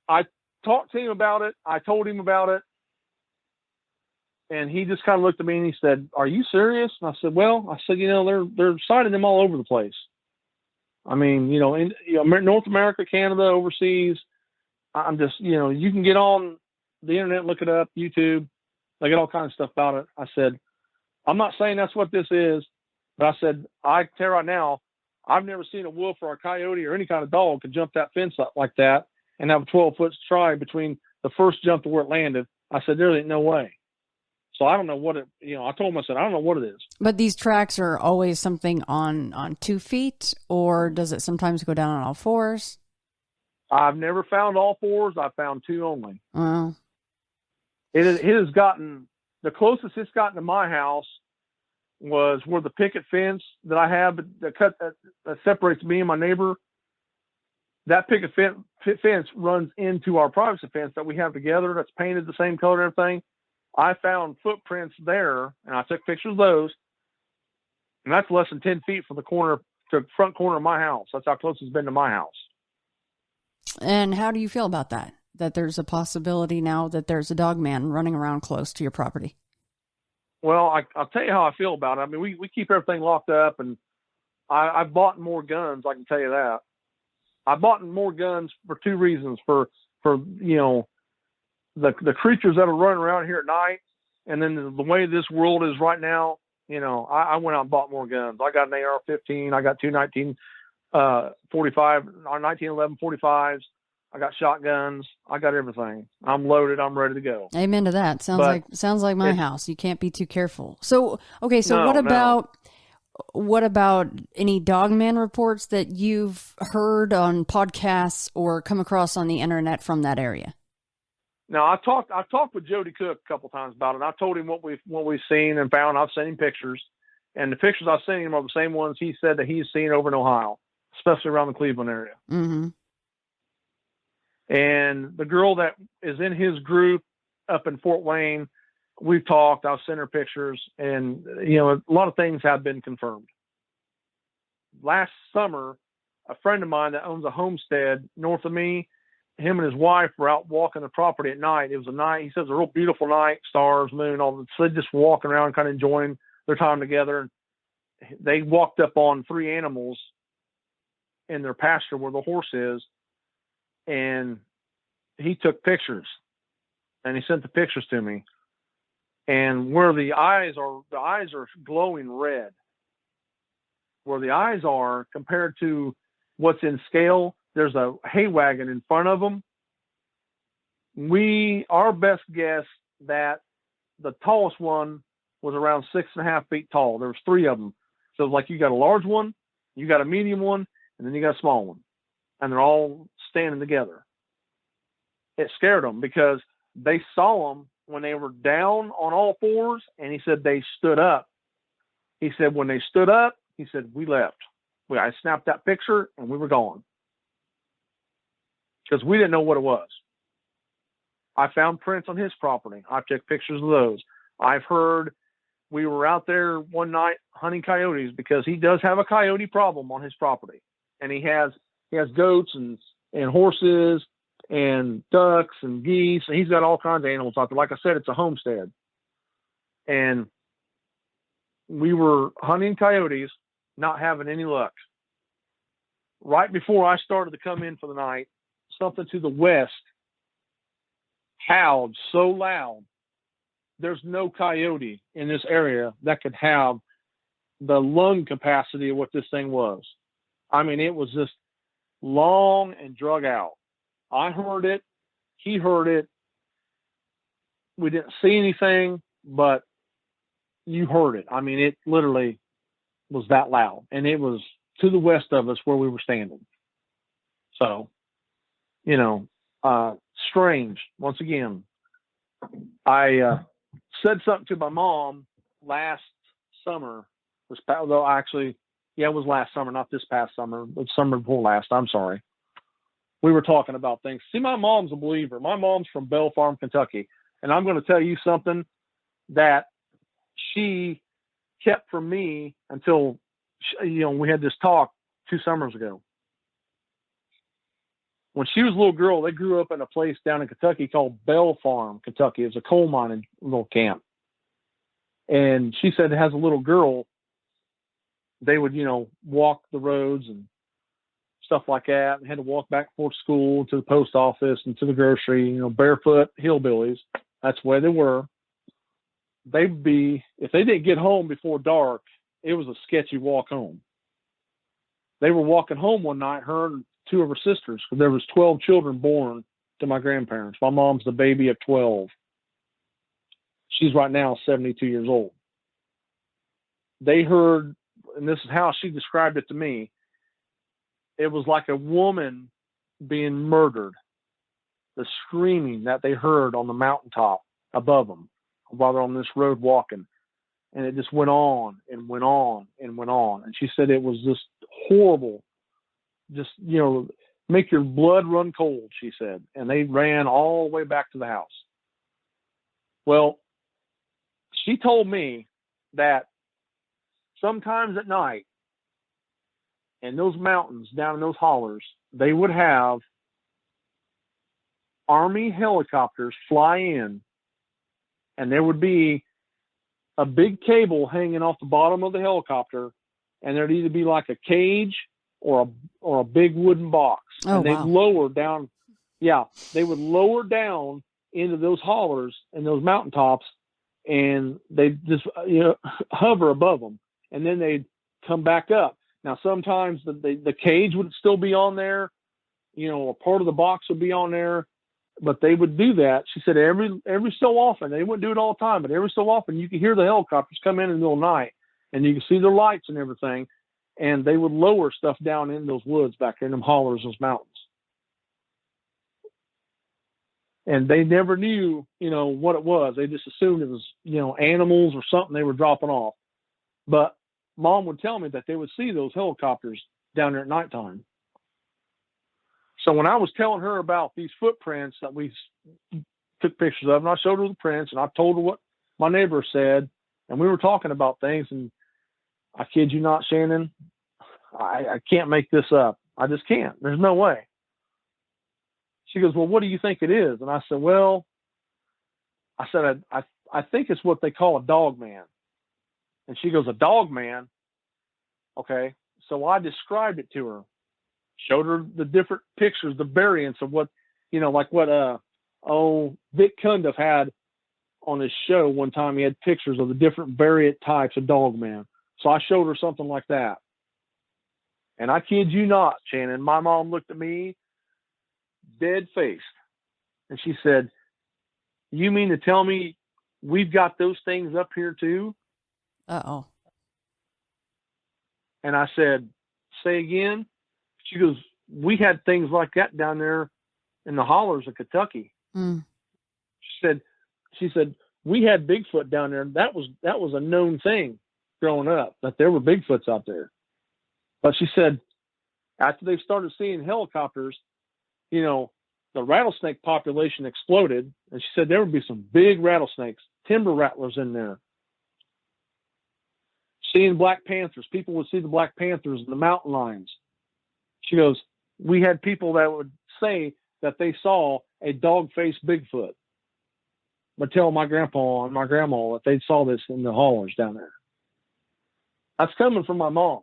Speaker 3: I talked to him about it. I told him about it, and he just kind of looked at me and he said, "Are you serious?" And I said, they're sighting them all over the place. I mean, in North America, Canada, overseas. I'm just, you can get on the internet, look it up, YouTube. They get all kinds of stuff about it. I said, I'm not saying that's what this is, but I said, I can tell right now, I've never seen a wolf or a coyote or any kind of dog could jump that fence up like that and have a 12-foot stride between the first jump to where it landed. I said, there ain't no way. So I don't know what it, I told him, I said, I don't know what it is.
Speaker 2: But these tracks are always something on 2 feet, or does it sometimes go down on all fours?
Speaker 3: I've never found all fours. I found 2 only.
Speaker 2: Wow.
Speaker 3: It has gotten, the closest it's gotten to my house was where the picket fence that I have that separates me and my neighbor. That picket fence runs into our privacy fence that we have together. That's painted the same color and everything. I found footprints there, and I took pictures of those. And that's less than 10 feet from the corner to the front corner of my house. That's how close it's been to my house.
Speaker 2: And how do you feel about that? That there's a possibility now that there's a dog man running around close to your property?
Speaker 3: Well, I'll tell you how I feel about it. I mean, we keep everything locked up, and I've bought more guns. I can tell you that. I bought more guns for two reasons: for the creatures that are running around here at night, and then the way this world is right now. I went out and bought more guns. I got an AR-15. I got two 1945 or 1911 45s. I got shotguns. I got everything. I'm loaded. I'm ready to go.
Speaker 2: Amen to that. Sounds like my house. You can't be too careful. So, okay. So what about any dogman reports that you've heard on podcasts or come across on the internet from that area?
Speaker 3: Now, I talked with Jody Cook a couple times about it. I told him what we've seen and found. I've sent him pictures, and the pictures I've sent him are the same ones he said that he's seen over in Ohio, especially around the Cleveland area.
Speaker 2: Mm-hmm.
Speaker 3: And the girl that is in his group up in Fort Wayne, we've talked. I've sent her pictures, and a lot of things have been confirmed. Last summer, a friend of mine that owns a homestead north of me, him and his wife were out walking the property at night. It was a night, he says, a real beautiful night, stars, moon, all that. So they just walking around, kind of enjoying their time together. They walked up on three animals in their pasture where the horse is, and he took pictures, and he sent the pictures to me. And where the eyes are glowing red. Where the eyes are compared to what's in scale, there's a hay wagon in front of them. Our best guess that the tallest one was around 6.5 feet tall. There was three of them. So like you got a large one, you got a medium one, and then you got a small one. And they're all standing together. It scared them because they saw them when they were down on all fours, and he said they stood up. He said when they stood up, he said, we left. I snapped that picture, and we were gone. Because we didn't know what it was. I found prints on his property. I took pictures of those. I've heard we were out there one night hunting coyotes because he does have a coyote problem on his property. And he has goats and horses and ducks and geese, and he's got all kinds of animals out there. Like I said, it's a homestead. And we were hunting coyotes, not having any luck. Right before I started to come in for the night, something to the west howled so loud. There's no coyote in this area that could have the lung capacity of what this thing was. I mean, it was just long and drug out. I heard it. He heard it. We didn't see anything, but you heard it. I mean, it literally was that loud. And it was to the west of us where we were standing. So, strange. Once again, I said something to my mom last summer. It was last summer, not this past summer, but summer before last. I'm sorry. We were talking about things. See, my mom's a believer. My mom's from Bell Farm, Kentucky. And I'm going to tell you something that she kept from me until, we had this talk 2 summers ago. When she was a little girl, they grew up in a place down in Kentucky called Bell Farm, Kentucky. It was a coal mining little camp. And she said as a little girl, they would, walk the roads and stuff like that, and had to walk back and forth to school, to the post office, and to the grocery, barefoot hillbillies. That's the way they were. They'd be, if they didn't get home before dark, it was a sketchy walk home. They were walking home one night, her and 2 of her sisters, because there was 12 children born to my grandparents. My mom's the baby of 12. She's right now 72 years old. They heard, and this is how she described it to me, it was like a woman being murdered. The screaming that they heard on the mountaintop above them while they're on this road walking. And it just went on and went on and went on. And she said it was just horrible. Just, make your blood run cold, she said. And they ran all the way back to the house. Well, she told me that sometimes at night, in those mountains, down in those hollers, they would have Army helicopters fly in, and there would be a big cable hanging off the bottom of the helicopter, and there'd either be like a cage or a big wooden box.
Speaker 2: Oh,
Speaker 3: and they'd
Speaker 2: wow.
Speaker 3: lower down. Yeah, they would lower down into those hollers and those mountaintops, and they'd just hover above them, and then they'd come back up. Now, sometimes the cage would still be on there, or part of the box would be on there, but they would do that. She said every so often, they wouldn't do it all the time, but every so often you could hear the helicopters come in the middle of the night, and you could see their lights and everything, and they would lower stuff down in those woods back there in them hollers, those mountains. And they never knew, what it was. They just assumed it was, animals or something they were dropping off. But Mom would tell me that they would see those helicopters down there at nighttime. So when I was telling her about these footprints that we took pictures of, and I showed her the prints, and I told her what my neighbor said, and we were talking about things, and I kid you not, Shannon, I can't make this up. I just can't. There's no way. She goes, well, what do you think it is? And I said, I think it's what they call a dog man. And she goes, a dog man? Okay. So I described it to her, showed her the different pictures, the variants of what, like what, Vic Cundiff had on his show one time. He had pictures of the different variant types of dog man. So I showed her something like that. And I kid you not, Shannon, my mom looked at me dead faced, and she said, you mean to tell me we've got those things up here too?
Speaker 2: Uh-oh.
Speaker 3: And I said, say again? She goes, we had things like that down there in the hollers of Kentucky.
Speaker 2: Mm.
Speaker 3: She said, we had Bigfoot down there. That was a known thing growing up, that there were Bigfoots out there. But she said, after they started seeing helicopters, the rattlesnake population exploded. And she said there would be some big rattlesnakes, timber rattlers in there. Seeing black panthers, people would see the black panthers and the mountain lions. She goes, we had people that would say that they saw a dog-faced Bigfoot, but tell my grandpa and my grandma that they saw this in the haulers down there. That's coming from my mom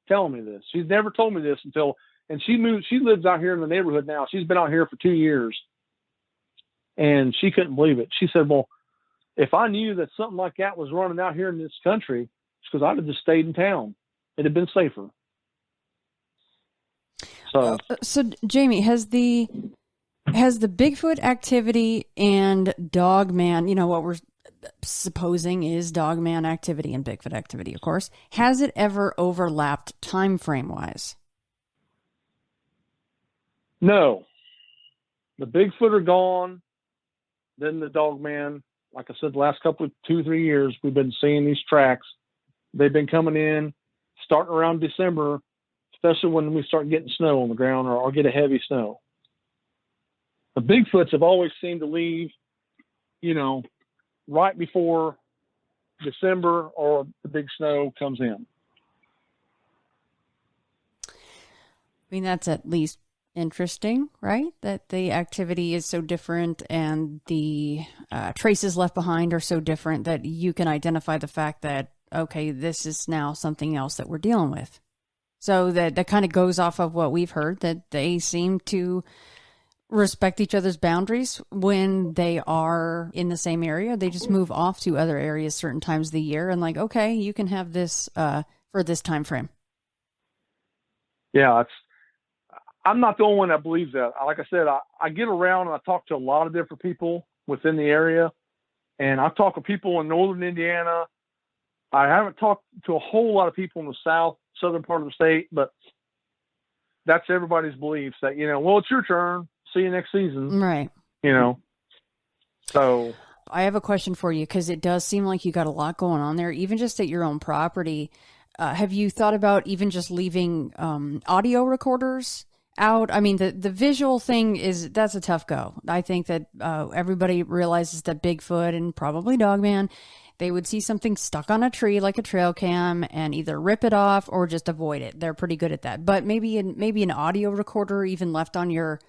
Speaker 3: telling me this. She's never told me this until, and she moved, she lives out here in the neighborhood now. She's been out here for 2 years, and she couldn't believe it. She said, well, if I knew that something like that was running out here in this country, it's because I'd have just stayed in town. It'd have been safer.
Speaker 2: So Jamie, has the Bigfoot activity and Dogman, what we're supposing is Dogman activity and Bigfoot activity, of course, has it ever overlapped time frame wise?
Speaker 3: No. The Bigfoot are gone. Then the Dogman, like I said, the last couple of 2-3 years, we've been seeing these tracks. They've been coming in starting around December, especially when we start getting snow on the ground or get a heavy snow. The Bigfoots have always seemed to leave, right before December or the big snow comes in.
Speaker 2: I mean, that's at least interesting, right? That the activity is so different and the traces left behind are so different that you can identify the fact that, okay, this is now something else that we're dealing with. So that kind of goes off of what we've heard, that they seem to respect each other's boundaries when they are in the same area. They just move off to other areas certain times of the year and okay, you can have this for this time frame.
Speaker 3: Yeah, I'm not the only one that believes that. Like I said, I get around and I talk to a lot of different people within the area, and I've talked to people in northern Indiana. I haven't talked to a whole lot of people in the southern part of the state, but that's everybody's beliefs that, well, it's your turn. See you next season.
Speaker 2: Right.
Speaker 3: So
Speaker 2: I have a question for you, because it does seem like you got a lot going on there, even just at your own property. Have you thought about even just leaving audio recorders out? I mean, the visual thing that's a tough go. I think that everybody realizes that Bigfoot and probably Dogman, they would see something stuck on a tree like a trail cam and either rip it off or just avoid it. They're pretty good at that. But maybe an audio recorder even left on your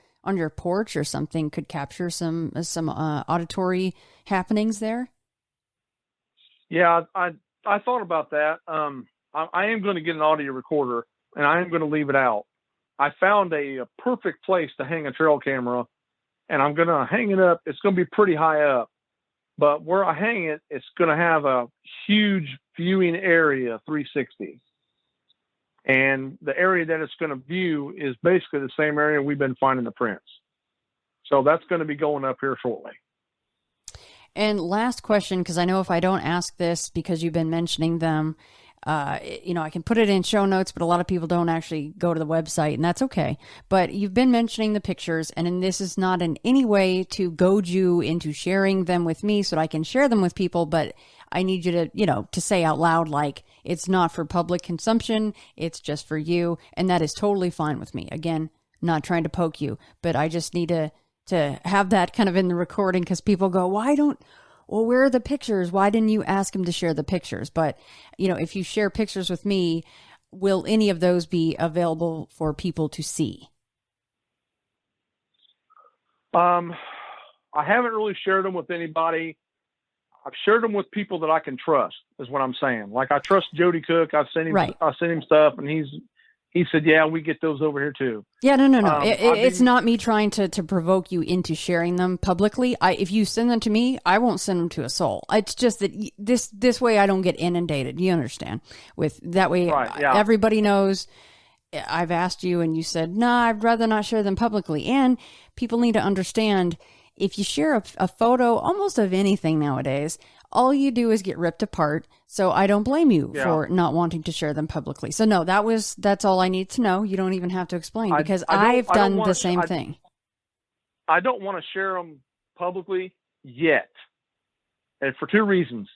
Speaker 2: porch or something could capture some auditory happenings there.
Speaker 3: Yeah, I thought about that. I am going to get an audio recorder, and I am going to leave it out. I found a perfect place to hang a trail camera, and I'm going to hang it up. It's going to be pretty high up, but where I hang it, it's going to have a huge viewing area, 360. And the area that it's going to view is basically the same area we've been finding the prints. So that's going to be going up here shortly.
Speaker 2: And last question, because I know if I don't ask this because you've been mentioning them, I can put it in show notes, but a lot of people don't actually go to the website, and that's okay. But you've been mentioning the pictures, and this is not in any way to goad you into sharing them with me so that I can share them with people, but I need you to, to say out loud, like, it's not for public consumption, it's just for you, and that is totally fine with me. Again, not trying to poke you, but I just need to have that kind of in the recording, because people go, where are the pictures? Why didn't you ask him to share the pictures? But, if you share pictures with me, will any of those be available for people to see?
Speaker 3: I haven't really shared them with anybody. I've shared them with people that I can trust, is what I'm saying. Like, I trust Jody Cook. I've sent him,
Speaker 2: right.
Speaker 3: I sent him stuff, and he said, yeah, we get those over here too.
Speaker 2: Yeah, no. It's not me trying to provoke you into sharing them publicly. If you send them to me, I won't send them to a soul. It's just that this way I don't get inundated. You understand? With that way, right, yeah. Everybody knows I've asked you and you said, no, I'd rather not share them publicly. And people need to understand, if you share a photo almost of anything nowadays, all you do is get ripped apart. So I don't blame you for not wanting to share them publicly. So no, that's all I need to know. You don't even have to explain, because I've done the same thing.
Speaker 3: I don't want to share them publicly yet. And for two reasons.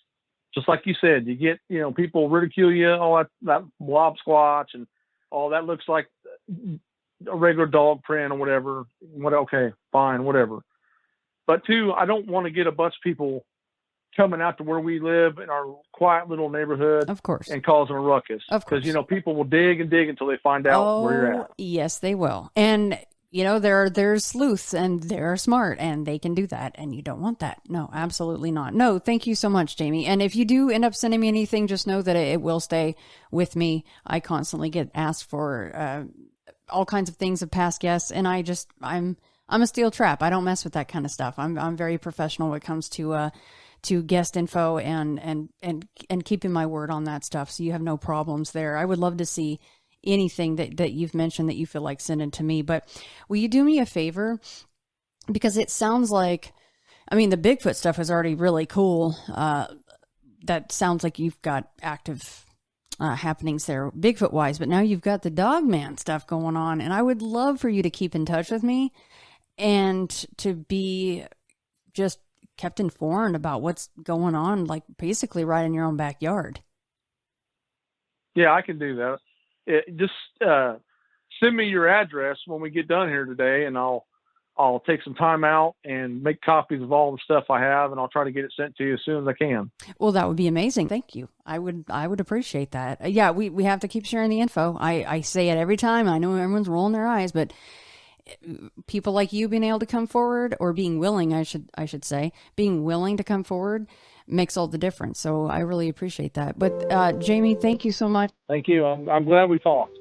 Speaker 3: Just like you said, you get, people ridicule you, all that blob squatch and all that looks like a regular dog print or whatever. Okay, fine, whatever. But two, I don't want to get a bunch of people coming out to where we live in our quiet little neighborhood,
Speaker 2: of course,
Speaker 3: and causing a ruckus.
Speaker 2: Of course.
Speaker 3: Because, people will dig and dig until they find out where you're at.
Speaker 2: Yes, they will. And, there's sleuths, and they're smart, and they can do that, and you don't want that. No, absolutely not. No, thank you so much, Jamie. And if you do end up sending me anything, just know that it will stay with me. I constantly get asked for all kinds of things of past guests, and I'm a steel trap. I don't mess with that kind of stuff. I'm very professional when it comes to guest info and keeping my word on that stuff. So you have no problems there. I would love to see anything that you've mentioned that you feel like sending to me. But will you do me a favor? Because it sounds like, the Bigfoot stuff is already really cool. That sounds like you've got active happenings there Bigfoot wise, but now you've got the Dogman stuff going on. And I would love for you to keep in touch with me and to be just kept informed about what's going on, like basically right in your own backyard.
Speaker 3: Yeah, I can do that. Just send me your address when we get done here today, and I'll take some time out and make copies of all the stuff I have, and I'll try to get it sent to you as soon as I can.
Speaker 2: Well, that would be amazing. Thank you. I would appreciate that. Yeah, we have to keep sharing the info. I say it every time. I know everyone's rolling their eyes, but people like you being able to come forward, or being willing, I should say, being willing to come forward makes all the difference. So I really appreciate that. But Jamie, thank you so much.
Speaker 3: Thank you. I'm glad we talked.